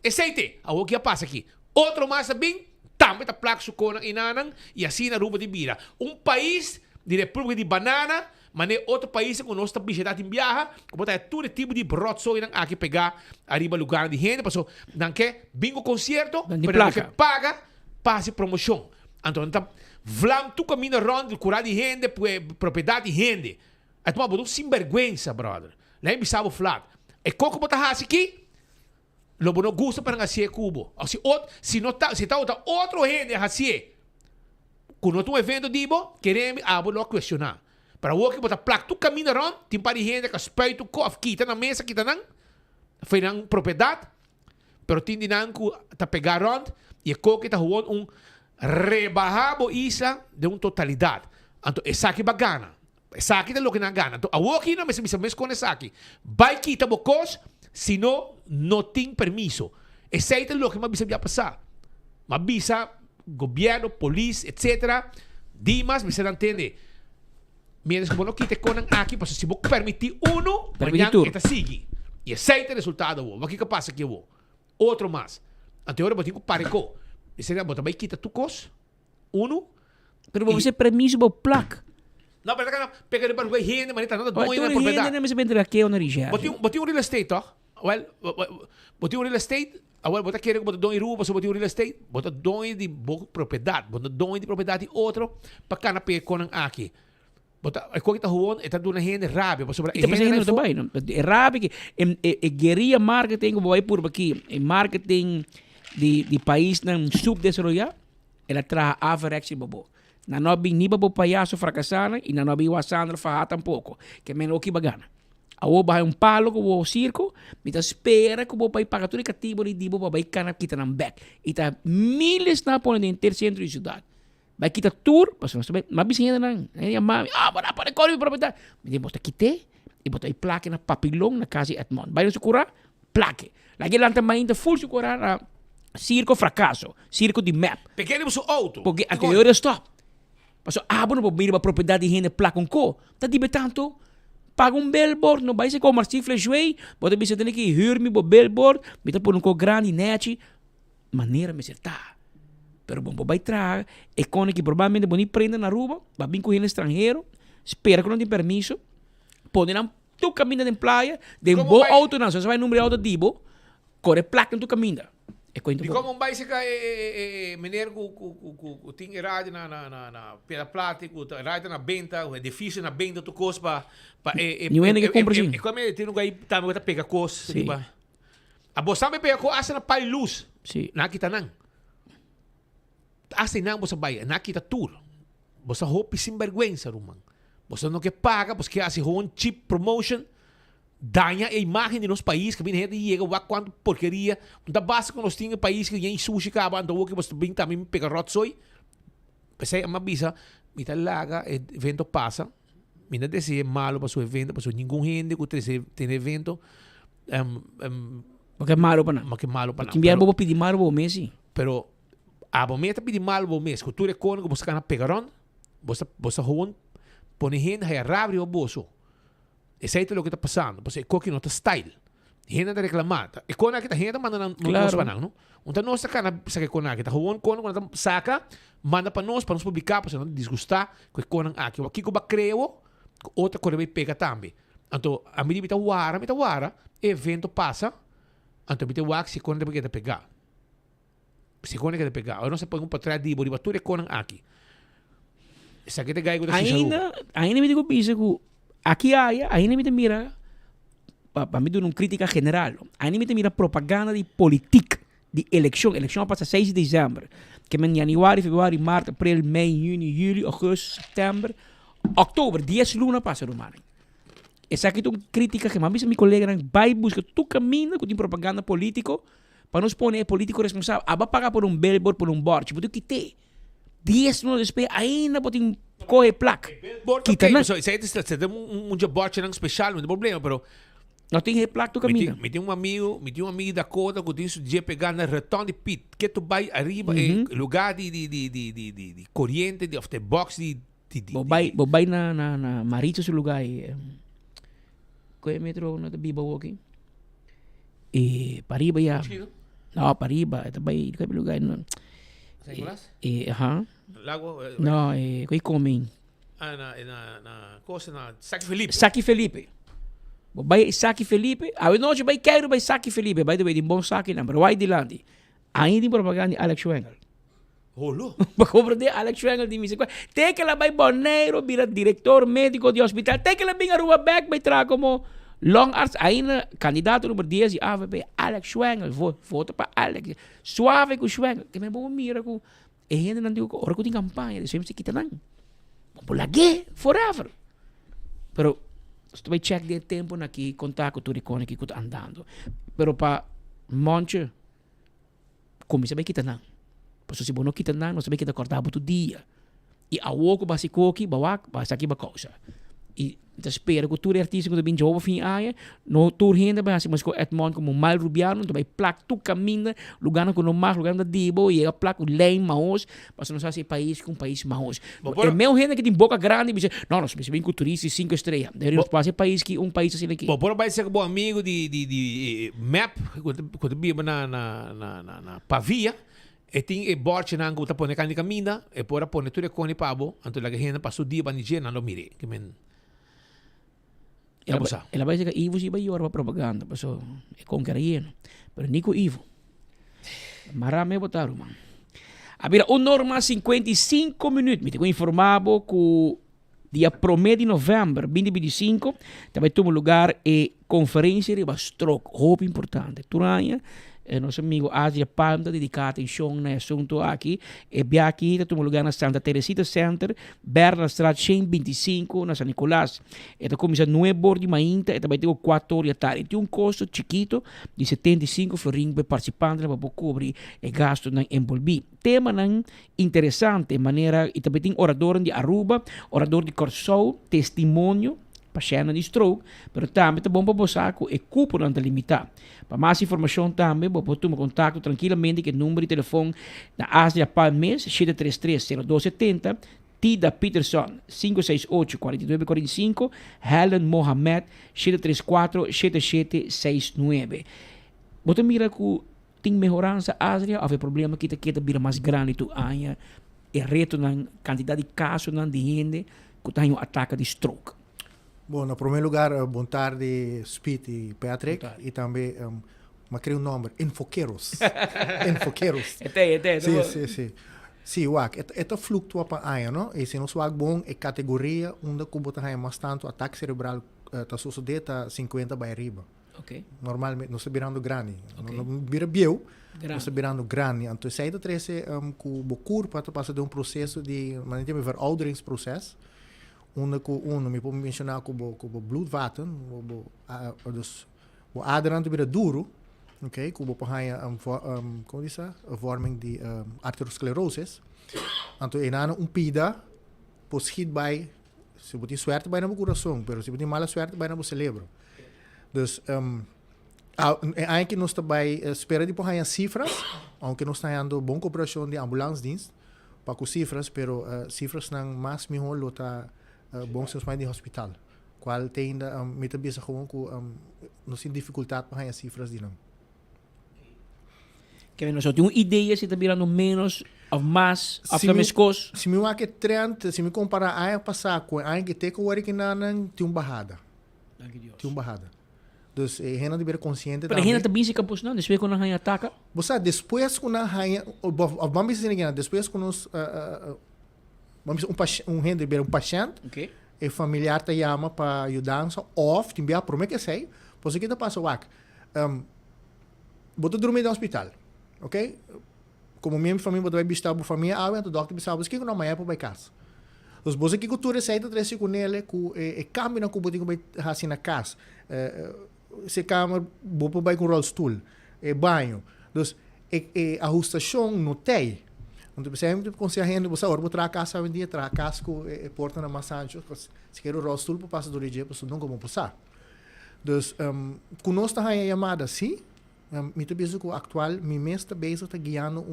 Aceite. O que passa aqui? Outro mais também, também tá placa sucona inanang e assim na Aruba de Bira. Um país de República de Banana, mas é outro país que nós estamos visitando em viagem, como tá todo tipo de brotso e aqui pegar arriba lugar de gente, passou, não quer bingo concerto, de mas não quer paga, passe promoção. Então, tá vlam tu caminho rondo, curar de gente, propriedade de gente. É uma boa sinvergüenza, brother. Lá em Bissau flat. E coco bota hasi aqui, lobo não gusta para ngassie cubo. Se não tá, se tá outro gente hasi, quando tu evento dibo, queremos não questionar. Para o que bota placa tu caminho rondo, tem para gente que espera tu cof kita na mesa kita nang, foi nang propriedade, pero tindi nang ku ta pegar rondo e coco tá huon rebahabo isa de totalidade. Então, essa aqui bagana. Essa aqui é o que não gana. Então, a aqui não me com essa aqui. Vai quitar bocos, se não tem permiso. Essa é o que me bisa passar. Mas bisa, governo, polícia, etc. Dimas, me se entende. Menos que não quite com aqui, porque se você permitir amanhã esta sigue. E esse é o resultado. O que passa aqui? Outro mais. Até agora, eu tenho que parar com. Esse é o vai quitar tu cos, Pero você permiso para placa. Não, mas não, pega de barulho gente, mas não dois na propriedade. Não, mas bem aqui na região. Botei real estate, toch? Well, botei real estate, well, bota querer botar dois ruas, botei real estate, bota dois de propriedade, bota dois de propriedade outro, para cá na pé com aqui. Bota, é coisa que tá ruim, é tá dando gente rábia, para sobre. Está pensando também, não? É rábia que é guerrilha marketing, vai por aqui, é marketing de país não subdesenvolvido, ela traz average bobo. Na nobi ni babo payaso fracassana e na nobi wasandra fa tampouco. Que men oki bagana. A o vai palo com o circo, mita espera que o pai paga tudo cativo de dibo vai cana kita nam back. Ita miles na pone em ter centro de cidade. Vai kita tour, pas nós também, mas bisinha não. É mami, bora para correr propriedade. Me bota quite e bota aí plaque na papilong na casa Edmond. Vai no sucura, plaque. Lagi lanta mainda full sucura na circo fracasso, circo de map. Pequeno seu auto. Porque anterior stop. Paso abo no mira propriedade de gente placa um co. Tá dibe tanto. Paga billboard, não vai ser como artifle joei. Bota bisa tem que huur me bo billboard, bita por co grande net. Maneira me certa. Pero bom vai traga e con que provavelmente boni prenda na rua, vai vir com gente estrangeiro, espera que não tem permiso. Poderão tu caminha de praia, de um bom auto não, você vai número auto dibo, corre placa tu caminha. E como vai ser que mineiro que tem rádio na pela plática, rádio na venda, o edifício na venda, tu cospa para não é que compra sim. E como tem um aí também pega cos, riba. A bolsa me pega cos asa na pai luz. Sim. Na kita nang. Asa nang bolsa vai, na kita tour. Bolsa hope sem vergüenza, rumang. Bolsa não que paga, porque hace um cheap promotion. Daña a imagem de nosso país, que vem gente e chega a quanto porqueria. Da base que nós tínhamos país que tem sushi acaba, então que você vem também pegar rotsoi. Pensei, uma bisa, me tá laga, evento passa. Me não desce malo para seu evento, para nenhum gente que tem evento. Porque é malo para não. Porque é malo para não. Quem vier vou pedir malo para o mês, sim. Pero a bometa pedir malo para o mês. Cultura econômica, você cana pegaron, você ruim, põe gente aí rabre o bolso. Esse é o que está passando, porque o coque não está style. Gente está reclamando. E quando a gente manda nós para não. Então nós saca que quando a gente quando saca, manda para nós publicar, para não desgustar, que quando aqui o que eu creo, outra coisa vai pegar também. Então a mim me tá wara, evento passa, então me tá wara se quando vai pegar. Se quando vai pegar, eu não sei põe para trás de bori, tudo é quando aqui. Essa aqui é gai ainda me digo pisa que aqui ainda me mira, para mim uma crítica geral, ainda me mira propaganda de política, de eleição passa 6 de dezembro, que é januário, feverário, março, abril, maio, junho, julho, agosto, setembro, outubro, 10 luna passa no mar. Essa aqui é uma crítica que meu colega vai buscar tu caminho com propaganda político, para nos pôr político responsável, vai pagar por billboard, por board, tipo, tu que tem 10 lunas depois, ainda pode correr placa. Kita na. So, isso é um board não especial, não tem problema, pero não tem placa do caminho. Me tem um amigo da Cota que tem dia pegar na retorno de pit, que tu vai arriba lugar de corrente, de after box de vai na Marito seu lugar qual é metro na Biba walking. E para arriba já. No, para arriba. Ito ba yung lugar? No. Sa Nicolas? Aha. Lago? No, kay coming. Na cosa na Saki Felipe. Saki Felipe. Bay Saki Felipe. No, bay Cairo bay Saki Felipe. By the way, di bom Saki na. Pero why di landi? Ang hindi propaganda ni Alex Schwengel. Holo. Pagkobra de Alex Schwengel di misa ko. Teka la bay Boneiro, bira director médico de hospital. Teka la binga Aruba back bay trago mo. Long arts, ainda candidato número 10 de AVP, Alex Schwengel. Voto para Alex. Suave com Schwengel. Que me bom mira com. E ainda não digo, ora que tem campanha, deixa-me se quitar não. Pulagé, forever. Pero, se tu vai check de tempo aqui, contar com o turicone que está andando. Pero para monte, como se vai quitar não. Porque se você não quitar não, você vai quitar cortar todo dia. E a ouco básico aqui, bawak, basta aqui causa. E te espera que o tour artista que bem jovem fim aia, no tour renda bem assim, mas com Edmond como mal rubiano, tu vai placa tu caminha, lugar no não mais lugar da dibo e a placa o lei maos, mas não sabe se país com país maos. É meu renda que tem boca grande, diz, não, nós bem com turista 5 estrelas. Daí nós passa país que país assim aqui. Por vai ser bom amigo de map, quando bia na Pavia. E tem e borche na angu tapone cani camina e pora pone tudo coni pabo, anto la gente passo dia ba nije na lo mire, que men. Ela vai dizer que Ivo se vai para propaganda, passo é conquerido. Pero Nico Ivo. Marame botaram, man. Abira o norma 55 minutos. Me tenho informado que dia 1 de novembro 2025 também toma lugar e conferência de Bastrok, roupa importante. Turanha nosso amigo Asia Palm está dedicado atenção nesse assunto aqui. E bem aqui, está tomando lugar na Santa Teresita Center, Berna Strat 125, na San Nicolás. Está começando 9 horas de manhã, e também tem 4 horas de tarde. Tem custo chiquito de 75 florins para participantes para cobrir o gasto na envolver. Tema interessante, maneira, e também tem orador de Aruba, orador de Corsou, testemunho, paciente de stroke, mas também é bom para você que o cupo não está limitado. Para mais informação também, você pode contato tranquilamente com o número de telefone da Asia Palmes, 733-0270, Tida Peterson, 568-4945, Helen Mohamed, 734-7769. Você mira que tem melhorança, Asia, ou problema que está vira mais grande do ano, e reto na quantidade de casos de gente que tem um ataque de stroke. Bom, no primeiro lugar, boa tarde, Speed e Patrick. E também, criei nome, Infoqueiros. Infoqueiros. Sim. Sim, wak. Ito fluctua pa aia, no? E se nos wak bom, e categoria onde kubo ta mais tanto ataque cerebral ta sucede ta 50 by riba. Ok. Normalmente, não se virando grande. Não vira biel, não se virando grande. Então, se ainda trece kubo corpo, ta passa de processo de, mas tem verouderingsproces. Onde me pode mencionar como bloedvaten, dus o aderante vira duro, ok, como por aí como diz a vorming de arteriosclerose, então é pida, pode hit by, se você tem sorte vai no coração, mas se você tem mala sorte vai no cérebro. Dus é que nós também espera de por aí as cifras, aunque nós estamos tendo boa cooperação de ambulanciedienst, para com cifras, pero cifras não mais melhor lota bom se de hospital. Qual tem ainda muita vez gewoon com não tem dificuldade para as cifras de não. Que nós temos uma ideia se está virando menos ou mais after mescos. Se me que trend, se me comparar a passar com a que tem que o que não tem barrada. Tem barrada. Dus gente de ver consciente também. Pero gente também se campus não, depois quando a ataca. Você depois quando a vamos dizer ninguém, depois quando nos vamos gente ver paciente, e familiar te chama para ajudar, ou te enviar para que sei, pois que passa o ac. Boto dormir no hospital, ok? Como minha família vai visitar a família, o doctor sabe que não é para casa. Os bons que tu receita três com ele, que cambia na cubo vai assim na casa, se cama, bopo vai com rollstool, banho, dus ajustação não tem. Então, sempre conseguindo você agora botar a casa um dia, tra casco e porta na massagem, se quer o rosto para passar do dia, para não como passar. Então, conosco a chamada assim, me te penso que o atual me mestre bezig está guiando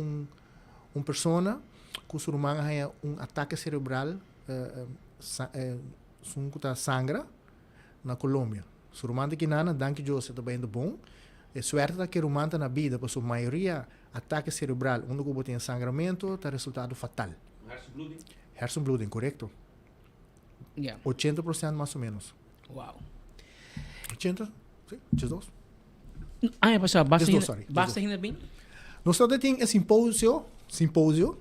pessoa que o ser humano tem ataque cerebral, sangra na Colômbia. O ser humano que nana, danke Deus, está bem bom. suerte que romanta na vida, por sua maioria, ataque cerebral, onde o tem sangramento, tá resultado fatal. Hersenbloeding, correto? Yeah. 80% mais ou menos. Wow. 80? Sim, 12. Ah, é passar, basta 12, sorry, basta 12. ainda bem? Nós temos simpósio,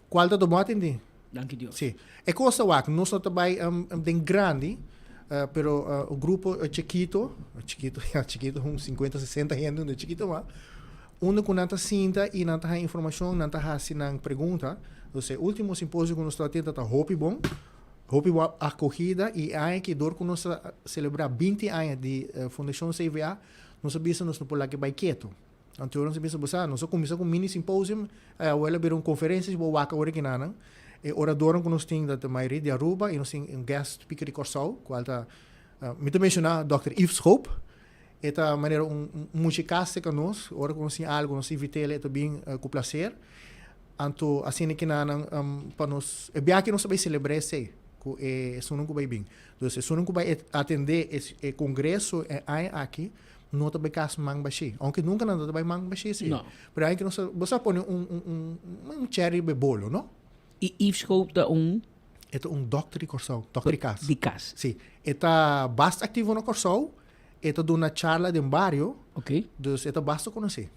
qual está tomando entende? Danke Deus. Sim. É coisa que nós também tem grande, pero o grupo é chiquito, uns 50, 60 gente, não é chiquito, mas onde com nanta cinta e nanta informação, nanta hasinang pergunta. Então, o último simpósio que nós estamos tendo está Hopi bom acolhida e aí que dor que nós celebrar 20 anos de Fundação CVA, nós sabemos nós não podemos vai quieto. Então, nós sabemos nós começamos com mini simpósio, ela virou conferências, vou waka ora que nanang. E orador que nós temos da maioria de Aruba e nós temos um guest speaker de Corsau, qual está me mencionar Dr. Yves Hope. Esta maneira musicasse que nós, ora que nós temos algo, nós invitamos ele também com prazer. Então, assim que para nós, é bem que nós vamos celebrar isso, que é não vai bem. Então, se não vai atender esse congresso aqui, não também caso mang baixi. Aunque nunca não também mang baixi, sim. Não. Pero aí que nós você põe um cherry bebolo, não? E Yves Hope da É doctor de Corsau, doctor de casa. De casa. Sim. Está bastante ativo no Corsau. Está dando uma charla de um barrio. Ok. Então, está bastante conhecer.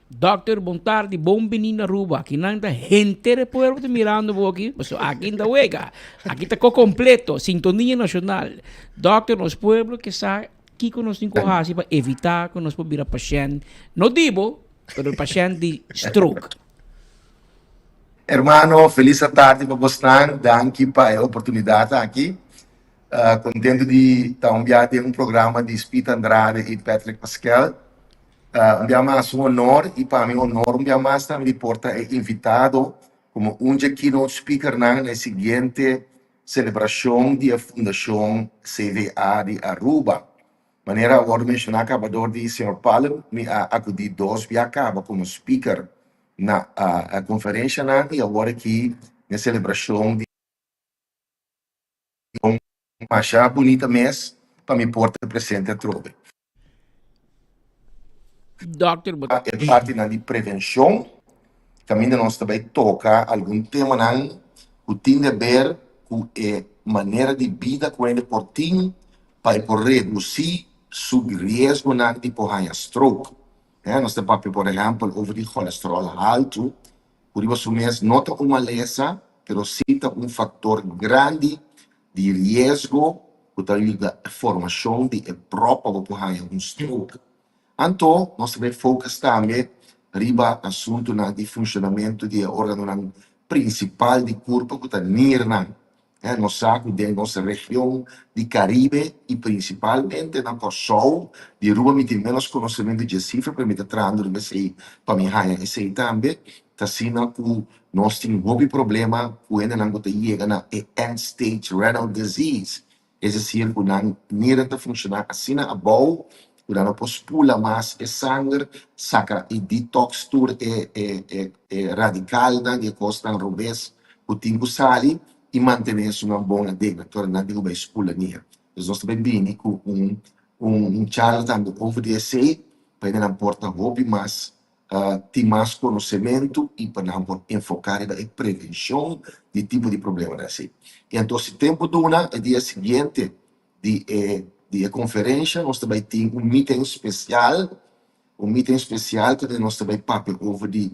Doctor, bom tarde, bom menino Aruba. Aqui não tem gente de pueblo te mirando aqui. Mas aqui ainda huega. Aqui está completo, sintonia nacional. Doctor, nos pueblos que está aqui com nós cinco hasi para evitar que nós podemos virar paciente. Não digo, pero paciente de stroke. Hermano, feliz tarde para você, danke para a oportunidade aqui. Contente de estar enviando um programa de Spita Andrade e Patrick Pascal. É um honor e para mim honor também de porta é invitado como keynote speaker na seguinte celebração da Fundação CVA de Aruba. Maneira agora mencionar acabador de Sr. Paulo, me acudi 2 acaba como speaker na conferência e agora aqui na celebração de uma bonita mês para me portar presente a trobe. Doctor, é parte de prevenção, também nós também toca algum tema que tem a ver com a maneira de vida que ele portinho para reduzir o risco de porra stroke. Nós temos, por exemplo, over de colesterol alto, por isso mesmo, não é uma lesa, mas sim um fator grande de risco da formação de próprio porra stroke. Então, nós também focamos também riba assunto de funcionamento de órgão principal de corpo que está nirna. Nós sabemos da nossa região de Caribe e principalmente na Corsau, de Aruba, me tem menos conhecimento de cifra, para me estar trazendo para mim esse também, está sendo que nós temos um problema quando nós chegamos na end-stage renal disease, é decir, que não está funcionando assim a boa, quando nós pula mais o sangue, saca e detox radical, que custa rubês, o tempo sai, e manter uma boa adega, tornar de uma escola minha. Nós também vimos com charla também over the essay, para não portar hobby, mas ter mais conhecimento e para não enfocar na prevenção de tipo de problema assim. E então, se tempo dura, no dia seguinte de conferência, nós também temos meeting especial que nós também papo over de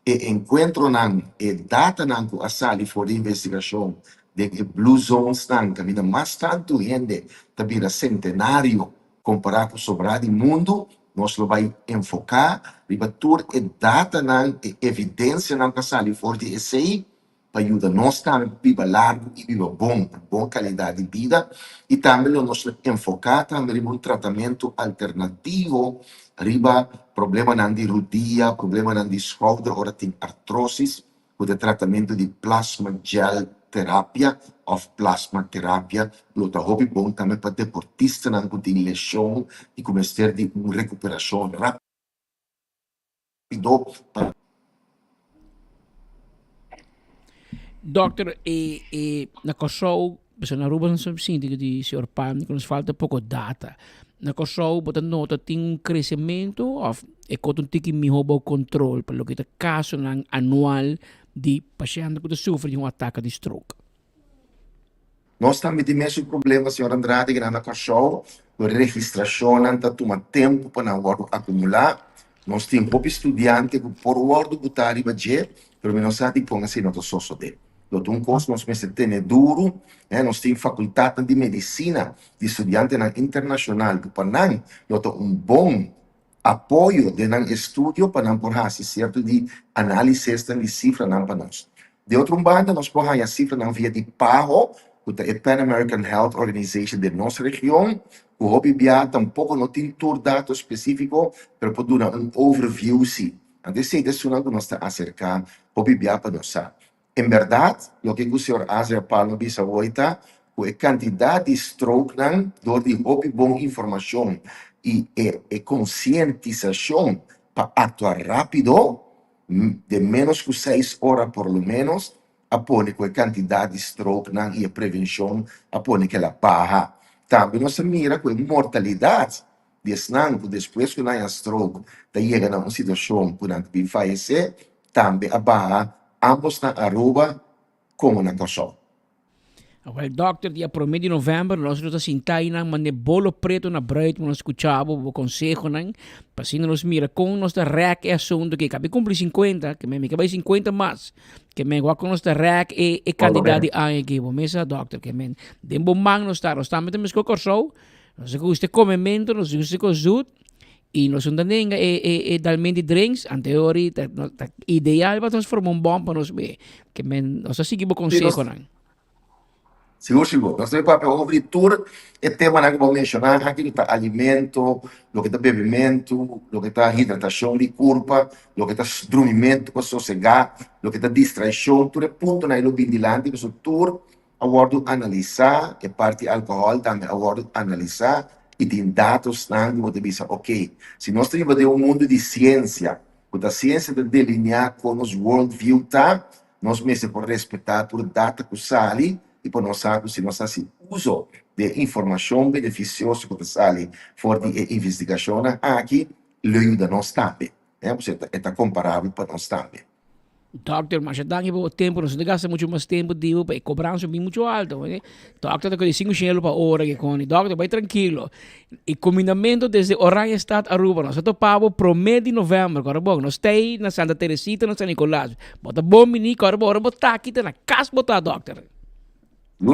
encontro e data a sala for de investigação de Blue Zones que mais tanto gente também centenário comparado com sobrado do mundo, nós vamos enfocar riba tur e data e evidência a sala for de essay para ajudar nós também viva largo e viva boa qualidade de vida e também nós enfocar também um tratamento alternativo riba problema de rodilha, problema de shoulder, ora tem artrose, com o tratamento de plasma gel terapia ou plasma terapia, lo hobby bom também para deportistas que têm lesão e começar de uma recuperação rápida. Doctor, na Kosovo, na Aruba não sinto que senhor Pan que nos falta pouco data. Na Kosovo, bota nota tem crescimento of e com tiki mi hobo control pelo que caso ng anual de paciente que sofre de ataque de stroke. Nós também temos o problema, senhor Andrade, que na Kosovo, a registração não toma tempo para não acumular. Nós temos estudante que por ordem botar riba je, pero nós sabemos que assim não só de. Nós curso nós temos duro, nós temos faculdade de medicina de estudante internacional que para nós bom apoio de um estudo para não porrar certo de análise de cifra não para nós. De outro lado, nós porrar a cifra não via de PAHO, a Pan American Health Organization de nossa região. O hobby tampouco não tem todo dado específico, para poder dar overview sim. Antes de isso, nós estamos acercar o hobby para nós. Em verdade, o que o senhor Azria Palma bisa hoje é a quantidade de stroke não, door de hobby bom informação e conscientização para atuar rápido, de menos que 6 horas por lo menos, apone com a quantidade de stroke não, e a prevenção, apone que ela barra. Também nós mira com a mortalidade de snanco depois que não há stroke, daí chega a uma situação por onde falecer, também a barra ambos na Aruba como na Kosovo. Well, doctor, dia 1 de novembro, nós nos sintamos na mane bolo preto na breite, nós escutamos o conselho, para assim nós mira com nós da REC é assunto que cabe cumprir 50, que me cabe 50 mais, que me igual com nós da REC e candidato a aqui, bom mesa doctor, que me dem bom mang nós estamos mesmo com corso, nós gusta comemento, nós gusta com zut, e nós undernemen dalmente drinks, anteori, ideal para transformar bom para nós ver, que me nós seguimos conselho, Seguro. Nós temos para abrir tudo o tema que vou mencionar aqui, que está alimento, o que está bebimento, o que está hidratação de corpo, o que está dormimento para sossegar, o que está distração, tudo é ponto na ilo bindilante, que tudo aguardo analisar, e parte álcool também aguardo analisar, e tem dados que você diz, ok, se nós temos um mundo de ciência, quando a ciência de delinear com os worldview, nós mesmos por respeitar por data que sai, e por nós sabemos se nós fazemos uso de informação beneficiosa que sai fora de investigação aqui, ele ajuda nós também. É comparável para nós também. Doctor, mas já o tempo, nós gasta muito mais tempo de cobrança bem muito alto. Doctor, tem 5 chinelo para hora que com doctor, vai tranquilo. E combinamento desde Oranha Estado Aruba, nós topamos promedio de novembro, agora bom, nós estamos na Santa Teresita, na San Nicolás. Bota bom menico, agora bom, botar aqui na casa botar doctor.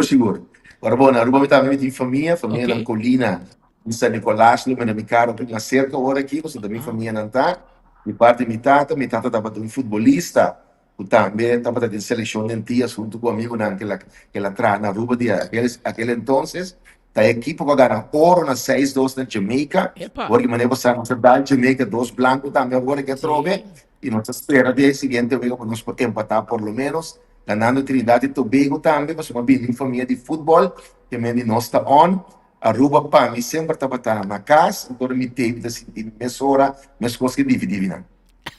Seguro. Agora, bom, na Aruba também tem família na colina de San Nicolás, mas me caro uma cerca hora aqui, você também família não está. De parte de minha tata estava um futebolista, que também estava na seleção de dias junto com um amigo que ela traz na Aruba de aquele entonces. A equipe que ganha ouro na 6-2 na Jamaica, porque maneira você não dá Jamaica 2 branco também agora que trove, e nós espera dia seguinte para nós empatar por lo menos. Ganhando Trinidad e Tobago também, mas uma bem família de futebol, que me nós está on, Aruba para mim sempre estava na casa, então me teve de mesora, mas coisas que dividem.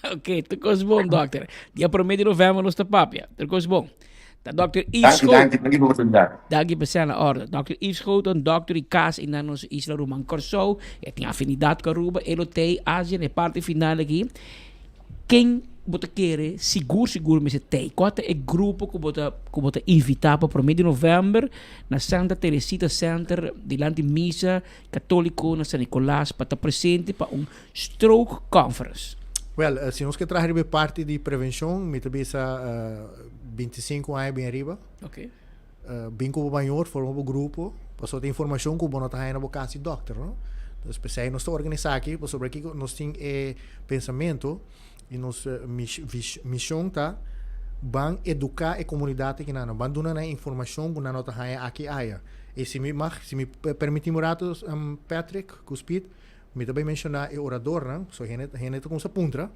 Ok, tudo coisa bom, doctor. Dia 1 de novembro nós está papia, tudo coisa bom. Da Dr. Yves Schouten. Dank je para a ordem. Dr. Yves Schouten, Dr. Icas in nos Isla Roman Corso, tem afinidade com Aruba, ele tem Ásia, na parte final aqui. Quem você quer seguro mas tem qual é o grupo que você invitar para o 1 de novembro na Santa Teresita Center delante de missa católico na San Nicolás para estar presente para stroke conference. Well, se nós queremos parte de prevenção, me também 25 anos bem arriba. Ok. Bem como maior, formamos um grupo, para ter informação que o bono está na boca de doctor, não? Então, especialmente nós estamos organizando aqui, sobre aqui nós temos pensamento e nossa missão tá ban educar a comunidade que não abandona na informação que não tá aqui aia e se me permite moratos Patrick Cuspid me também mencionar o orador não so gente com essa puntra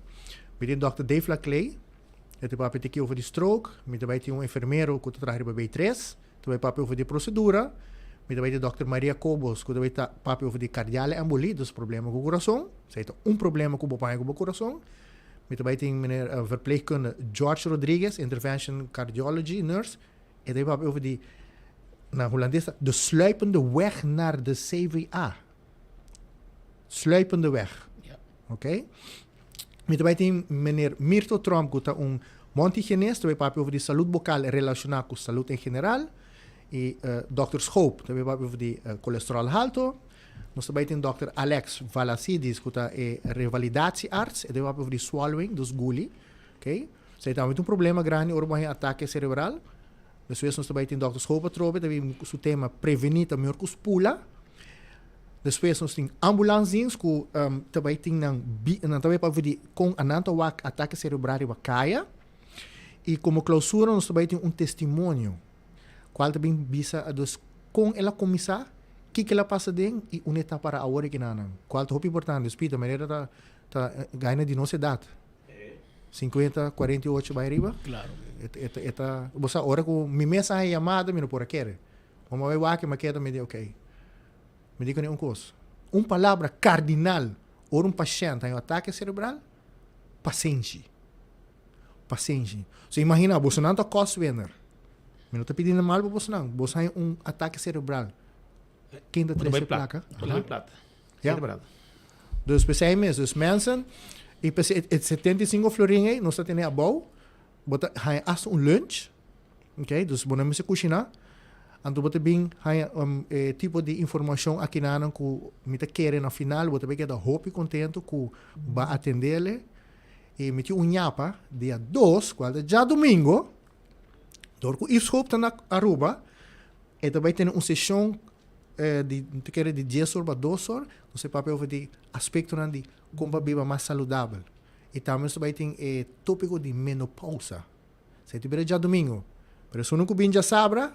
me tem Dr. Dave Laclay ele papo aqui over de stroke me também tem enfermeiro que traz para B3 também papo over de procedura me também tem Dr. Maria Cobos que também tá papo over de cardiale emboli dos problemas com o coração se tem problema com o pai com o coração. Me também tem meneer verpleegkundige George Rodriguez, intervention cardiology nurse. En dan hebben we over die naar Hollandees, de sluipende weg naar de CVA. Sluipende weg. Ja. Oké? Met wij meneer Mirto Trump, guta Montigenes, we papi over die salut bucal relacionado com salut em general. E Dr. Schoop, we papi over die cholesterol alto. Nós também tem Dr. Alex Valasidis, que é revalidatiearts, e we papi over die swallowing, dus guli. Ok? Zij hebben een probleem grande over een ataque cerebral. Dus nós também tem Dr. Schoop atrobe, dat we o tema prevenir a melhor pula. Depois nós temos ambulâncias que também tem também para ver com ananta wak ataque cerebral e caia. E como clausura nós também temos testemunho, qual também visa dos com ela começar, que ela passa dentro e unita para a hora que não. Qual é importante, espírito, maneira tá ganha de nossa idade. 50, 48 vai arriba. Claro. Você hora que me mensagem chamada, me não por aqui. Vamos ver o que me queda me diz, ok. Me diga uma coisa. Uma palavra cardinal ou um paciente tem um ataque cerebral, paciente. Paciente. Você imagina, você não está cost-winner. Eu não estou pedindo mal para você não. Você tem um ataque cerebral. Quem está três placa? Ja. Dus we zijn mensen. Dus mensen, het 75 florin aí, nós temos a bom. Bota, hij as um lunch. Ok, dus we nemen ze cozinhar. Então, você tem tipo de informação aqui na que me quer no final, você vai quedar hope e contente que vai atender ele. E me tinha nhapa, dia 2, quando é já domingo, door que isso hope na Aruba, e também tem uma sessão de 10 horas para 2 horas, você pode ver de aspecto de como viver mais saudável. E também você tem o tópico de menopausa. Você tiver já domingo, mas se não que já sabra,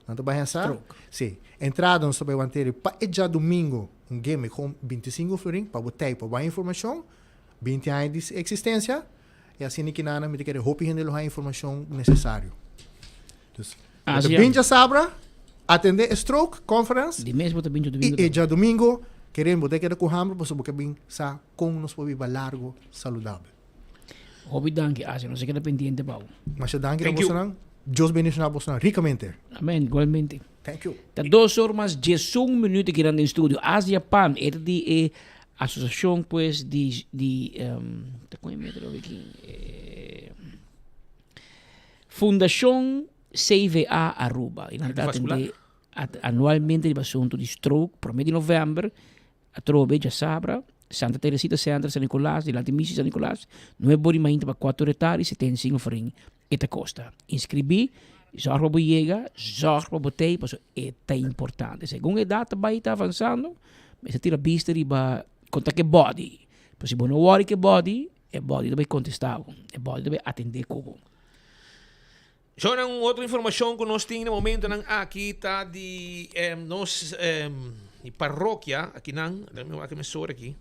não vai pensar? Sim. Entrada não sabe manter para já domingo game com 25 florin para botar para mais informação, 20 anos de existência e assim que nada me quer hope handle a informação necessário. Então, bem já sabra atender stroke conference. De mesmo também domingo. E já domingo queremos botar que com hambre para porque bem sa com nos para viver largo saudável. Hobby danke, assim, não sei que pendiente Paulo. Mas danke a você não. Deus bendiga você ricamente. Amém, igualmente. Thank you. Tá 2 horas mais 11 minutos aqui no estúdio. Asia Pan, é de associação pues de tá com aqui. Fundação CVA Aruba. E nós atende anualmente o assunto de stroke, por mês de novembro, a Trobe, já sabra, Santa Teresita Centro San Nicolás, de Lantimisi San Nicolás, 9 horas para 4 retards, 75 francs. Eta costa. Inscrevi, zorg para boiega, zorg para botei, porque é importante. Segundo a data vai estar avançando, mas tira vista e vai contar que body. Porque se não worry que body, é body deve contestar, é body deve atender como. Já uma outra informação que nós temos no momento aqui está de paróquia aqui não, aqui me sora aqui.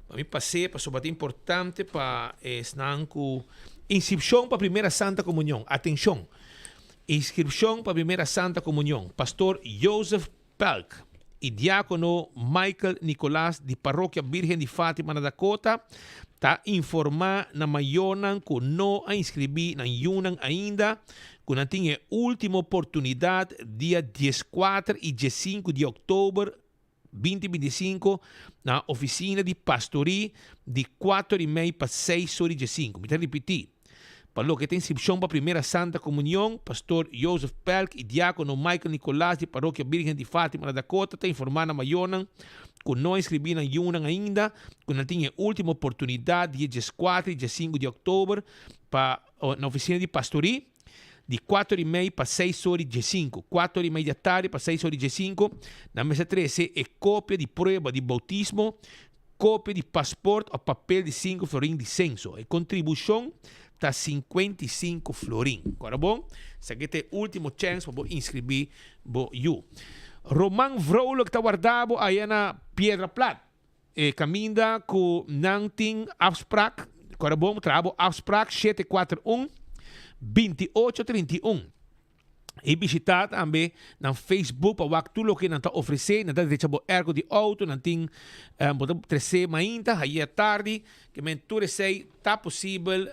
Para mim passei para sobre importante para estar com inscrição para a primeira Santa Comunhão. Atenção. Inscrição para a primeira Santa Comunhão. Pastor Joseph Pelk e diácono Michael Nicolás de Paróquia Virgem de Fátima na Dakota está informar na maionan que não a inscrevi na Yunan ainda, que não tinha última oportunidade dia 14 e 15 de outubro 2025 na oficina de pastoria de 4h30 para 6h15. Me repetir. Para o que tem inscrição para a primeira Santa Comunhão, pastor Joseph Pelk e diácono Michael Nicolás de Paróquia Virgem de Fátima na Dakota está informando na maionan que não inscrevi na Yunan ainda, que não tinha última oportunidade dia 14 e 15 de outubro na oficina de pastoria de 4h30 para 6h15. 4h30 da tarde para 6h15. Na mesa 13 é cópia de prova de bautismo, cópia de passaporte ou papel de 5 florim de censo. A contribuição está 55 florim. Agora bom? Esse aqui é o último chance para inscrever you. Roman Vrolo que está guardado aí na Piedra Plata. Caminha com Nanting Afspraak. Agora bom? Trabalho Afspraak 741 2831. E visitar também no Facebook para ver tudo o que não está oferecendo. Não está ergo de auto, não tem trazer ainda, aí é tarde, que mentura sei está possível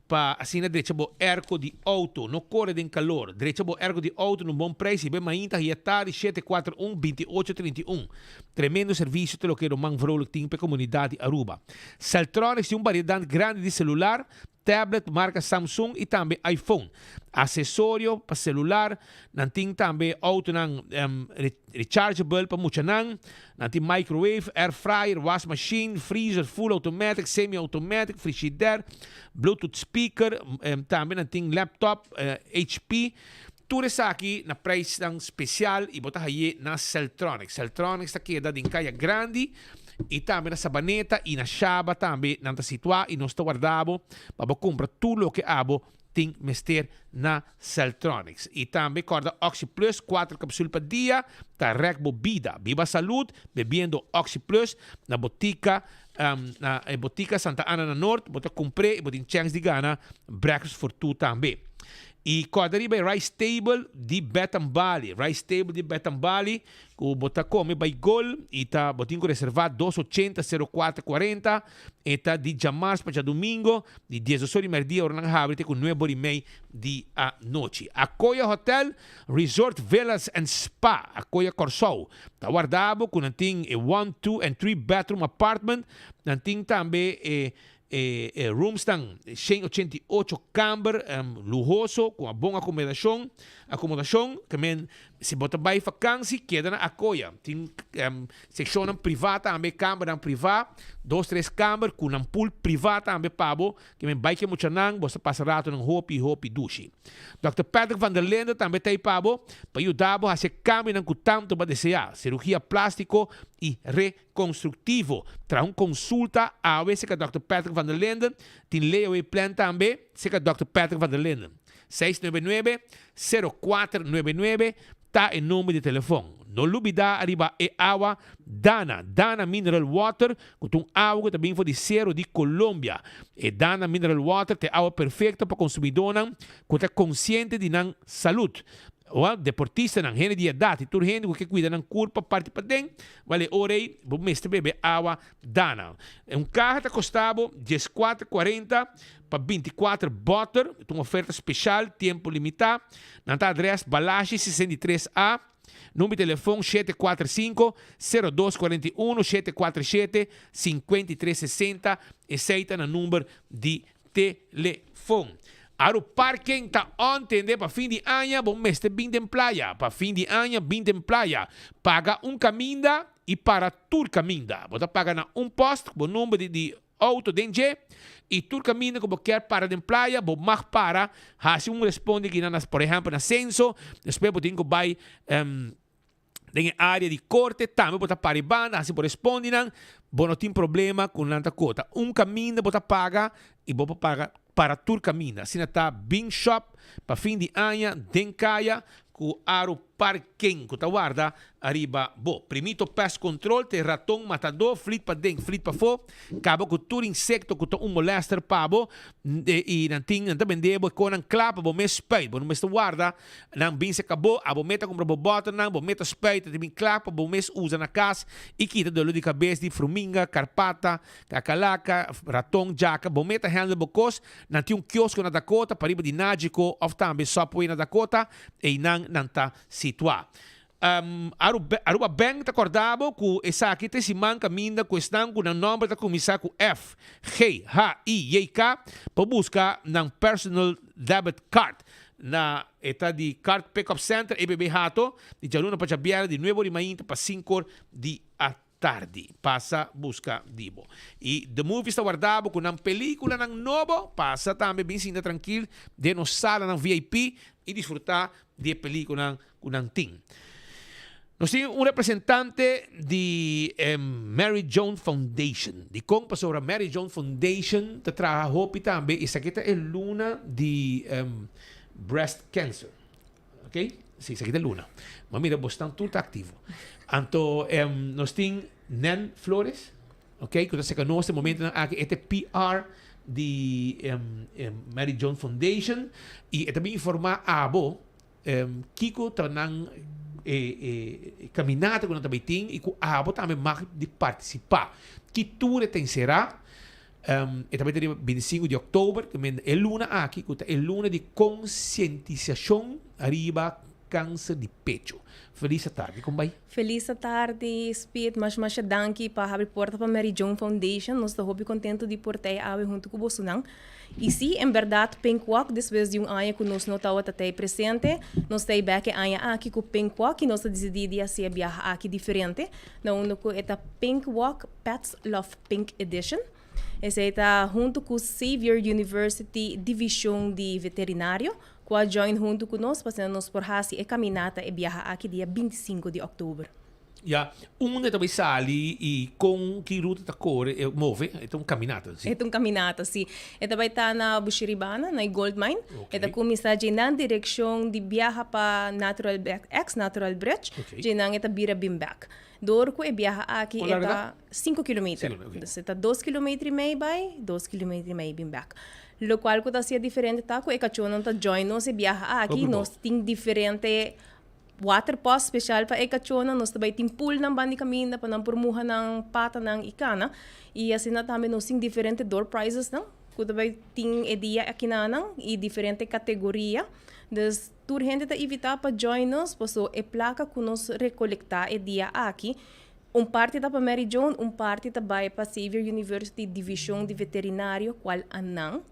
para assim na direita bo erco de auto, no corre de calor. Direita bo erco de auto no bom preço, bem mainta e tarde 741-2831. Tremendo serviço te lo que Roman Vrolijk tem para a comunidade Aruba. Celtronics tem variedade grande de celular, tablet marca Samsung e também iPhone. Acessório para celular, nanting também auto nang rechargeable para mucha nang, nanting microwave, air fryer, wash machine, freezer, full automatic, semi-automatic, frigidaire, Bluetooth speaker, também nanting laptop, HP. Tudo isso aqui na preço especial e botar aí na Celtronics. Celtronics está aqui em Caia Grande e também na Sabaneta e na Chaba também não está situado e não está guardado para comprar tudo o que abo tem mester na Celtronics. E também corda Oxy Plus, 4 cápsulas por dia, está recbo vida. Viva Salud, bebendo Oxy Plus na botica na botica Santa Ana na Norte, bota comprei e botin chance de gana breakfast for two também. E corda riba Rice Table de Betambali. Rice Table de Betambali, que bota come by gol, e tá botinho reservado 280-0440, e tá de Jamars para domingo, de 10 horas e meia hora na Habrite, com 9 horas e meia de a noite. Acoya Hotel, Resort Villas and Spa, Acoya Corsol. Tá guardado com nanting 1, 2 and 3 bedroom apartment, nanting também rooms tang 188 camber lujoso com a boa acomodação também se bota vai vakansie queda na Acoya tem seção privada também câmara privada 2, 3 câmara com um pool privado também pabo que men vai que muito nang você passa rato nang hopi dushi. Dr. Patrick van der Lende também tem pabo para ajudar a fazer câmbio nang tanto para desejar cirurgia plástico e reconstrutivo traz consulta a vezes que Dr. Patrick van der Lende tem leo e plan também se que Dr. Patrick van der Lende 699-0499 está em nome de telefone. Não olvida arriba e água Dana Mineral Water, com água também foi de zero de Colômbia. E Dana Mineral Water tem água perfeita para consumidor que está consciente de nan saúde. O deportista nan gente de idade, e tudo gente que cuida nan corpo parte para dentro, vale orei, vou mestre beber água Dana. Carro está custado $14.40 para 24 bottles, uma oferta especial, tempo limitado. Na adresse Balache 63A, número de telefone 745-0241, 747-5360, e seita no número de telefone. Aro parking tá ontem para fim de ano, bom mês de bem em praia. Para fim de ano, bem em praia. Paga caminda e para tur caminda. Você paga na posto, bom número de auto dentro e tur caminda como quer para em praia, bom mar para. Se responde que por exemplo na censo, depois você tem que vai em área de corte, também você para banda, assim responde não, bom não tem problema com nada cota. Caminda você paga e você paga para tur caminda. Assim está Bing Shop para fim de ano, Dencaia, com aro parking, que guarda arriba. Primito pest control, te ratão matador, flit para dentro, flit para fora, cabo com tur insecto, que molester pabo, e não também debo com um clap, bo mes spade, bo mes guarda, não bem se acabou, abo meta compra bo bota, não bo meta spade, te bem clap, bo mes usa na casa, e quita dolo de cabeça de fruminga, carpata, cacalaca, ratão, jaca, bo meta handle bo cos, não tem quiosco na Dakota, para riba de Nágico, of também Subway na Dakota, e não tá situado. Aruba Bank está acordado que essa aqui tem se manca minda questão com o nome da comissão com F, G, H, I, E, K, para buscar na personal debit card na eta de card pick-up center EBB Hato, de Jaluna para Jabiera, de 9 de manhã para 5 de a tarde. Passa, busca dibo. E The Movie está guardado com uma película ng novo, passa também bem sinta tranquilo, de nos sala ng VIP e desfrutar de película com um team. Nós temos representante de Mary Joan Foundation. De como sobre a Mary Joan Foundation, te trabalhou também. Essa aqui é luna de breast cancer. Ok? Sim, essa aqui é luna. Mas mira, bastante tudo ativo. Então, nós temos Nen Flores. Ok? Que nós neste momento aqui é PR de Mary Joan Foundation. E também informar a abo Kiko tanang caminhada com o tabitim e com a abo também mag de participar. Que tudo tem será E também teria 25 de outubro, que é luna aqui, que é luna de conscientização arriba câncer de pecho. Feliz tarde, como vai? Feliz tarde, Speed, mas danke para abrir porta para Mary John Foundation. Nós estamos muito contentes de portar a junto com o Bolsonaro. E sim, em verdade, Penkwak, depois de ano que nós não estamos até presente, nós estamos back aqui com Penkwak e nós decidimos fazer viajar aqui diferente. Não, é Penkwak Pets Love Pink Edition. Esse está junto com Xavier University Divisão de Veterinário, que a join junto conosco, passando nos por hasi e caminata e viaja aqui dia 25 de outubro. Uma também sali e com que ruta da cor move, é caminata, sim. É caminata, sim. E também está na Bushiribana, na Gold Mine. Okay. E começa na direção de viaja para Natural Bridge, de nang eta bira Bimbak. Dorco e viaja aqui eta 5 km. Está 2 km e meio by 2 km e meio Bimbak. Lo qual que está diferente tá com e cachorro tá join nós e viaja aqui nós tem diferente water post special para e cachorro nós também tem pool ng bandi caminho para não pormuha ng pata ng ikana e assim na também nós tem diferente door prizes não que também tem e dia aqui na nang e diferente categoria des tur gente tá evitar para join nós posso e placa que nós recolectar e dia aqui parte está para Mary John parte também para Xavier University Divisão de Veterinário qual anang.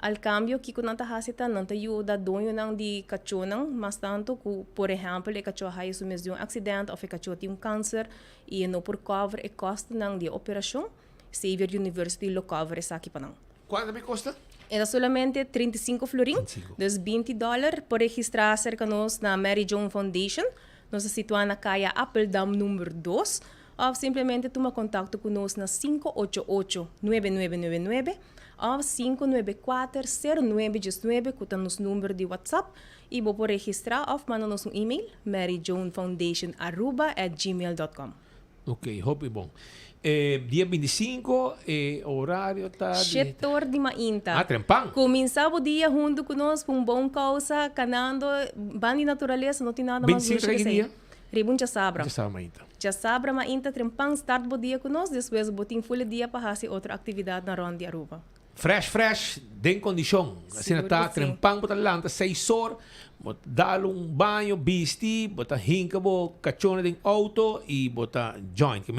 Al cambio, que quando nanta hasita nanta ajuda dono nang di cachorro mas tanto que, por exemplo, o cachorro hay sumido um acidente ou o cachorro tem câncer e não por cover e custa nang di operação, Xavier University lo cover essa aqui para nang. Quanto me custa? Era solamente 35 florin, dus $20 por registrar cerca nos na Mary John Foundation. Nós situamos na calle Apple Dam número 2 ou simplesmente toma contato conosco na 588-9999 ou 594-0919, que está nos número de WhatsApp. E vou por registrar ou manda-nos e-mail, maryjohnfoundation@gmail.com. Ok, hope bom. Dia 25, horário tá... Setor de Mainta. Trempang. Começava o dia junto conosco, com bom causa, canando, bani natureza, não tem nada mais do que dia? Ribun Jasabra. Jasabra Mainta. Jasabra Mainta, Trempang, start o dia conosco, depois botin full dia para fazer outra atividade na Ronda de Aruba. Fresh, den condição. Assim está, Trempang, botar lá, 6 horas, dar banho, bisti, botar hinca, cachorro de auto e botar joint, que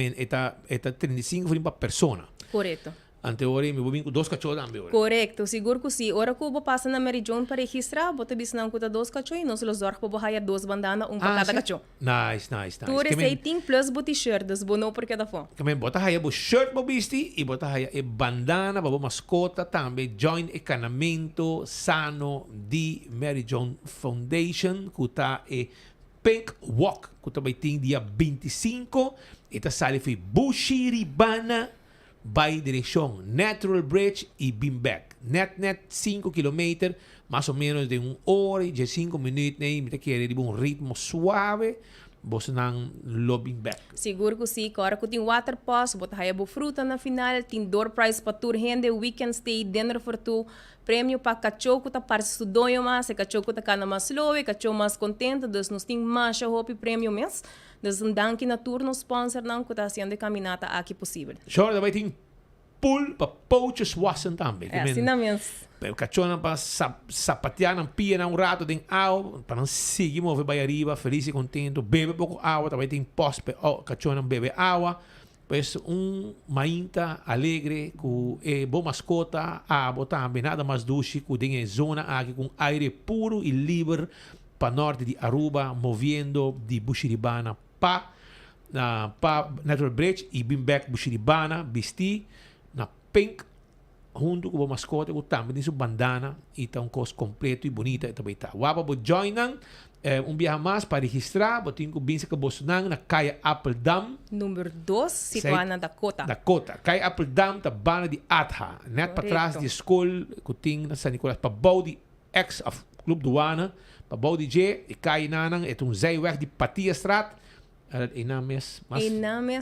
é 35 para persona. Correto. Ante ora me vou com 2 cachorros também. Correto, seguro que sim. Ora que eu passa na Mary John para registrar, bota bisnang com 2 cachorros e nós los zorg para haya 2 bandanas, para cada cachorro. Nice. Tu receiting plus boti shirt, das bono por cada fã. Também bota haya shirt para bisti e bota haya bandana para mascota também, join encanamento sano de Mary John Foundation, que tá Pink Walk, que também tem dia 25, e tá sali foi Bushiribana by direção Natural Bridge e Bimbak. Net 5 km, mais ou menos de 1 hora e 5 minutos, né? Me quer de um ritmo suave, você não lobbying back. Seguro que sim, agora que tem water pass, bota aí a fruta na final, tem door prize para tour rende, weekend stay, dinner for two, prêmio para cachorro que tá parte estudando mais, e cachorro que tá cana mais slow, e cachorro mais contente, dus nós tem mais hope prêmio mês. Dus um danke na tour no sponsor não que está sendo caminhada aqui possível. Sure, também tem pool para poucos wassen também. Assim não mesmo. O cachorro para sapatear na pia na rato tem água para não seguir mover para arriba, feliz e contente, bebe pouco água, também tem post para o cachorro não bebe água. Pues mainta alegre com boa mascota, água também nada mais doce, que tem zona aqui com aire puro e livre para norte de Aruba, movendo de Bushiribana pa Natural Bridge e Bimbak Bushiribana, bisti na Pink, junto com a mascota, que também tem sua bandana e tá coisa completo e bonita e também tá. Wapa bo joinan, viaje mais para registrar, botin ko binsa ka Bosnang na Kaya Apple Dam. Número 2, situada na Dakota. Kaya Apple Dam, tá bana de Atha. Net para trás de escola, que tem na San Nicolas, para Baudi ex of Club Douana, para Baudi J, e Kaya Nanang, et zijweg de Patia-straat. Inames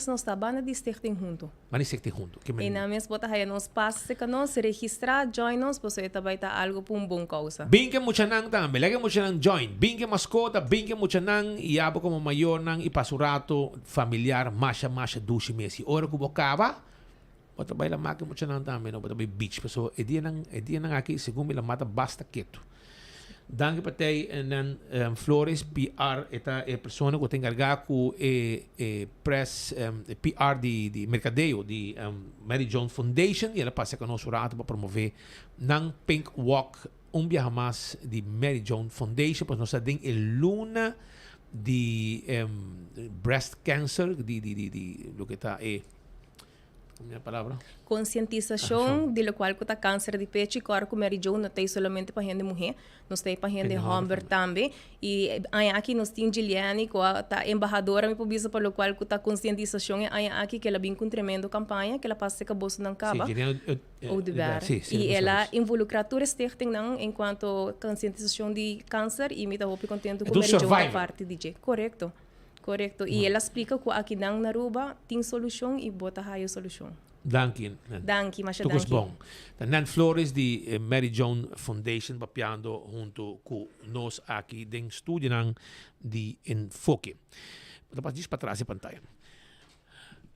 não está bana de stichting junto. Bana stichting junto. Inames bota aí nos passe que nós registrar, join nos, você também tá algo para bom causa. Binke muchanang também, lagi muchanang join. Binke mascota, binke muchanang iabo como maior nang ipasurato familiar masha dushi mesi. Ora ko bocava, Outra baila máquina mucho nang também, outra baila beach. So, dia nang aqui, segundo la mata basta quieto. Danke patay nan Flores PR esta persona que tem encargado com press PR de mercadeio de Mary John Foundation e ela passa conosco rato para promover nan Pink Walk viaje mais de Mary John Foundation, pois nós temos luna de breast cancer de lo que está minha palavra conscientização de lo qual que tá câncer de pecho e claro que Mary Jo não tem somente para gente mulher, nós tem para gente homem também e aqui nós tem Giliane que tá embajadora me publica para lo qual que tá conscientização e aqui que ela vem com tremendo campanha que ela passa com a bolsa não caba ou de ver e ela involucra toda esta não enquanto conscientização de câncer e me tá muito contente com Mary Jo a parte de correto. E ela explica que aqui na Aruba tem solução e bota a solução. Danke, mas tudo bom. Nan Flores de Mary John Foundation papiando junto com nós aqui den estúdio de enfoque. Dapat diz para trás a pantalla.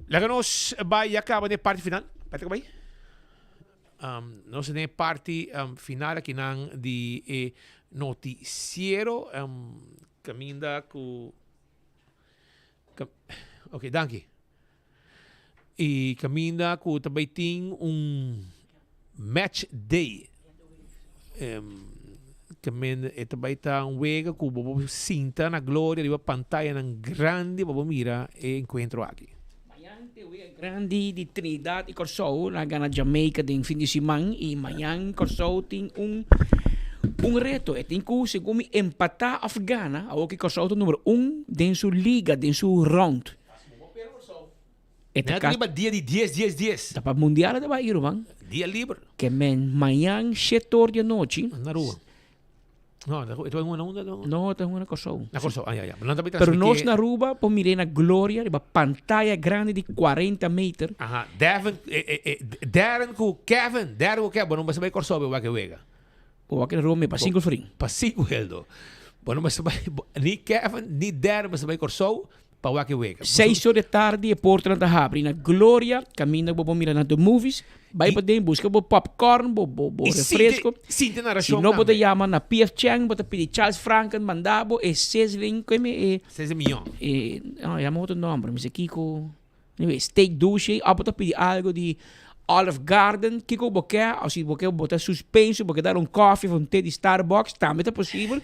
Laga nós vai acaba de parte final. Pati ka ba? Nós tem parte final aqui nang de noticiero caminda com ok, danke. E caminha com também tem match day. Caminha também tá wega com bobo cinta na glória de pantalla ng grande bobo mira e encontro aqui. Grande de Trinidad e Corso, na gana Jamaica de fim de semana e amanhã Corso tem reto, tem que segundo empatar Afgana, a que Corso número 1 dentro sua liga, dentro sua round. Não é dia de 10. Tá para mundial da Bahia, bang. Dia livre. Que amanhã 7 horas da noite. Na rua. No, ito ang una no, ito ang una Corso. Na Corso, Pero nós na rua, po mirei na glória, de pantalla grande de 40 metros. Aha, Darren com Kevin, não vai saber Corso, vai que wega. O aquele Rome para 5 fring. Para 5 heldo. Bueno, mas ni Kevin, ni Darren vai saber Corso, para o que wega. 6 horas da tarde e Portland da Habri na glória, caminha bo mira na the movies, vai para dentro busca bo popcorn, bo refresco. Sim, tem narração. Se não bota chama na PF Chang, bota pedir Charles Franken mandabo e 6 milhões. Chama outro nome, mas aqui com steak douche, bota pedir algo de Olive Garden, Kiko Boquer, ou se Boquer botar suspenso, porque dar coffee von té de Starbucks, também é possível.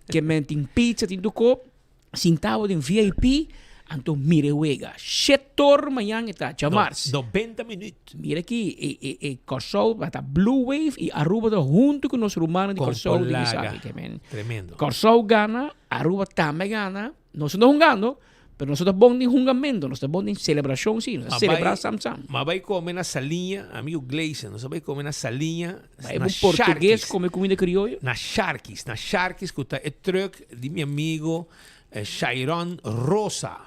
Que tem pizza, tem do copo, sentado em VIP, então mire wega. 7 horas manhã está, chamar-se. 90 minutos. Mira aqui, Corso, está Blue Wave e Aruba está junto com os romanos de Corso. Tremendo. Corso gana, Aruba também gana, nós não jogando. Pero nós estamos bom em julgamento, nós estamos bom em celebração, sim, nós celebramos Samsam. Mas vai comer na salinha, amigo Gleison, nós vai comer na salinha. Vai um português comer comida criolla? Na Sharkies, que está o truck de meu amigo Shairon Rosa,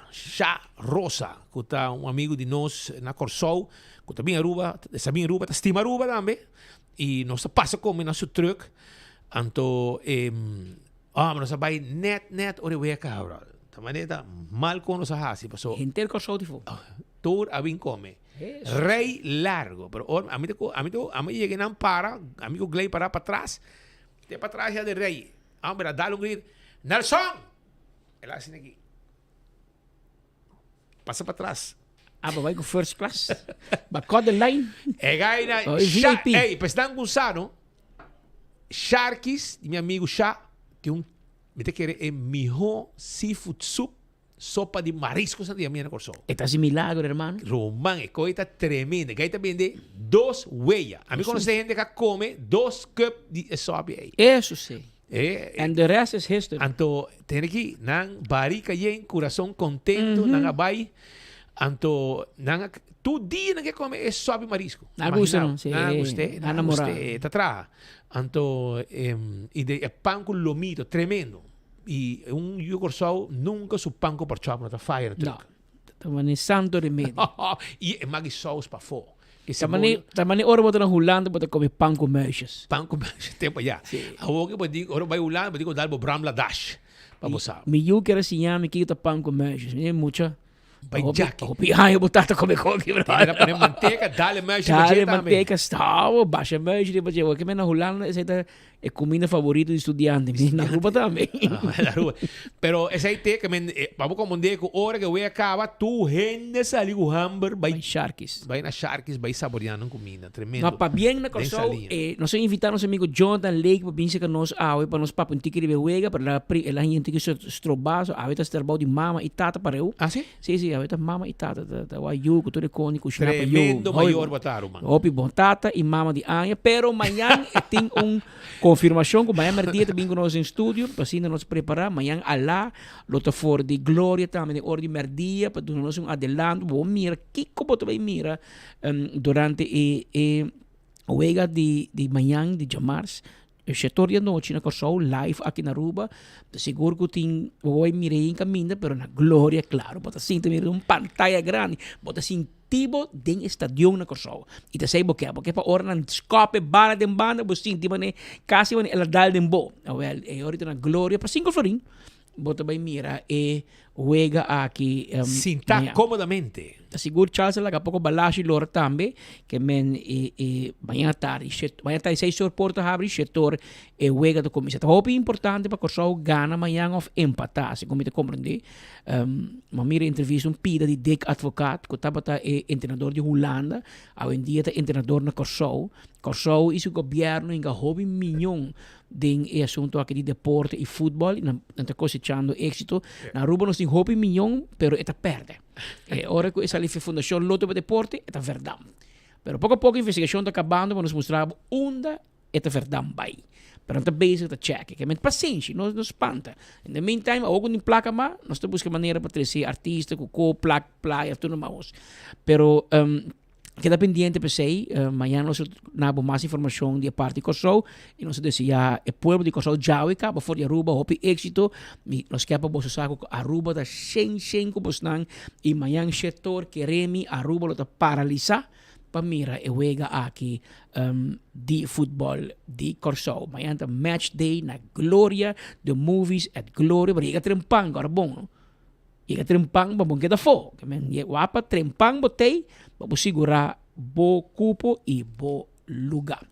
que está amigo de nós na Corso, que está bem Aruba, está estima Aruba também, e nós passa comer na seu truck, então, nós vai net, ore cabra. Maneta mal con los ajasi pasó gente Corso tifo tour a bin come rey largo pero a mí llegué nan para amigo Gley para atrás te para atrás ya de rey hombre dale un grito Nelson él hace aquí pasa para atrás vai con first class va cut the line gaina pues dan gusano Sharkies mi amigo Sha que me te quer mijo seafood soup, sopa de mariscos na minha Corso. Está assim milagro, hermano. Román, coisa tremenda. Que aí também vende 2 huellas. A mim conhece gente que come 2 cups de sopa aí. Isso sim. And the rest is history. Anto, tem aqui, nang barrica yen, coração contento, nang abay. Anto, nang tu dia nang que come é sopa marisco. Na gusta não? Na guste, na namorada. Tá atrás. Anto, e de pão com lomito, tremendo. E Corso nunca su pão com porchop, não tá fire. Não. Tama ni santo remédio. E é magi sauce para fora. Tama ni ora bota na Holanda, bota comer pão com meches. Pão com meches, tempo já. A outra pode dizer, ora vai Holanda, pode dizer, dá o Bramla Dash. Para você. Me eu quero assim, me quita pão com meches. É muita. By Jackie. Hopi haya botata come koki, bro. Tira pa rin manteca, dale mais Dale manteca, stavo, baixa mais de baje. O que me na Holanda essa é comida favorita de estudante. Na Aruba também. Pero essa aí que men vamos com onde que hora que vai acaba tu rende sali o hamburger by Sharkies. Vai na Sharkies, vai saboreando comida, tremendo. Mas para bem na corso, nós invitar nosso amigo Jonathan Lake para vir que nós para nos papo um tique de huega para a gente que se estrobaso, a vez trabalho de mama e tata para eu. Ah, sim? Sim, a vez mama e tata, da wayu, que todo icônico, tremendo maior botaram, mano. Hopi bom tata e mama de anha, pero amanhã tem confirmação que amanhã merdia também com nós em estúdio, para assim nós preparar, amanhã alá, lota for de glória também de ordem merdia, para nós adelanto, bom mira, que como tu vai mira durante a huega de manhã de Jamars, o setor de noite na Corsol live aqui na Aruba, seguro que tem vai mirar em caminho, pero na glória, claro, bota assim também pantalla grande, bota assim tipo den estadion na Kosovo. Ita say porque pa ora nan scope bana den bana bo sinti mane kasi mane ela dal den bo. Well, orito na gloria para 5 florin. Bota bay mira huega aqui sinta comodamente. Siguro Charles la kapoko balashi lor tambe que men manhã tarde 6 horas porta abre setor huega do comissão. Hope importante para Kosovo gana manhã of empatar, se como te compreende. Uma mira entrevista pida de Dick Advocaat, que estava treinador de Holanda, hoje em dia é treinador na Kosovo. Kosovo is o governo em hobby milhão de assunto aqui de deporte e futebol, não está cosechando êxito. Na Aruba nós tem hobby milhão, pero está perde. Ora que essa ali fundação Loto para deporte, está verdade. Pero pouco a pouco a investigação está acabando para nos mostrar onde está verdade vai. Pero não está basic, está check. Que é paciência, não espanta. In the meantime, algo em placa mas nós estamos buscando maneira para trazer artista, placa, playa, tudo mais. Pero queda pendiente para sei, amanhã nós nabo mais informação de parte de Kosovo e nós decía o povo de Kosovo já acaba for de Aruba, hope êxito, nós quer para você saber Aruba da 100 como estão e amanhã setor que remi Aruba lo tá paralisar para mira e wega aqui de futebol de Kosovo. Amanhã tá match day na Glória, the movies at Glória, para ir trempang agora bom. Iga trempang ba bongke da fo. Kemen ye wapa trempang botei para segurar bo cupo e bo lugar.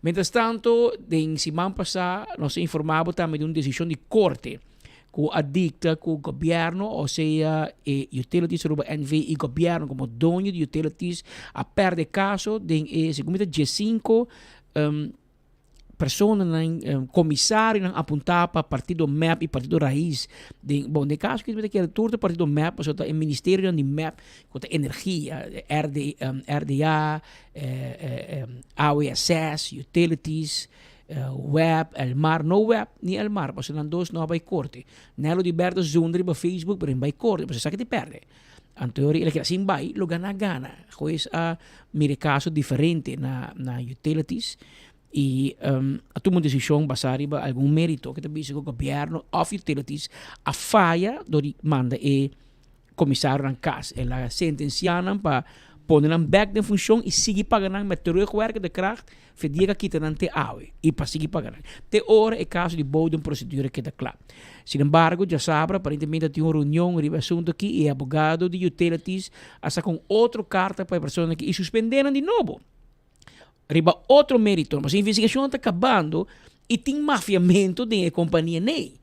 Mientras tanto, em semana passada, nós informamos também de uma decisão de corte que adicta que o governo, ou seja, utilities Aruba NV e governo como dono de utilities, a perde caso de segundo G5 persona ng komisário ng apuntar para partido MAP e partido Raiz. Bom, de caso que que é todo partido MAP, so o ministério de MAP, com a energia, RDA, AWSS, utilities, web, el mar, no web, ni el mar, parce que dos no vai corte. Nelo di Berto Zundri ba Facebook, pero vai corte, parce que te perde. Ang teoria é que assim vai, lo gana. Pues mire caso diferente na utilities. E a tomar decisão basada em algum mérito que também o governo of utilities a falha do manda e comissário na casa ela sentenciaram para pôr em back de função e seguir pagando met terugwerken de kracht verdiga kita nante awe e para seguir pagando te hora é caso de boa de procedura que está claro. Sin embargo, já sabe, aparentemente tem uma reunião de assunto aqui e advogado de utilities hasta com outra carta para a pessoa que suspenderam de novo. Riba outro mérito, mas a investigação está acabando e tem mafiamento de companhia nem.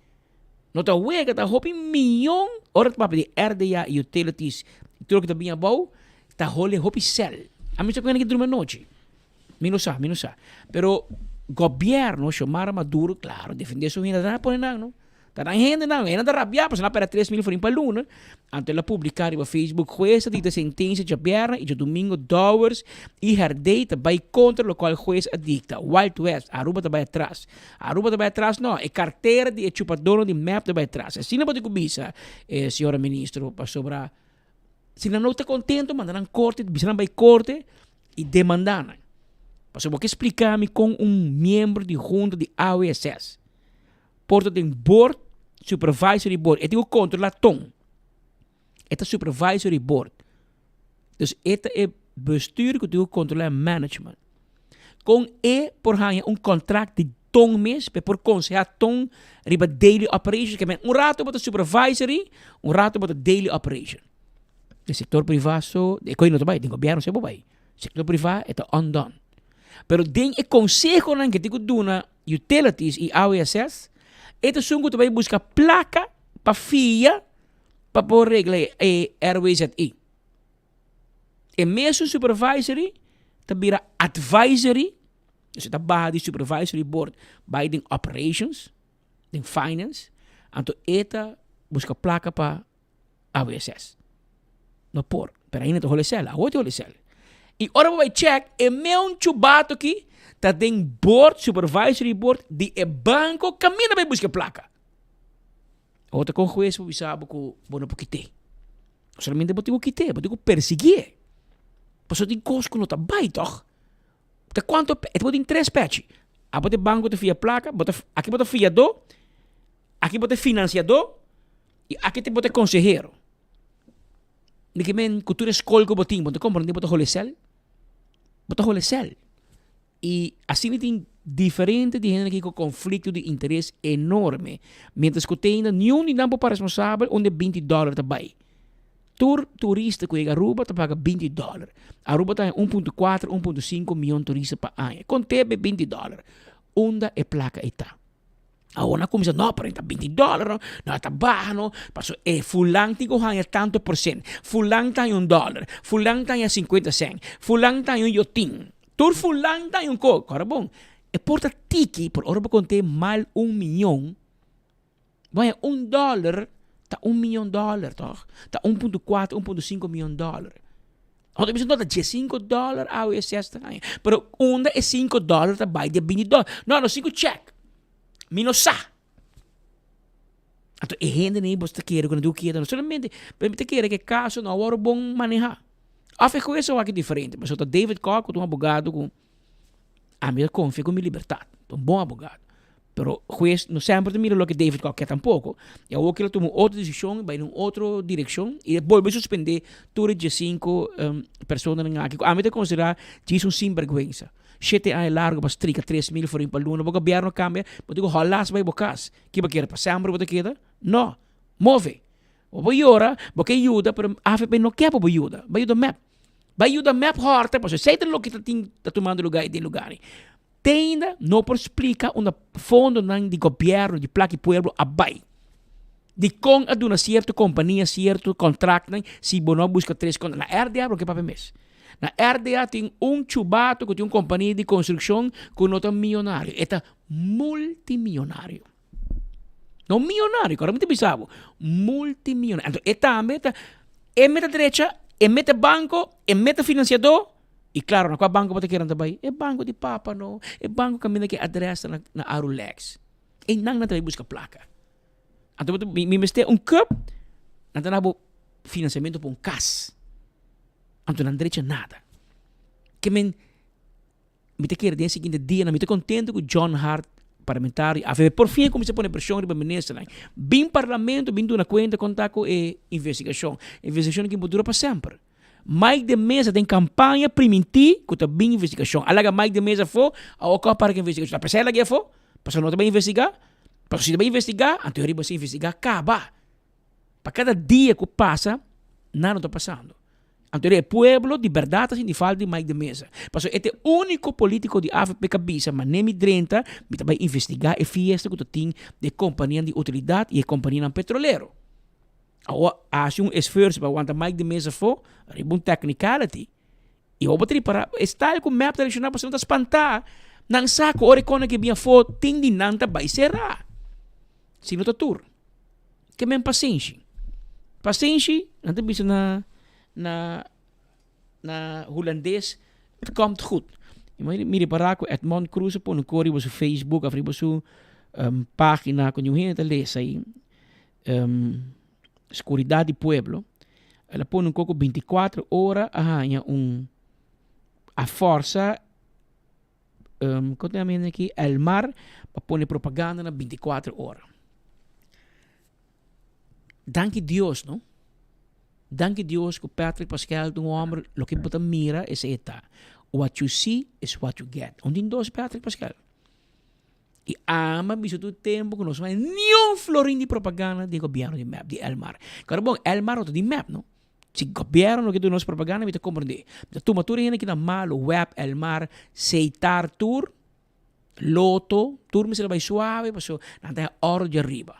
Não está uega, está hopi milhão, ora de papel de RDA e utilities, tudo que está bem bom, está role hopi cel. A mim está com que dormir noite. Minusa. Pero governo chamara Maduro, claro, defender sua vida, não pode não. Tá gente não, ainda rabia, mas não para 3 mil for para luna. Ante ela publicar no Facebook juez de sentença de perna e de domingo $, e herdei vai contra o qual juez adicta. Wild West, Aruba também atrás. Não, é carteira de chupador de map também atrás. Assim não pode cobrir, senhora ministro, para sobrar. Se não está contente, mandarão corte, bisarão vai corte e demandarão. Mas eu vou explicar-me com membro de junta de AWSS. Porto tem board, supervisory board. Ete o controla tom. Ete supervisory board. Dus ete é bestuur que tu controla management. Com por hanha contrato de tom mes, por consejar tom riba daily operation. Que men rato bota supervisory, rato bota daily operation. De sector privado, de coisa não tá bem, tem governo se bem. Sector privado é tá undone. Pero den e consejo nan que tico duna utilities e AWSS, ito sungo tu vai buscar placa para FIA para pôr regra e RWZI. E mesmo supervisory, ta vira advisory, dus ta barra di supervisory board by the operations, the finance, anto eta busca placa para AWSS. No por, pero ainda to holecel, a outro holecel. E ora vai check, e meu chubato aqui, tá tem board, supervisory board, de e banco, caminha para buscar placa. Outra com juiz, você sabe que bueno porque tem. Solamente botigo que tem, botigo perseguir. Passou de cosco não tá bem, toch? Tá quanto, é botigo em 3 patch. A bote banco te fia placa, aqui bote fiador, aqui bote financiador, e aqui te bote consejero. Niki men cultura escola que botinho, bote compra, bote holecel. Bote holecel. E assim tem diferente de gente com conflito de interesse enorme. Mientras que tem nenhum nem para responsável onde $20 também. Turista que chega a Aruba te paga $20. Aruba tem 1.4, 1.5 milhão de turistas por ano. Com tebe $20. Onde é placa está. Agora começa, não, pero está $20, não está baixo, não. Passou, fulano tem que ganhar tanto por cento. Fulano tem $1. Fulano tem 50 cents. Fulano tem yotin. Tur fulano tem coco. Agora bom, é porta tiki, por hora para conter mal $1 milhão. Vai, $1, tá $1 milhão, toch? Tá 1.4, 1.5 milhão $. Agora bisa nota $5 a USS também. Pero onde é $5 tá vai de $20. Não, 5 check. Menos sa. Então, é gente nem você quer quando tu quer, não solamente, permite querer que caso não agora bom manejar. Afe com isso é diferente, mas o David Koch, um advogado com a minha confia com minha liberdade, um bom advogado. Pero juez não sempre mira o que David Koch quer tampouco. E o que ele tomou outra decisão, vai em outra direção e volve a suspender todas as 5 pessoas aqui. A minha considerar que isso é sinvergüenza. 7 anos largo para strica 3.000 for para luna, o governo cambia, mas digo, rolas vai bocas. Que vai querer para sempre, você quer? Não, move. O vai ora, porque ajuda, pero a FP não quer para ajuda, vai ajuda map. Vai ajuda map horta, porque sei que que está tomando lugar em lugar. Tenda não por explica fundo de governo de placa pueblo abai. De com a uma certa companhia, certo contrato, se não busca 3 contas na RDA, porque para mês. Na RDA tem chubato que tem companhia de construção com nota milionário. É multimilionário. Não milionário, agora muito bizarro. Multimilionário. Então, é a meta direita, é meta banco, é meta financiador. E claro, na qual banco você quer também? É banco de papa, não. É banco que que adressa na Arulex. E não também busca placa. Então, me meste cup, não financiamento para cash. Então não direito nada. Que me te quer dia seguinte dia, não me te contento com John Hart parlamentar. A ver, por fim começa a pôr pressão para o ministro. Bem parlamento, bem na conta contar com investigação. Investigação que dura para sempre. Mais de mesa tem campanha primitiva que está bem investigação. Alaga mais de mesa for, a ocorre para que investigação. A pessoa ela que for, a pessoa não está bem investigar. Para se bem investigar, a teoria você investigar acaba. Para cada dia que passa, nada está passando. Então, é pueblo de verdade assim, de falta de mais de mesa. Porque este único político de AFP cabeça, mas nem me drenta, me também investigar e fiesta que tem de companhia de utilidade e companhia petrolero. Há um esforço para aguentar mais de mesa for, é uma technicality. E eu vou ter para estar com o map tradicional para não espantar. Não saco, ora quando que minha foto tem de nanta vai será. Se não tour. Que men paciência. Paciência, não tem visto na holandês, het komt goed. Mire para com Edmond Cruz põe no cori seu Facebook, afri sua página com o gente lê aí, escuridade do pueblo. Ela põe um coco 24 horas a força continuamente aqui El Mar para pôr propaganda na 24 horas. Danke Deus, não? Danke Deus que Patrick Pascal de homem, o que você mira é esta. What you see is what you get. Onde dois Patrick Pascal. E ama bicho do tempo que nós vamos nenhum florim de propaganda de governo de map de Elmar. Claro bom, Elmar outro de map, não? Se governo que tu nos propaganda, me compreende. Tu matura hina que na malo web el mar seitar tour loto, tour me se vai suave, passo nada oro de arriba.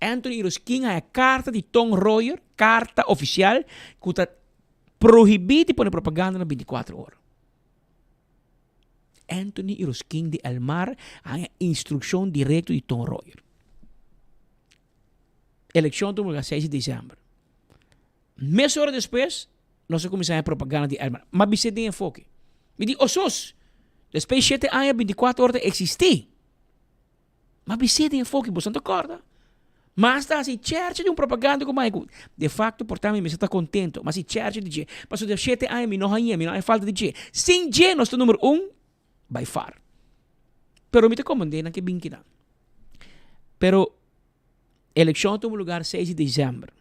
Anthony Ruskin a carta de Tom Royer, carta oficial, que está proibido pôr propaganda na 24 horas. Anthony Ruskin de El Mar a instrução direta de Tom Royer. Eleição do 6 de dezembro. Meia hora depois, nós começamos a propaganda de El Mar. Mas você tem enfoque. Me diz, osos, depois de 7 anos, 24 horas existir. Mas você tem enfoque, você não acorda. Mas está assim, church de propaganda como é. De facto, portanto, me está contento. Mas se church de passou de 7 anos, não há falta de G. Sem G, nós estamos número 1, by far. Pero me te comandei na que bem que não. Pero, eleição tem lugar 6 de dezembro.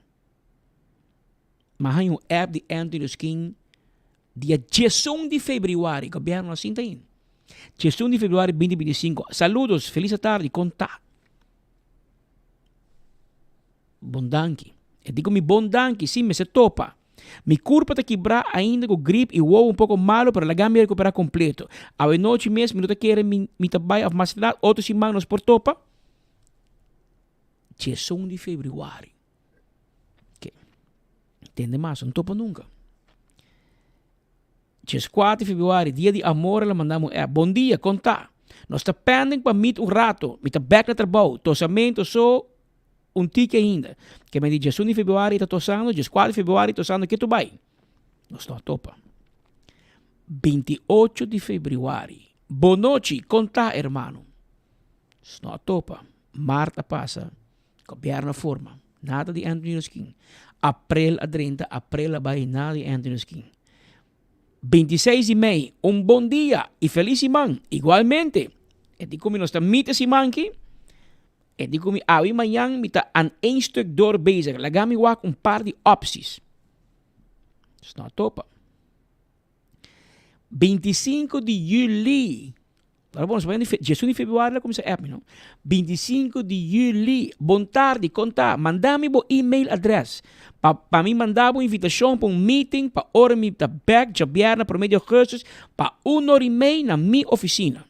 Mas há app de Anthony Ruskin, dia 18 de fevereiro, governo assim está indo. 18 de fevereiro 2025. Saludos, feliz tarde, contato. Bondanki. Eu digo mi bondanki, sim, me se topa. Mi curva está quebrar ainda com gripe e wow um pouco malo para lagar me recuperar completo. A noite mesmo, minuto que era mi trabalho a mais lá, outros semanas por topa. 18 de fevereiro. Que? Entende mais? Não topa nunca. 4 de fevereiro, dia de amor, ela mandamos bom dia, contar. Nós está pending para meet rato, me está back na trabalho, tosamento, ticket ainda. Que me diz 18 de fevereiro está tosando, 4 de fevereiro tosando, que tu vai? Nós não topa. 28 de fevereiro. Boa noite, contar, hermano. Não topa. Marta passa. Governo forma. Nada de Anthony Ruskin. April a 30, april a vai, nada de Anthony Ruskin. 26 de maio, bom dia e feliz semana. Igualmente, e digo que nós estamos meet esse aqui. E digo que amanhã me está um stuk bezig. Lagami wak par de opties. Dat is nou topa. 25 de julho. Vamos ver, 18 de fevereiro começa a app, não? 25 de julho. Bom tarde, conta. Manda-me o e-mail address. Para mim mandar uma invitação para meeting, para hora me tá back, já vierna, por meio de cursos, para 1 hora e meia na minha oficina.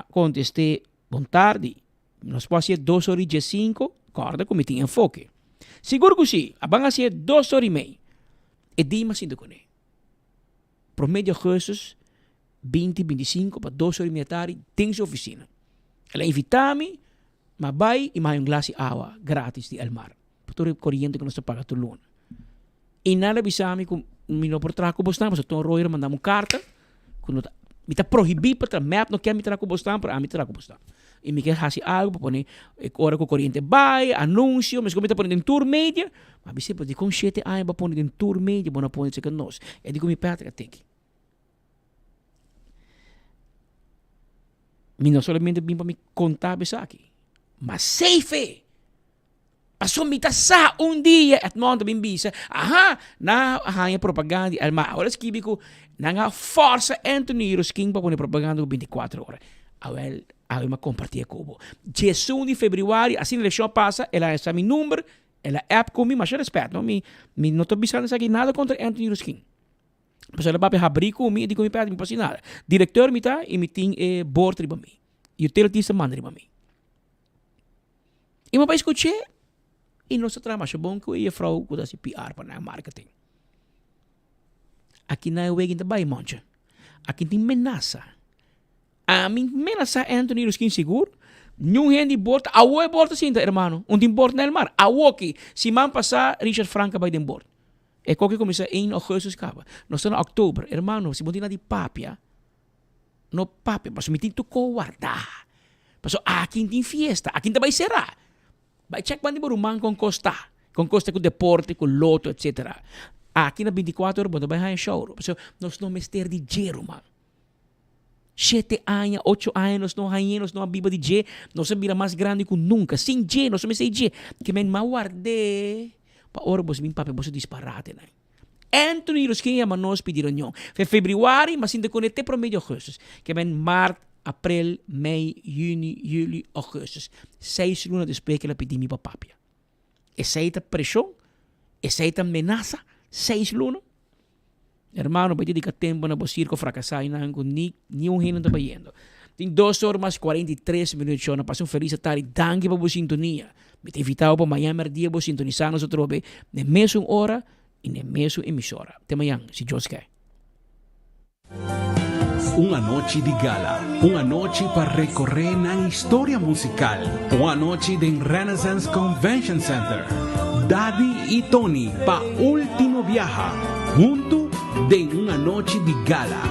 Contestei, bom tarde. Nós podemos ser 2 horas e 5, corda como tem enfoque. Seguro que sim, vão ser 2 horas e meia. E dima assim de cone. Promédio de cursos, 20, 25, para 2 horas e meia tarde, tem sua oficina. Ela invita-me, mas vai e mais glass de água grátis de El Mar. Para o corriente que nós pagamos todo ano. E nada avisar-me que não por trás com o Boston, mas o Tom Royer mandamos carta, me está proibido para map, não quer me trazer com o Boston, para me trazer com o Boston. E me quer fazer algo para pôr hora que o corriente vai, anúncio, mas como está pondo em tour média, mas você pode com 7 anos para pôr em tour média, para pôr em nós. E digo me Patrick, tem que. Não solamente bem para me contar isso aqui, mas safe. Passou me sa dia at monta bem bisa. Aha, na hanya propaganda alma. Agora esquibi ko nanga força Anthony Ruskin para pôr propaganda 24 horas. Awel ma compartilha com 18 de fevereiro, assim a eleição passa, ela é meu número, ela app comigo, mas eu respeito, não me não estou pensando aqui nada contra Anthony Ruskin. Mas ela vai abrir comigo, digo me pede, me passa nada. Diretor me tá e me tem board para mim. E o teletista manda para mim. E me vai escutar e não se trama, é bom que eu ia frau com esse PR para marketing. Aqui na eu ainda vai monte. Aqui tem menaça. A mim menaça Anthony Ruskin seguro. Não gente borda, a o borda sim, hermano. Tem borda no mar. A o que se man passar Richard Franca vai dem borda. É qualquer começa em agosto acaba. Nós estamos em outubro, hermano. Se botina de papia, no papia, mas me tem que guardar. Mas aqui tem fiesta, aqui vai será. Vai check bandi barumang com costa com deporte, com loto, etc. Aqui na 24 horas, bota vai haver show. Mas nós não mester de dinheiro, man. 7 anos, 8 anos, nós não a biba de G, nós vira mais grande que nunca. Sem G, nós somos sem G. Que men guarde. Pa ora bos min papi bos disparate na. Anthony Ruskin ama nós pediram nyo. Fevereiro, mas ainda conecte promedio agosto. Que men março, abril, maio, junho, julho, agosto. 6 lunas depois que ela pedi mi pa papi. E saíta pressão essa amenaza 6 lunas. Hermano, vai dedicar tempo na circo fracassar e não ni um rino tá yendo. Tem 2 horas mais 43 minutos na passam feliz tarde. Danke para a sintonia. Me te invitado para Miami dia para sintonizar nós outro vez na mesma hora e na mesma emissora. Até amanhã, se Deus quer. Uma noite de gala, uma noite para recorrer na história musical, uma noite de Renaissance Convention Center. Daddy e Tony pa último viaja, junto de uma noite de gala,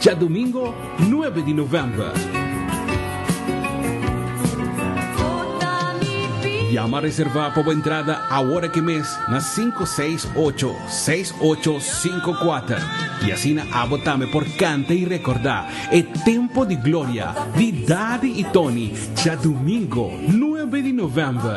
já domingo 9 de novembro. Llama a reservar para a entrada a hora que mês na 568-6854. E assim abotame por canta e recordar é tempo de glória de Daddy e Tony, já domingo 9 de novembro.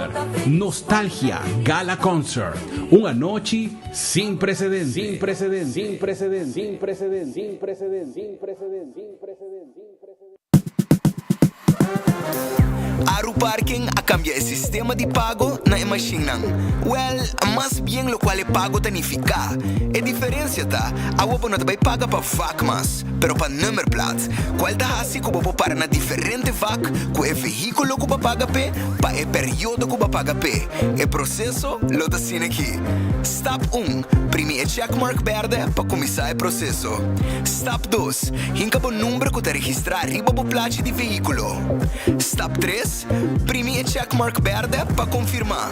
Nostalgia Gala Concert. Uma noite sem precedentes. Sem precedentes. Sem precedentes. Sem precedentes. Sem precedentes. Sem precedentes. Sem precedentes. Aru Parking a cambiar o sistema de pago na machine. Well, mas bem lo qual é pago tanificar. A diferença tá, a opa não vai pagar para vac mas, pero para number plate. Qual tá assim que o para na diferente vac, com o veículo que o paga pe, para o período que o paga pe. O processo lo tá assim aqui. Step 1, primi o checkmark verde para começar o processo. Step 2, hinca o número que tá registrar riba o plate de veículo. Step 3, primi o checkmark verde para confirmar.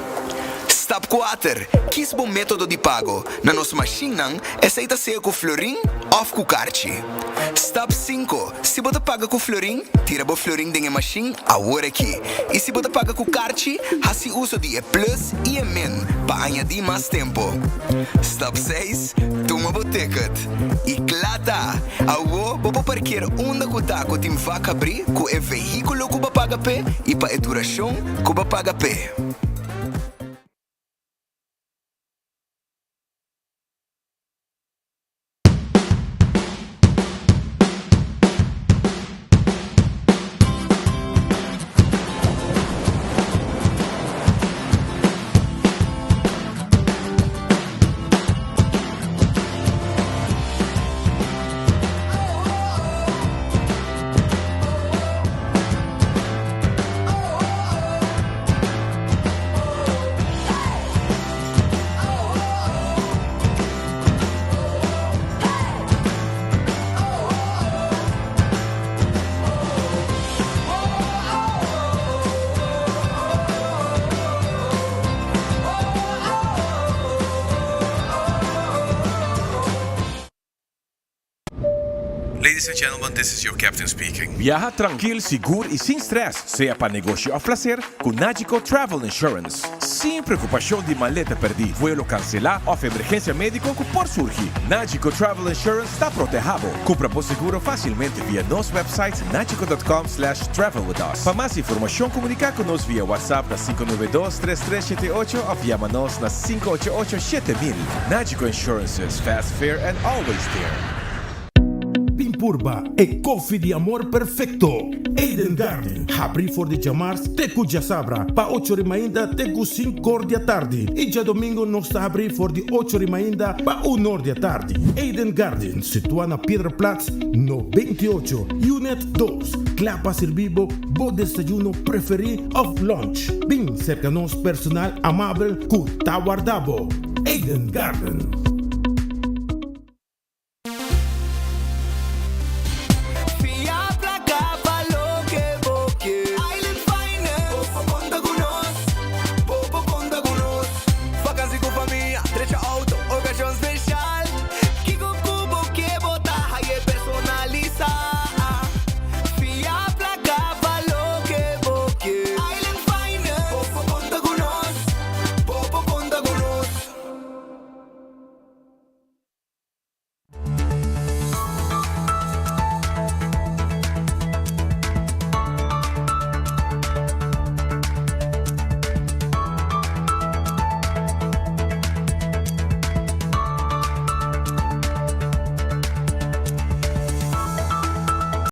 Step 4, quis bom método de pago. Na nossa machine, aceita ser com florim ou com carte. Step 5, se você paga com florim, tira o florim da machine a hora aqui. E se você paga com carte, faz uso de E plus e E min para añadir mais tempo. Step 6, toma o ticket. E clata, agora você parquear onde você está com o vaca abrir com o veículo que você paga pé e para a duração que você paga pé. Ladies and gentlemen, this is your captain speaking. Viaja tranquilo, seguro e sem stress, seja para negócio ou lazer, com Nagico Travel Insurance. Sem preocupação de maleta perdida, vuelo cancelar ou emergência médica que por surgir. Nagico Travel Insurance está protegido. Compra por seguro facilmente via nosso website nagico.com/travel with us. Para mais informação, comunicar conosco via WhatsApp na 592-3378 ou via-nos na 588-7000. Nagico Insurances, fast, fair and always there. Pimpurba e coffee de amor perfecto. Eden Garden, abri for de chamars tecu já sabra, pa 8h ainda tecu 5h da tarde. E já domingo nós está abri for de 8h ainda pa 1h da tarde. Eden Garden, situado na Piedraplatz, no 28, Unit 2. Clapa servibo, bo desayuno preferi of lunch. Bem cerca nos personal amável cu taguardabo. Eden Garden.